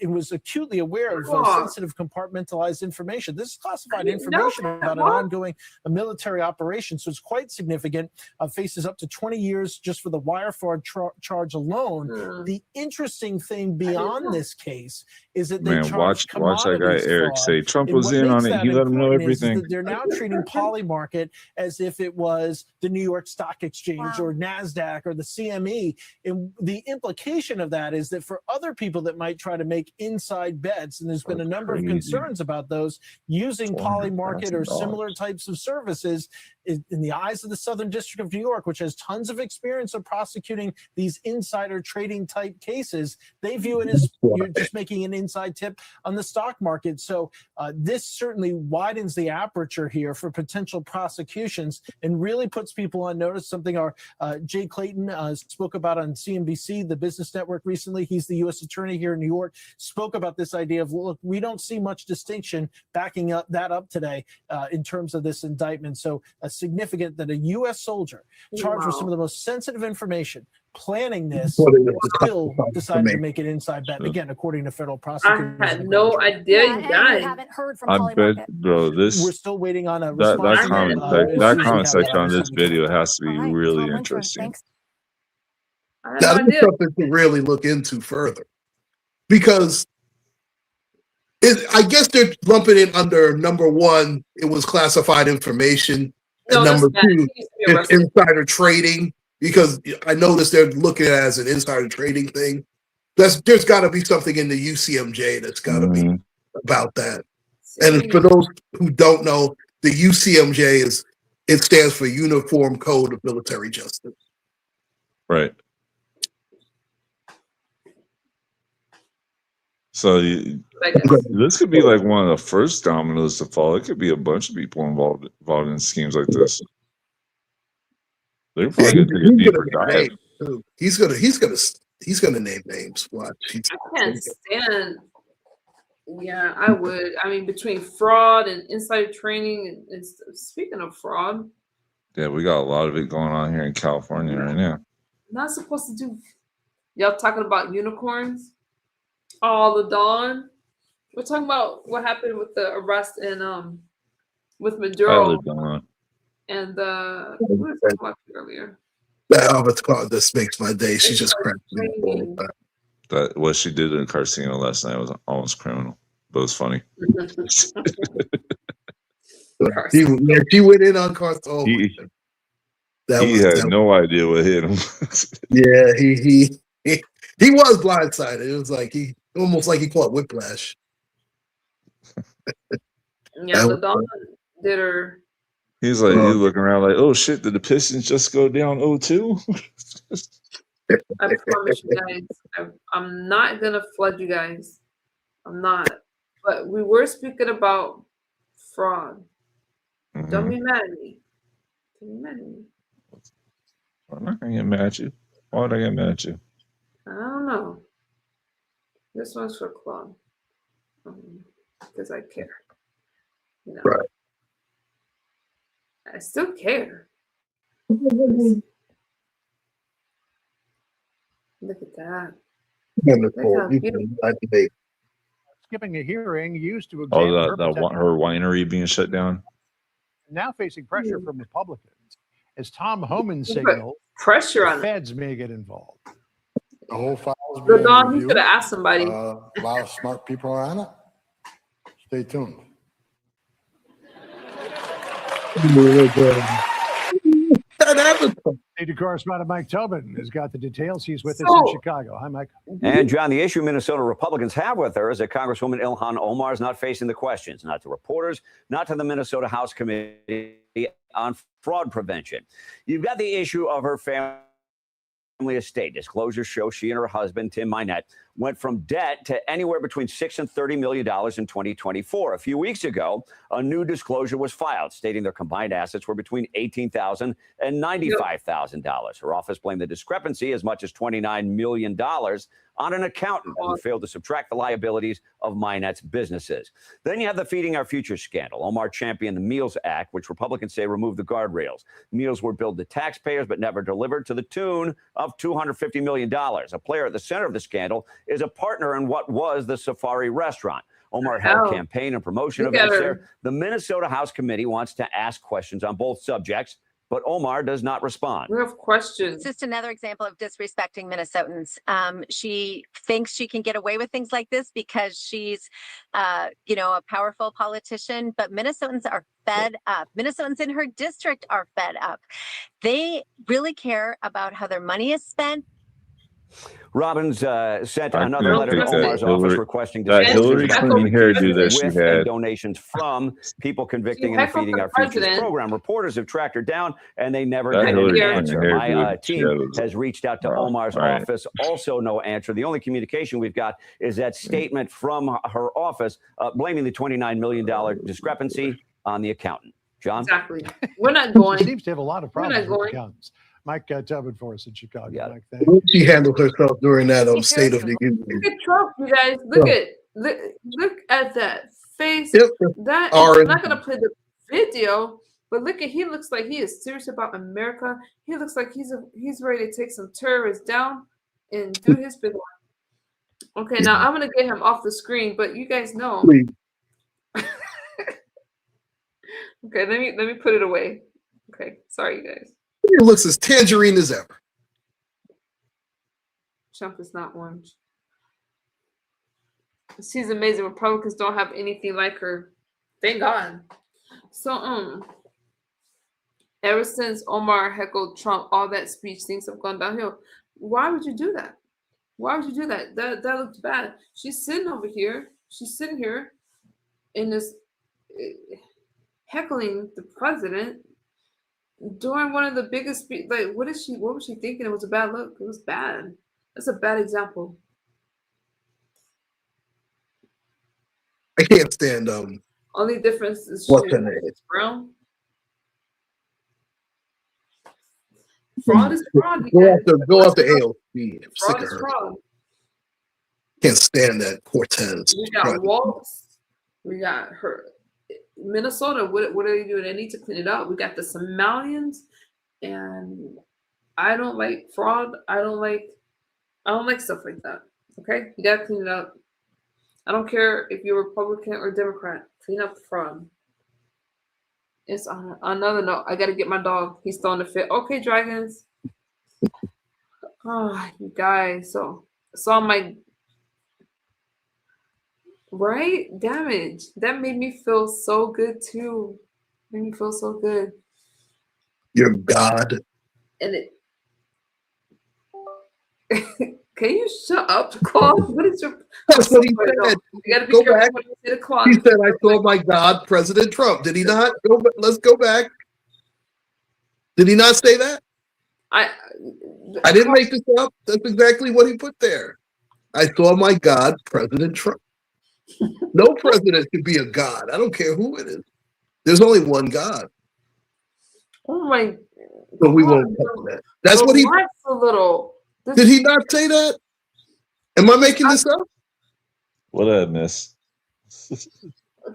It was acutely aware of sensitive compartmentalized information. This is classified information about an ongoing military operation, so it's quite significant. Faces up to 20 years just for the wire fraud charge alone. The interesting thing beyond this case is that they charge watch that guy Eric fraud. say Trump And was what in on makes it. that He let him know important is everything. that they're now treating Polymarket as if it was the New York Stock Exchange or NASDAQ or the CME. And the implication of that is that for other people that might try to make inside bets, and there's been a number of concerns about those, using Polymarket or similar types of services, in the eyes of the Southern District of New York, which has tons of experience of prosecuting these insider trading type cases, they view it as you're just making an inside tip on the stock market. So this certainly widens the aperture here for potential prosecutions and really puts people on notice. Something our Jay Clayton spoke about on CNBC, the business network, recently. He's the U.S. attorney here in New York, spoke about this idea of, look, we don't see much distinction backing up today in terms of this indictment. So significant that a U.S. soldier charged with some of the most sensitive information, planning this, still decided to make an inside bet. Again, according to federal prosecutors. I had no idea, you guys. Haven't heard from I bet, bro, We're this still waiting on a response. that comment section on this video has to be really Tom Winter, interesting. thanks. I had Now, no that's idea. something to really look into further, because I guess they're lumping it under number one, it was classified information, and number two, it's insider trading, because I noticed they're looking at it as an insider trading thing. There's got to be something in the UCMJ that's got to be about that. And for those who don't know, the UCMJ it stands for Uniform Code of Military Justice. Right. So this could be like one of the first dominoes to fall. It could be a bunch of people involved in schemes like this. They're probably gonna take a deeper dive. He's gonna name names. Watch. I can't stand. Yeah, I would. I mean, between fraud and insider training, and speaking of fraud, yeah, we got a lot of it going on here in California right now. Not supposed to do. Y'all talking about unicorns? Oh, the Dawn. We're talking about what happened with the arrest and with Maduro and we were talking about earlier. That avatar just makes my day. She just cracks me up. That what she did in Casino last night was almost criminal, but it was funny. She went in on Carson. He had no idea what hit him. Yeah, he was blindsided. It was like he almost like he caught whiplash. Yeah, the Dawn did her. He's like, he's looking around like, oh shit, did the Pistons just go down 0-2? I promise you guys, I'm not gonna flood you guys. I'm not. But we were speaking about fraud. Mm-hmm. Don't be mad at me. Don't be mad at me. I'm not gonna get mad at you. Why would I get mad at you? I don't know. This one's for Club. Because I care. You know. Right. I still care. Look at that. Skipping a hearing used to examine her winery being shut down. Now facing pressure from Republicans as Tom Homan signaled pressure on feds may get involved. The whole file's the being Don, he reviewed. could have asked somebody. A lot of smart people are on it. Stay tuned. State correspondent Mike Tobin has got the details. He's with us in Chicago. Hi, Mike. And John, the issue Minnesota Republicans have with her is that Congresswoman Ilhan Omar is not facing the questions, not to reporters, not to the Minnesota House Committee on Fraud Prevention. You've got the issue of her family estate. Disclosures show she and her husband, Tim Minette, went from debt to anywhere between $6 and $30 million in 2024. A few weeks ago, a new disclosure was filed stating their combined assets were between $18,000 and $95,000. Her office blamed the discrepancy as much as $29 million on an accountant who failed to subtract the liabilities of Minette's businesses. Then you have the Feeding Our Future scandal. Omar championed the Meals Act, which Republicans say removed the guardrails. Meals were billed to taxpayers but never delivered to the tune of $250 million. A player at the center of the scandal is a partner in what was the Safari restaurant. Omar held campaign and promotion events there. The Minnesota House Committee wants to ask questions on both subjects, but Omar does not respond. We have questions. It's just another example of disrespecting Minnesotans. She thinks she can get away with things like this because she's, a powerful politician, but Minnesotans are fed up. Minnesotans in her district are fed up. They really care about how their money is spent. Robbins sent another letter to Omar's office requesting that Hillary Clinton hairdo that she had. Donations from people convicting in the Feeding Our Futures program. Reporters have tracked her down, and they never get any answer. My team has reached out to Omar's office. Also, no answer. The only communication we've got is that statement from her office blaming the $29 million discrepancy on the accountant. John? Exactly. We're not going. She seems to have a lot of problems with accountants. Mike Tobin for us in Chicago. Yeah. Mike, she handled herself during that State of the Union. Look at Trump, you guys. Look at that face. Yep. That I'm not gonna play the video, but look at he looks like he is serious about America. He looks like he's ready to take some terrorists down and do his big one. Okay, now I'm gonna get him off the screen, but you guys know. Okay, let me put it away. Okay, sorry, you guys. It looks as tangerine as ever. Trump is not orange. She's amazing. Republicans don't have anything like her. Thank God. So, ever since Omar heckled Trump, all that speech, things have gone downhill. Why would you do that? Why would you do that? That looked bad. She's sitting over here. She's sitting here in this heckling the president during one of the biggest like what was she thinking? It was a bad look. It was bad. That's a bad example. I can't stand Only difference is what's her name? brown. Fraud is fraud. Go out the AOC. I'm sick Fraud of is her. fraud. Can't stand that Cortez. We got Waltz. We got her. Minnesota. What are they doing? They need to clean it up. We got the Somalians, and I don't like fraud. I don't like stuff like that. Okay, you gotta clean it up. I don't care if you're Republican or Democrat. Clean up the fraud. It's on another note. I gotta get my dog. He's throwing a fit. Okay, dragons. Oh, you guys. So saw my right damage. That made me feel so good too. Made me feel so good. Your God. And it. Can you shut up, Claude? What is your? That's what he said. You gotta be Go careful back. what you say to Claude. He said, "I saw my God, President Trump." Did he not? Let's go back. Did he not say that? I didn't make this up. That's exactly what he put there. I saw my God, President Trump. No president can be a god. I don't care who it is. There's only one God. Oh my! So we won't cover that. That's what he. A little. Did he not say that? Am I making this up? What did I miss?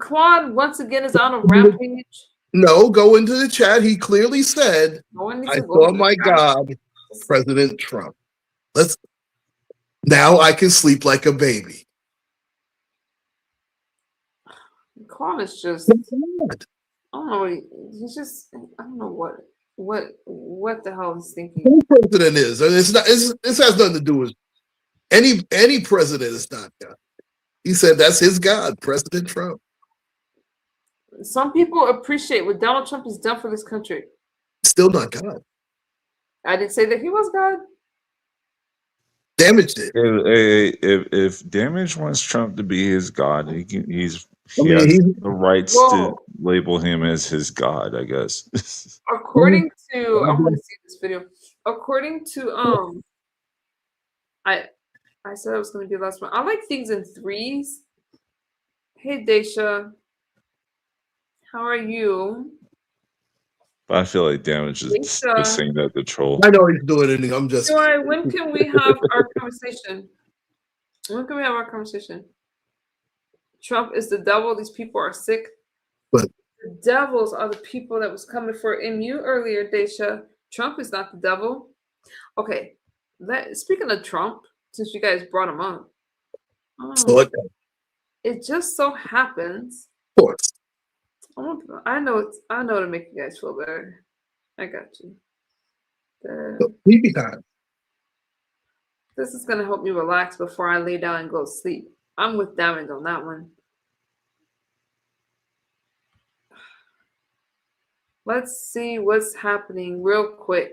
Claude once again is on a rampage. No, go into the chat. He clearly said, "I saw my God, President Trump." Now I can sleep like a baby. Claude is just. I don't know. He's just. I don't know what the hell he's thinking. Who president is? It's not. This has nothing to do with any president. Is not God. He said that's his God, President Trump. Some people appreciate what Donald Trump has done for this country. Still not God. I didn't say that he was God. Damage did. If Damage wants Trump to be his God, he has the rights to label him as his God, I guess. According to, I want to see this video. According to I said I was going to be the last one. I like things in threes. Hey, Daisha. How are you? But I feel like Damage is just saying that to troll. I know he's doing it. I'm just. When can we have our conversation? When can we have our conversation? Trump is the devil. These people are sick. But the devils are the people that was coming for in you earlier, Daisha. Trump is not the devil. Okay. Speaking of Trump, since you guys brought him up, it just so happens. Of course. I know to make you guys feel better. I got you. Sleepy time. This is gonna help me relax before I lay down and go to sleep. I'm with Damage on that one. Let's see what's happening real quick.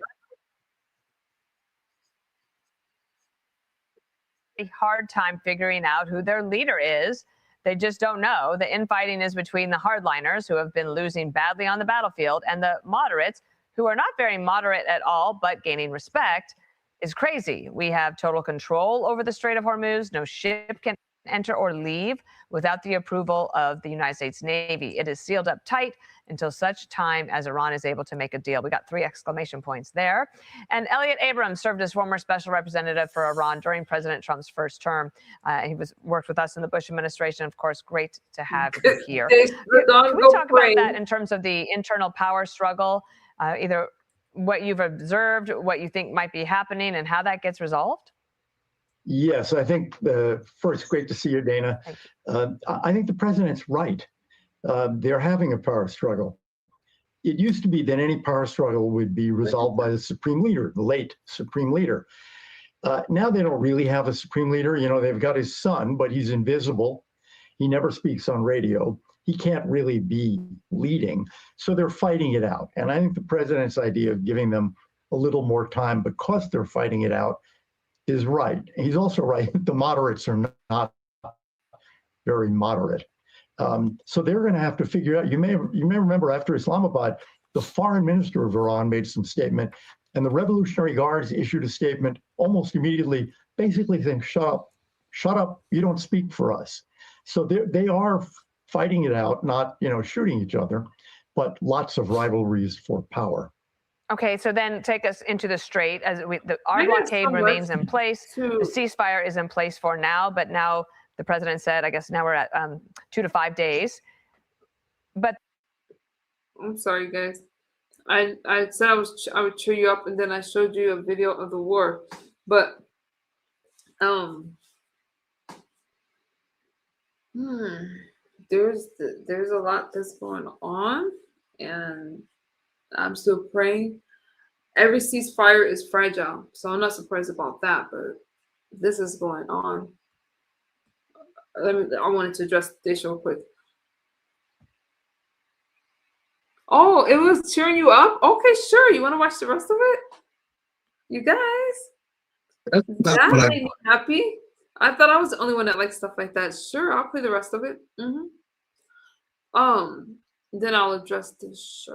A hard time figuring out who their leader is. They just don't know. The infighting is between the hardliners, who have been losing badly on the battlefield, and the moderates, who are not very moderate at all, but gaining respect, is crazy. We have total control over the Strait of Hormuz. No ship can enter or leave without the approval of the United States Navy. It is sealed up tight until such time as Iran is able to make a deal. We got 3 exclamation points there. And Elliot Abrams served as former special representative for Iran during President Trump's first term. He worked with us in the Bush administration. Of course, great to have you here. Can we talk about that in terms of the internal power struggle, either what you've observed, what you think might be happening, and how that gets resolved? Yes, I think first, great to see you, Dana. I think the president's right. They're having a power struggle. It used to be that any power struggle would be resolved by the supreme leader, the late supreme leader. Now they don't really have a supreme leader. You know, they've got his son, but he's invisible. He never speaks on radio. He can't really be leading. So they're fighting it out. And I think the president's idea of giving them a little more time because they're fighting it out is right. He's also right. The moderates are not very moderate. So they're going to have to figure out. You may remember after Islamabad, the foreign minister of Iran made some statement, and the Revolutionary Guards issued a statement almost immediately, basically saying, shut up, you don't speak for us. So they are fighting it out, not shooting each other, but lots of rivalries for power. Okay, so then take us into the Strait. Our blockade remains in place. The ceasefire is in place for now, but now the president said, I guess now we're at 2 to 5 days. But I'm sorry, guys. I said I would cheer you up, and then I showed you a video of the war. But there's a lot that's going on, and I'm still praying. Every ceasefire is fragile, so I'm not surprised about that. But this is going on. I wanted to address this real quick. Oh, it was cheering you up? Okay, sure. You want to watch the rest of it? You guys? That made me happy. I thought I was the only one that likes stuff like that. Sure, I'll play the rest of it. Then I'll address this.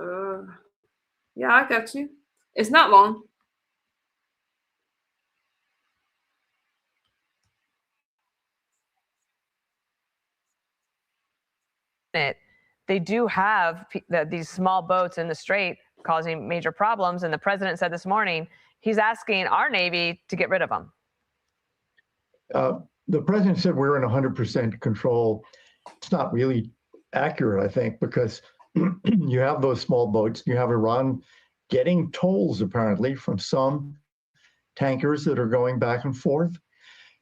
Yeah, I got you. It's not long. They do have these small boats in the Strait causing major problems. And the president said this morning, he's asking our Navy to get rid of them. The president said we're in 100% control. It's not really accurate, I think, because you have those small boats. You have Iran getting tolls, apparently, from some tankers that are going back and forth.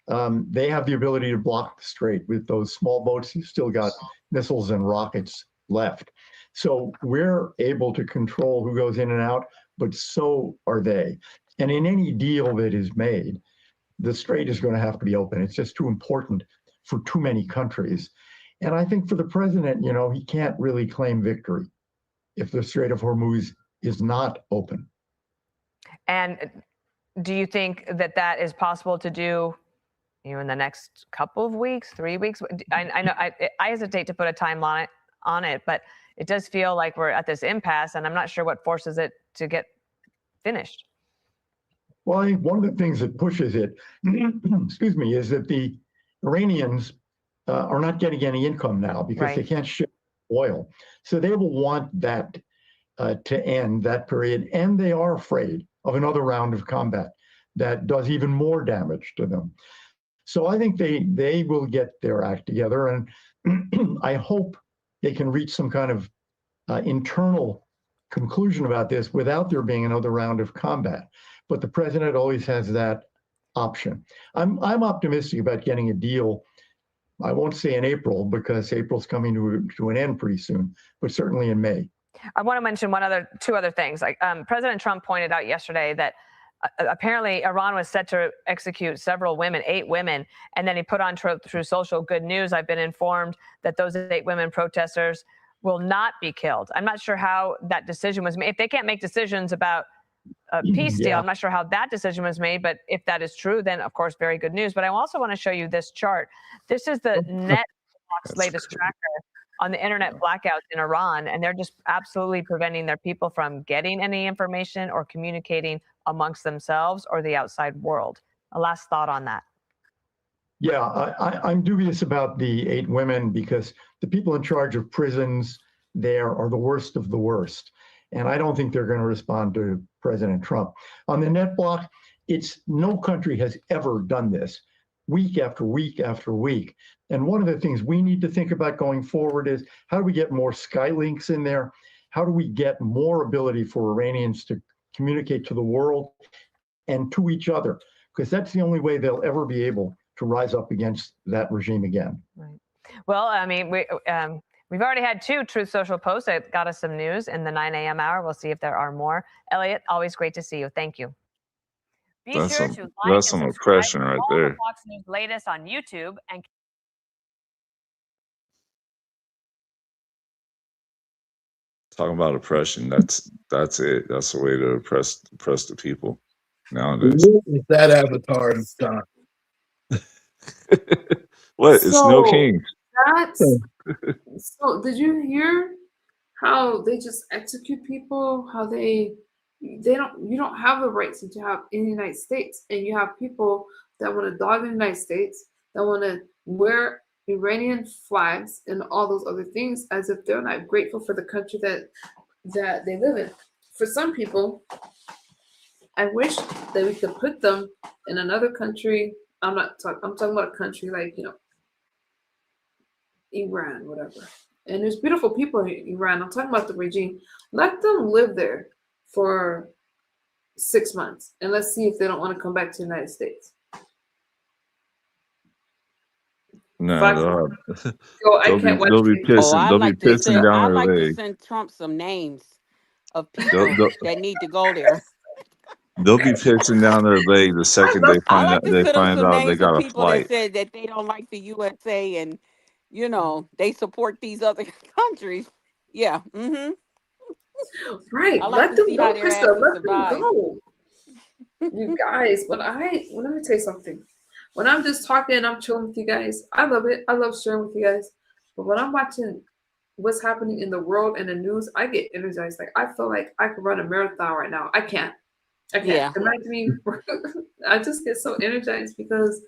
They have the ability to block the Strait. With those small boats, you've still got missiles and rockets left. So we're able to control who goes in and out, but so are they. And in any deal that is made, the Strait is going to have to be open. It's just too important for too many countries. And I think for the president, he can't really claim victory if the Strait of Hormuz is not open. And do you think that is possible to do in the next couple of weeks, 3 weeks? I know I hesitate to put a timeline on it, but it does feel like we're at this impasse, and I'm not sure what forces it to get finished. Well, I think one of the things that pushes it, excuse me, is that the Iranians are not getting any income now because they can't ship oil. So they will want that to end, that period, and they are afraid of another round of combat that does even more damage to them. So I think they will get their act together, and I hope they can reach some kind of internal conclusion about this without there being another round of combat. But the president always has that option. I'm optimistic about getting a deal. I won't say in April because April's coming to an end pretty soon, but certainly in May. I want to mention two other things. Like President Trump pointed out yesterday that apparently Iran was set to execute several women, 8 women, and then he put on through social good news. I've been informed that those 8 women protesters will not be killed. I'm not sure how that decision was made. If they can't make decisions about a peace deal, I'm not sure how that decision was made, but if that is true, then of course, very good news. But I also want to show you this chart. This is the Netbox latest tracker on the internet blackouts in Iran, and they're just absolutely preventing their people from getting any information or communicating amongst themselves or the outside world. A last thought on that. Yeah, I'm dubious about the 8 women because the people in charge of prisons there are the worst of the worst. And I don't think they're going to respond to President Trump. On the net block, no country has ever done this week after week after week. And one of the things we need to think about going forward is how do we get more Skylinks in there? How do we get more ability for Iranians to communicate to the world and to each other? Because that's the only way they'll ever be able to rise up against that regime again. Right. Well, I mean, we've already had 2 Truth Social posts that got us some news in the 9 a.m. hour. We'll see if there are more. Elliot, always great to see you. Thank you. Be That's sure some, to like that's and some subscribe oppression to right all there. the Fox News latest on YouTube and Talking about oppression, that's it. That's the way to oppress the people nowadays. With that avatar, Don. What? It's no So king. that's So did you hear how they just execute people? How you don't have the rights that you have in the United States, and you have people that want to dog in the United States, that want to wear Iranian flags and all those other things as if they're not grateful for the country that they live in. For some people, I wish that we could put them in another country. I'm talking about a country like, Iran, whatever. And there's beautiful people in Iran. I'm talking about the regime. Let them live there for 6 months, and let's see if they don't want to come back to the United States. No, I can't watch they'll be it. pissing. They'll be like to pissing send. down I their like to leg. send Trump some names of They'll, people they'll, that need to go there. they'll be pissing down their leg the second they I find like out to send them some they names of got a people that flight. said that they don't like the USA and they support these other countries. Yeah. Right. I like Let to them see how go, their Krista. asses Let them survive. go. You guys, let me tell you something. When I'm just talking and I'm chilling with you guys, I love it. I love sharing with you guys. But when I'm watching what's happening in the world and the news, I get energized. Like, I feel like I could run a marathon right now. I can't. Yeah. Imagine me. I just get so energized because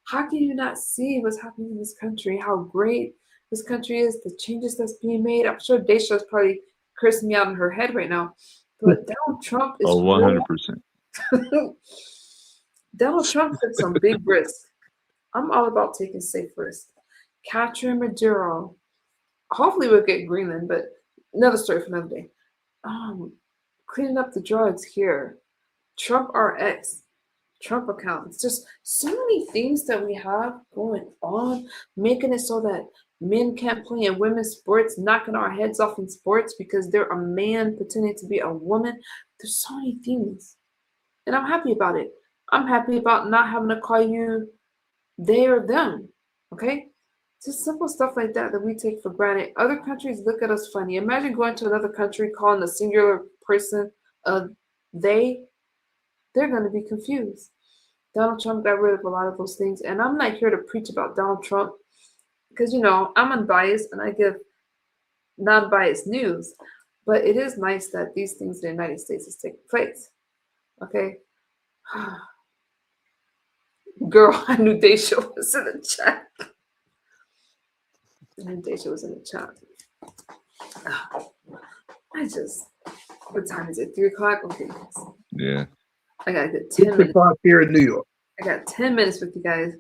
how can you not see what's happening in this country? How great this country is, the changes that's being made. I'm sure Daisha is probably cursing me out in her head right now. But Donald Trump is 100%. Donald Trump took some big risks. I'm all about taking safe risks. Capturing Maduro. Hopefully we'll get Greenland, but another story for another day. Cleaning up the drugs here. Trump RX. Trump accounts. Just so many things that we have going on, making it so that men can't play in women's sports, knocking our heads off in sports because they're a man pretending to be a woman. There's so many things. And I'm happy about it. I'm happy about not having to call you they or them. Okay? Just simple stuff like that we take for granted. Other countries look at us funny. Imagine going to another country calling a singular person they. They're going to be confused. Donald Trump got rid of a lot of those things. And I'm not here to preach about Donald Trump because, I'm unbiased and I give non-biased news. But it is nice that these things in the United States is taking place. Okay? Girl, I knew Daisha was in the chat. What time is it? 3 o'clock? Okay. Yeah. I got a good 10 minutes. 6 o'clock here in New York. I got 10 minutes with you guys.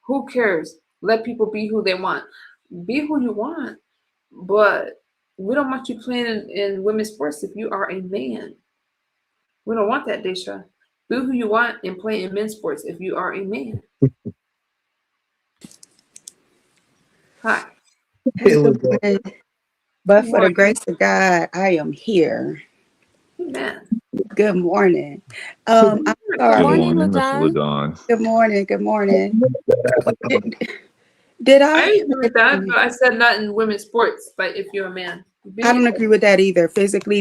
Who cares? Let people be who they want. Be who you want. But we don't want you playing in women's sports if you are a man. We don't want that, Daisha. Be who you want and play in men's sports if you are a man. Hi. But for the grace of God, I am here. Amen. Good morning. I'm sorry. Good morning, Miss LaDawn. Good morning. Good morning. Did I agree with that, but I said not in women's sports, but if you're a man. I don't agree with that either. Physically,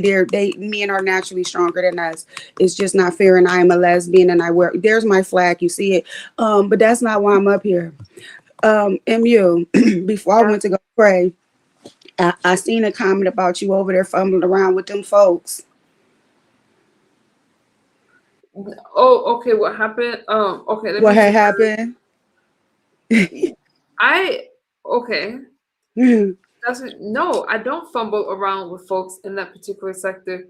men are naturally stronger than us. It's just not fair. And I am a lesbian and there's my flag. You see it. But that's not why I'm up here. MU, before I went to go pray, I seen a comment about you over there fumbling around with them folks. Oh, okay. What happened? Okay. What had happened? Okay. No, I don't fumble around with folks in that particular sector.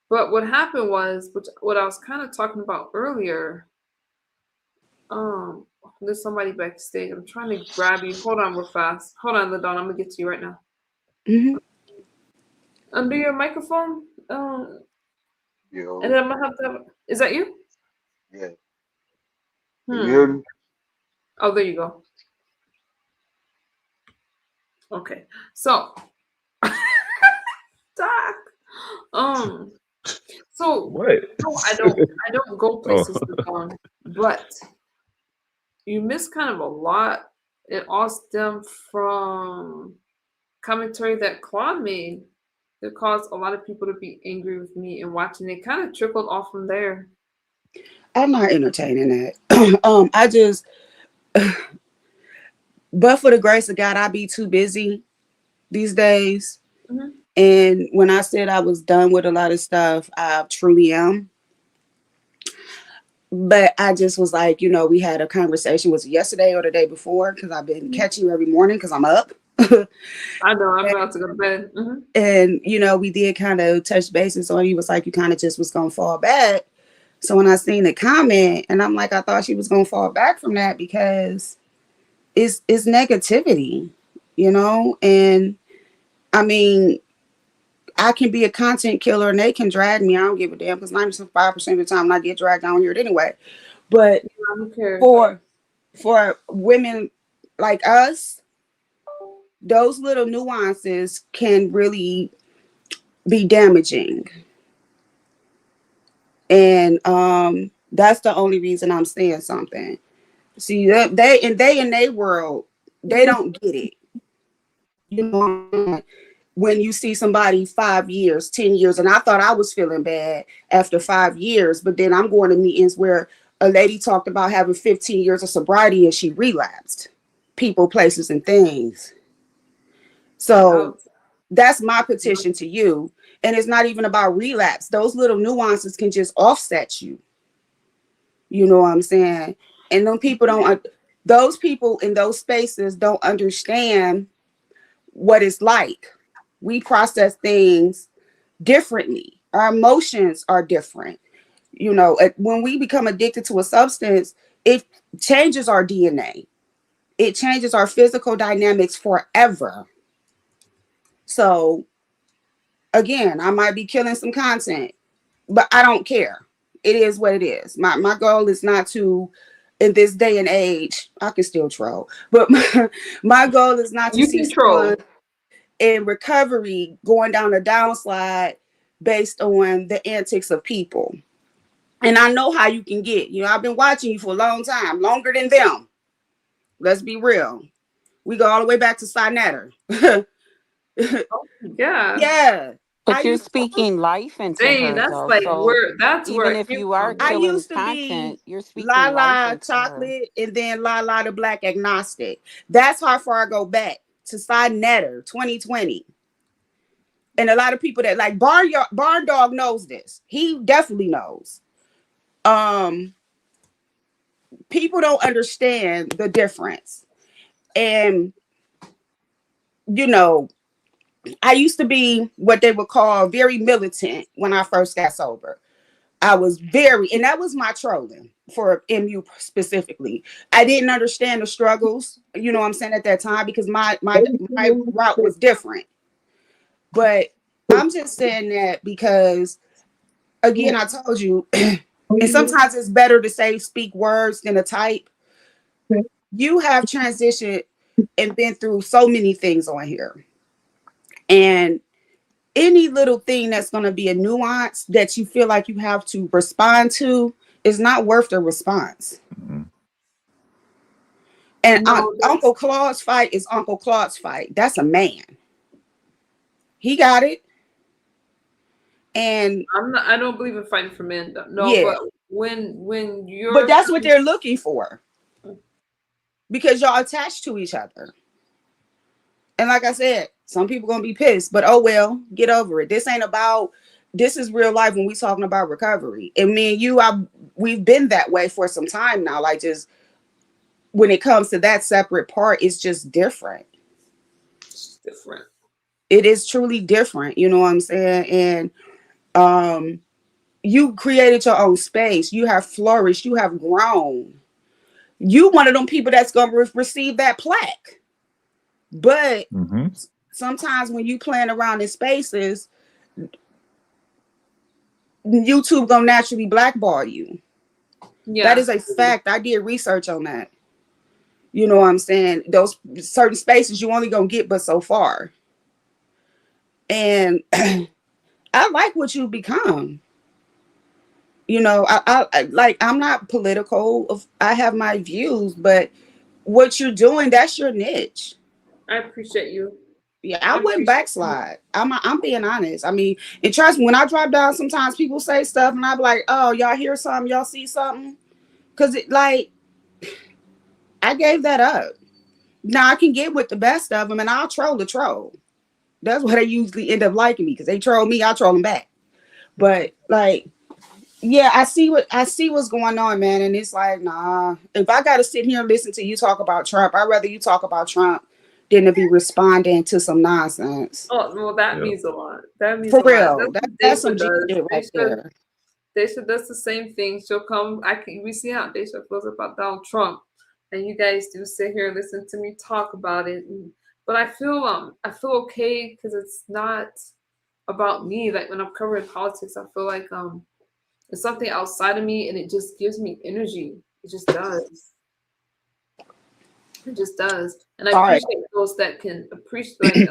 But what happened was, what I was kind of talking about earlier. There's somebody backstage. I'm trying to grab you. Hold on real fast. Hold on, LaDawn. I'm gonna get to you right now. Under your microphone. Yo. And then I'm gonna have to. Is that you? Yeah. You hear me? Oh, there you go. Okay. So, Doc. So what? No, I don't go places with but you missed kind of a lot. It all stemmed from commentary that Claude made that caused a lot of people to be angry with me and watching it. Kind of trickled off from there. I'm not entertaining that. I just, but for the grace of God, I be too busy these days. Mhm. And when I said I was done with a lot of stuff, I truly am. But I just was like, we had a conversation, was it yesterday or the day before? Because I've been catching you every morning because I'm up. I know, I'm about to go to bed. And, we did kind of touch bases on, you was like, you kind of just was going to fall back. So when I seen the comment, and I'm like, I thought she was going to fall back from that because it's negativity, and I mean, I can be a content killer and they can drag me. I don't give a damn because 95% of the time I get dragged down here anyway. But I don't care. For women like us, those little nuances can really be damaging. And that's the only reason I'm saying something. See, they in their world, they don't get it. When you see somebody 5 years, 10 years, and I thought I was feeling bad after 5 years, but then I'm going to meetings where a lady talked about having 15 years of sobriety and she relapsed. People, places, and things. So that's my petition to you. And it's not even about relapse. Those little nuances can just offset you. You know what I'm saying? And those people in those spaces don't understand what it's like. We process things differently. Our emotions are different. When we become addicted to a substance, it changes our DNA. It changes our physical dynamics forever. So again, I might be killing some content, but I don't care. It is what it is. My goal is not to, in this day and age, I can still troll, but my goal is not to see someone in recovery going down a downslide based on the antics of people. And I know how you can get. I've been watching you for a long time, longer than them. Let's be real. We go all the way back to Sinetta. Yeah. But you're speaking life into Dang, her, that's though. like So where that's where even it if came you are from. I killing used to be content, you're speaking life Lala into her. chocolate and then Lala the black agnostic. That's how far I go back to Sinetta 2020. And a lot of people that like Barn Dog knows this. He definitely knows. People don't understand the difference. And I used to be what they would call very militant when I first got sober. I was and that was my trolling for MU specifically. I didn't understand the struggles, what I'm saying, at that time because my route was different. But I'm just saying that because, again, I told you, and sometimes it's better to speak words than to type. You have transitioned and been through so many things on here. And any little thing that's going to be a nuance that you feel like you have to respond to is not worth the response. And Uncle Claude's fight is Uncle Claude's fight. That's a man. He got it. And I don't believe in fighting for men. No, yeah. but when you're But that's what they're looking for. Because y'all attached to each other. And like I said, some people gonna be pissed, but oh well, get over it. This is real life when we talking about recovery. And me and you, we've been that way for some time now. Like, just when it comes to that separate part, it's just different. It's different. It is truly different. You know what I'm saying? And you created your own space. You have flourished. You have grown. You one of them people that's gonna receive that plaque. But sometimes when you playing around in spaces, YouTube gonna naturally blackball you. Yeah. That is a fact. I did research on that. You know what I'm saying? Those certain spaces you only gonna get but so far. And I like what you become. I like, I'm not political. I have my views, but what you're doing, that's your niche. I appreciate you. Yeah, I wouldn't backslide. I'm being honest. I mean, and trust me, when I drop down, sometimes people say stuff and I be like, oh, y'all hear something, y'all see something. Cause I gave that up. Now I can get with the best of them and I'll troll the troll. That's why they usually end up liking me, because they troll me, I troll them back. But like, yeah, I see what's going on, man. And it's like, nah, if I got to sit here and listen to you talk about Trump, I'd rather you talk about Trump than to be responding to some nonsense. Oh, well, that means a lot. That means For a lot. real. That's some Daisha G does. shit right there. Daisha does the same thing. She'll come. We see how Daisha feels about Donald Trump, and you guys do sit here and listen to me talk about it. But I feel okay because it's not about me. Like when I'm covering politics, I feel like it's something outside of me, and it just gives me energy. It just does. It just does. And I appreciate those that can appreciate,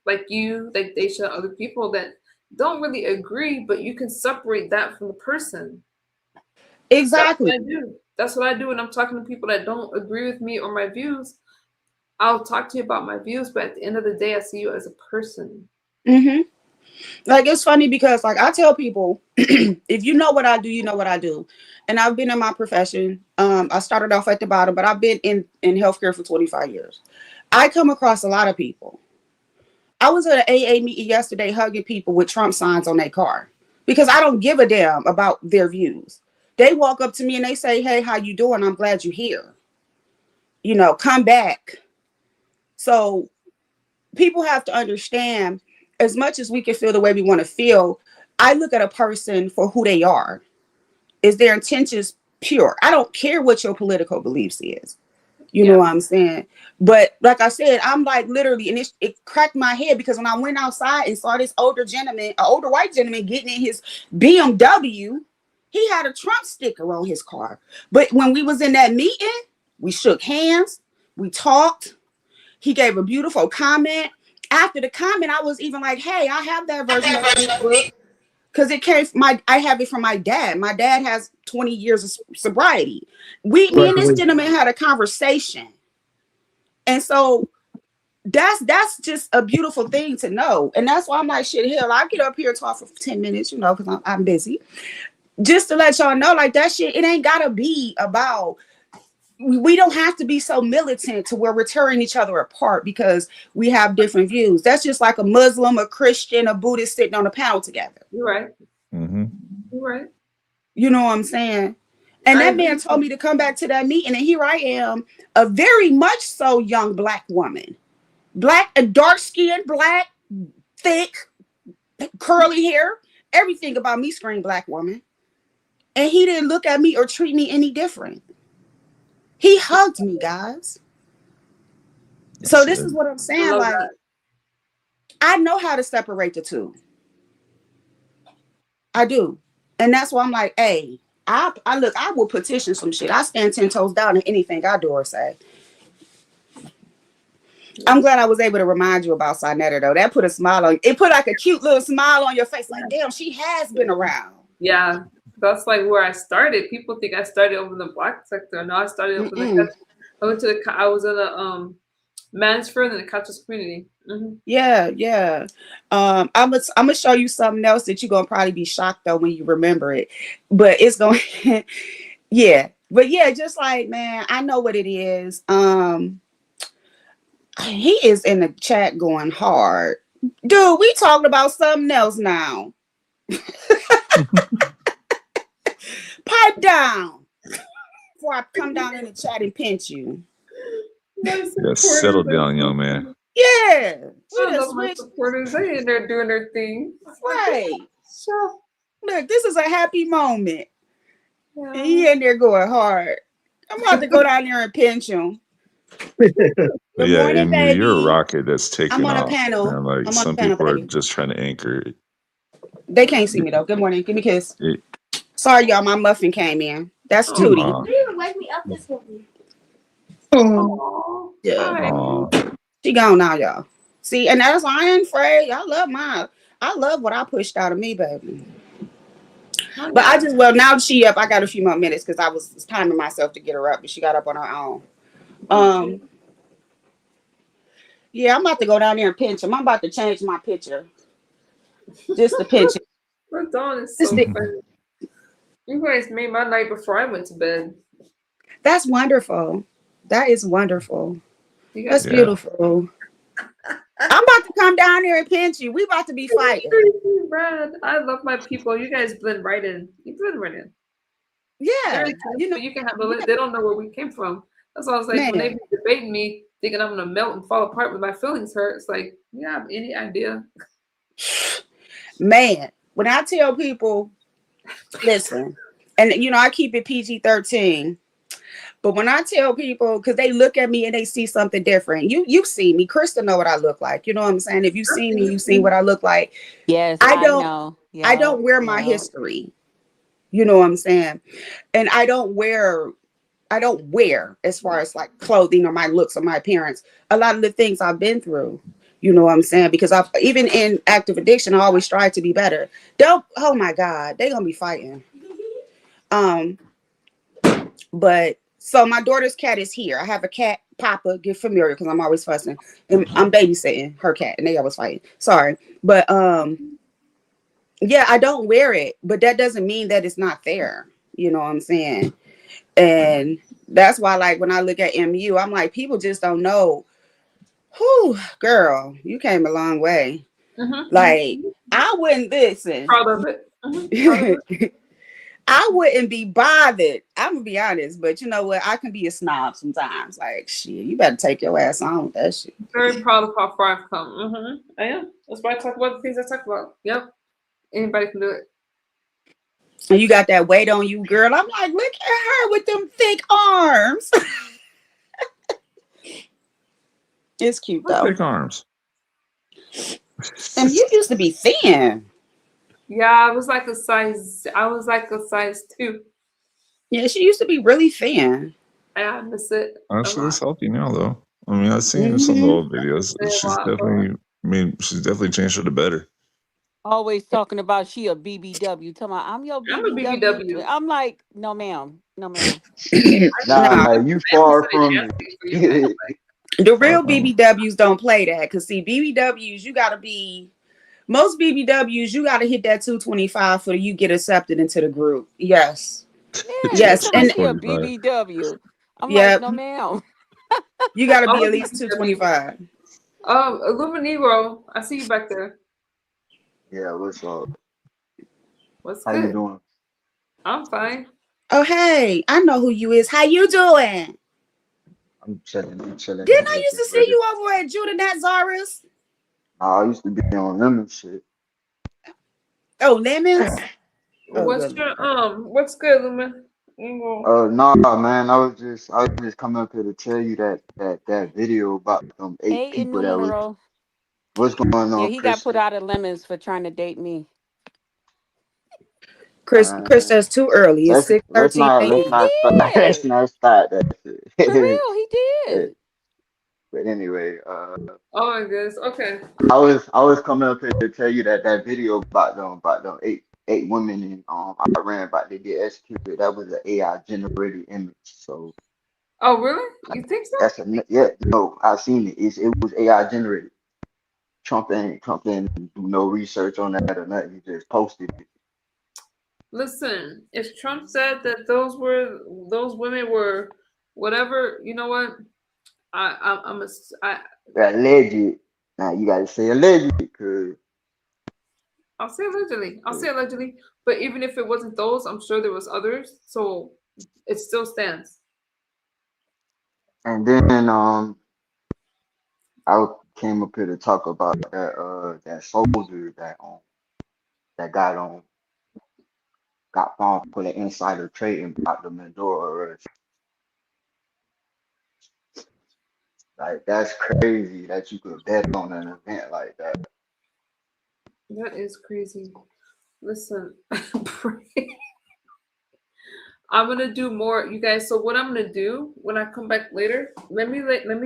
like you, like Daisha, other people that don't really agree, but you can separate that from the person. Exactly. That's what I do when I'm talking to people that don't agree with me or my views. I'll talk to you about my views, but at the end of the day, I see you as a person. Mm-hmm. Like, it's funny because, like, I tell people, if you know what I do, you know what I do. And I've been in my profession. I started off at the bottom, but I've been in healthcare for 25 years. I come across a lot of people. I was at an AA meeting yesterday hugging people with Trump signs on their car because I don't give a damn about their views. They walk up to me and they say, hey, how you doing? I'm glad you're here. You know, come back. So people have to understand, as much as we can feel the way we want to feel, I look at a person for who they are. Is their intentions pure? I don't care what your political beliefs is. You know what I'm saying? But like I said, I'm like literally, and it cracked my head because when I went outside and saw this older white gentleman getting in his BMW, he had a Trump sticker on his car. But when we was in that meeting, we shook hands, we talked. He gave a beautiful comment. After the comment, I was even like, hey, I have that version of the book. Because it came I have it from my dad. My dad has 20 years of sobriety. Me and this gentleman had a conversation. And so that's just a beautiful thing to know. And that's why I'm like, shit, hell, I get up here and talk for 10 minutes, you know, because I'm busy. Just to let y'all know, like, that shit, it ain't gotta be about, we don't have to be so militant to where we're tearing each other apart because we have different views. That's just like a Muslim, a Christian, a Buddhist sitting on a panel together. You're right. Mm-hmm. You're right. You know what I'm saying? And that man told me to come back to that meeting, and here I am, a very much so young Black woman. Black, dark skin, Black, thick, curly hair, everything about me screamed Black woman. And he didn't look at me or treat me any different. He hugged me, guys. So this is what I'm saying. Like, I know how to separate the two. I do. And that's why I'm like, hey, I look, I will petition some shit. I stand 10 toes down in anything I do or say. I'm glad I was able to remind you about Sinetta, though. That put a smile on, it put like a cute little smile on your face. Like, damn, she has been around. Yeah, that's like where I started. People think I started over in the Black sector. No, I started over in the, I was in a Mansfield in the conscious community. Mm-hmm. Yeah. I'm gonna show you something else that you're gonna probably be shocked though when you remember it. But it's going yeah. But yeah, just like, man, I know what it is. He is in the chat going hard. Dude, we talking about something else now. Pipe down before I come down in the chat and pinch you. Yeah, settle down, young man. Yeah. I love my supporters. They in there doing their thing. Right. Look, this is a happy moment. Yeah. And he in there going hard. I'm about to go down there and pinch him. Good yeah, morning, baby. You're a rocket that's taking I'm on off. A panel. And like I'm some on panel, people are baby. just trying to anchor it. They can't see me though. Good morning. Give me a kiss. Sorry, y'all. My muffin came in. That's Tootie. You didn't wake me up this morning. Oh, yeah. She gone now, y'all. See, and that's why I ain't afraid. I love what I pushed out of me, baby. But I just, well, now she up, I got a few more minutes because I was timing myself to get her up, but she got up on her own. Yeah, I'm about to go down there and pinch him. I'm about to change my picture. Just to pinch him. That dawn is so funny. You guys made my night before I went to bed. That's wonderful. That is wonderful. That's beautiful. I'm about to come down there and pinch you. We about to be fighting. Brad, I love my people. You guys blend right in. You blend right in. Yeah, But you can handle it. They don't know where we came from. That's why I was like, when they man. be debating me, thinking I'm gonna melt and fall apart with my feelings hurt. It's like, you have any idea? Man, when I tell people, listen, and I keep it PG-13. But when I tell people, because they look at me and they see something different, you see me, Krista know what I look like. You know what I'm saying? If you see me, you see what I look like. Yes, I I don't, know. I Yeah, don't wear my yeah. history. You know what I'm saying? And I don't wear, as far as like clothing or my looks or my appearance, a lot of the things I've been through. You know what I'm saying? Because I've even in active addiction, I always strive to be better. Oh my God, they're gonna be fighting. But so my daughter's cat is here. I have a cat, Papa, get familiar because I'm always fussing. And I'm babysitting her cat and they always fighting. Sorry. But yeah, I don't wear it, but that doesn't mean that it's not there. You know what I'm saying? And that's why, like, when I look at MU, I'm like, people just don't know. Whew, girl, you came a long way. Like, I wouldn't listen. Proud of it. Proud of it. I wouldn't be bothered. I'm gonna be honest, but you know what? I can be a snob sometimes. Like, shit, you better take your ass on with that shit. Very proud of how far I've come. I am. That's why I talk about the things I talk about. Yep. Anybody can do it. And you got that weight on you, girl. I'm like, look at her with them thick arms. It's cute though. Thick arms. And you used to be thin. Yeah, I was like a size 2. Yeah, she used to be really thin. I miss it. She looks healthy now, though. I mean, I've seen some of the old videos. She's definitely changed for the better. Always talking about she a BBW. Talking about I'm your I'm a BBW. BBW. I'm like, no ma'am. No ma'am. Nah, you far from it. The real BBWs don't play that. Because see, BBWs, you gotta be most BBWs, you gotta hit that 225 for you get accepted into the group. Yes. Yeah, Yes. and she a BBW. I'm Yep. like, no ma'am. You gotta be at least 225. Illuminegro, I see you back there. Yeah, what's up? What's How good? you doing? I'm fine. Oh hey, I know who you is. How you doing? I'm chilling. Didn't I used to see you over at Judah Nat Zara's? I used to be on lemon shit. Oh, lemons? What's good, Lumen? Nah, man. I was just coming up here to tell you that video about them 8 Hey, people that was. Innumerable. What's going Yeah, on, he got put Krista? out of lemons for trying to date me. Chris says too early. It's Let's 6:13 not He a.m. start, let's did. not start that For shit. real, he did. But anyway, Oh my goodness. Okay. I was coming up here to tell you that video about them eight women in Iran about to get executed. That was an AI generated image. So Oh really? You think so? no, I seen it. It was AI generated. Trump didn't do no research on that or nothing. He just posted it. Listen, if Trump said that those women were whatever, you know what? Alleged. Now you gotta say alleged because I'll say allegedly. I'll say allegedly. But even if it wasn't those, I'm sure there was others. So it still stands. and then I came up here to talk about that soldier that got found for the insider trading about the Mandora arrest. Like that's crazy that you could bet on an event like that. That is crazy. Listen, I'm gonna do more, you guys. So what I'm gonna do when I come back later, let me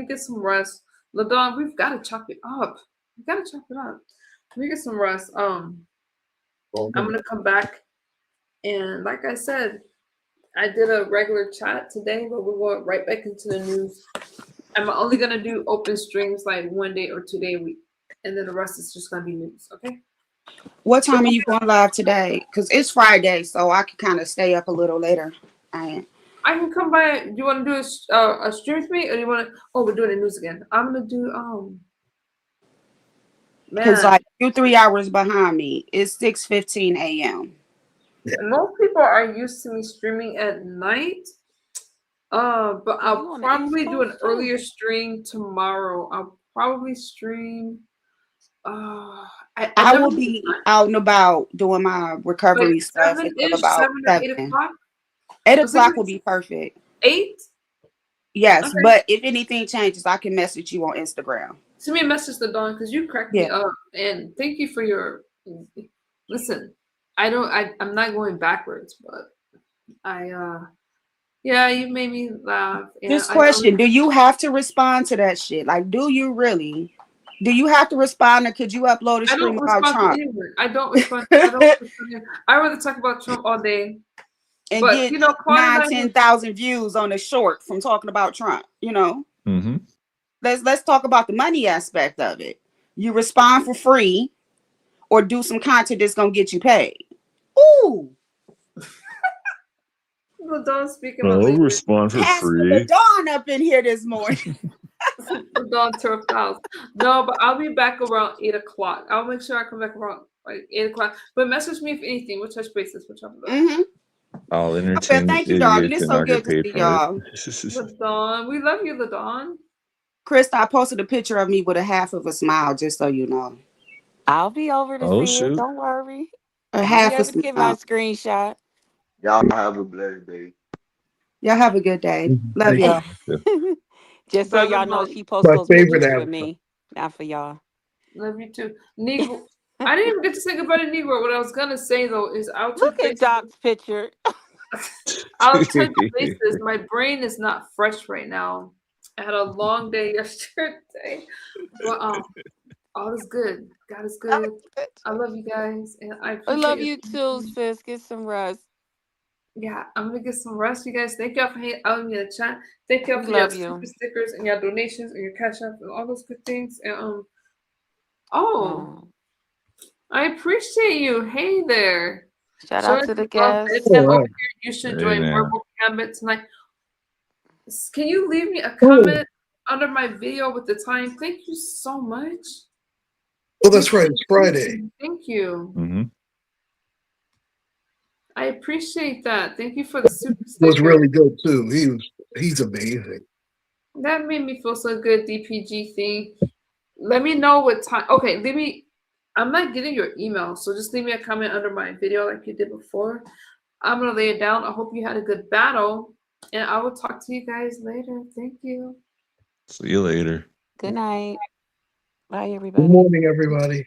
get some rest. LaDon, we've got to chop it up. We gotta chop it up. Let me get some rest. I'm gonna come back, and like I said, I did a regular chat today, but we're going right back into the news. I'm only gonna do open streams like 1 day or 2 day a week, and then the rest is just gonna be news. Okay. What time are you going live today? Because it's Friday, so I can kind of stay up a little later. I can come by. Do you want to do a stream with me, or do you want to? Oh, we're doing the news again. I'm gonna do Because Man, like you're 3 hours behind me. It's 6:15 a.m. most people are used to me streaming at night. But Oh, you I'll on the East probably do an Coast too? earlier stream tomorrow. I'll probably stream. I I never will know the be time. out and about doing my Like recovery stuff until 7-ish, about 7 or 8 7. o'clock. 8 o'clock will be perfect. 8? Yes, Okay. but if anything changes, I can message you on Instagram. Send me a message to Dawn because you cracked me Yeah. up. And thank you for your listen. I'm not going backwards, but yeah, you made me laugh. And This question, do you have to respond to that shit? Like, do you really? Do you have to respond, or could you upload a I stream don't about respond to Trump anyone. I don't respond. I don't respond to I rather talk about Trump all day. and But get Claude and 10,000 views on a short from talking about Trump? Mm-hmm. Let's talk about the money aspect of it. You respond for free, or do some content that's gonna get you paid. Ooh, LaDawn speaking my I'll language. respond for Pastor free. LaDawn up in here this morning. LaDawn turfed house. No, but I'll be back around 8 o'clock. I'll make sure I come back around like 8 o'clock. But message me if anything. We'll touch bases. We'll talk about it. Mm-hmm. I'll Okay, entertain thank you, darling. idiots It's and so not get good to paid see for it. y'all. LaDawn. We love you, LaDawn. Krista, I posted a picture of me with a half of a smile, just so you know. I'll be over to Oh see it. shoot. Don't worry. A I'll be half a able to get my smile. screenshot. Y'all have a blessed day. Y'all have a good day. Love Thank you. you. Just so y'all know, she posts My those favorite pictures for avatar. me, not for y'all. Love you too. Negro. I didn't even get to say goodbye to Negro. What I was gonna say though is I'll touch Look at bases. Doc's picture. I'll touch bases. My brain is not fresh right now. I had a long day yesterday. But all is good. God is good. I love you guys, and I I appreciate love your you too, sis. Get some rest. Yeah, I'm gonna get some rest, you guys. Thank y'all for hanging out with me in the chat. Thank y'all We for your love super you. stickers and your donations and your cash app and all those good things. And Oh, I appreciate you. Hey there. shout out Showing to the some love to guests. Tim All over right. here. You should Hey join now. Verbal Gambit tonight. Can you leave me a Oh, comment under my video with the time? Thank you so much. well, that's right. It's Friday. Thank you. Mm-hmm. I appreciate that. Thank you for the super Was sticker. really good too. He's amazing. That made me feel so good, DPG thing. Let me know what time. Okay, I'm not getting your email, so just leave me a comment under my video like you did before. I'm gonna lay it down. I hope you had a good battle, and I will talk to you guys later. Thank you. See you later. Good night. Bye, Good everybody. morning, everybody.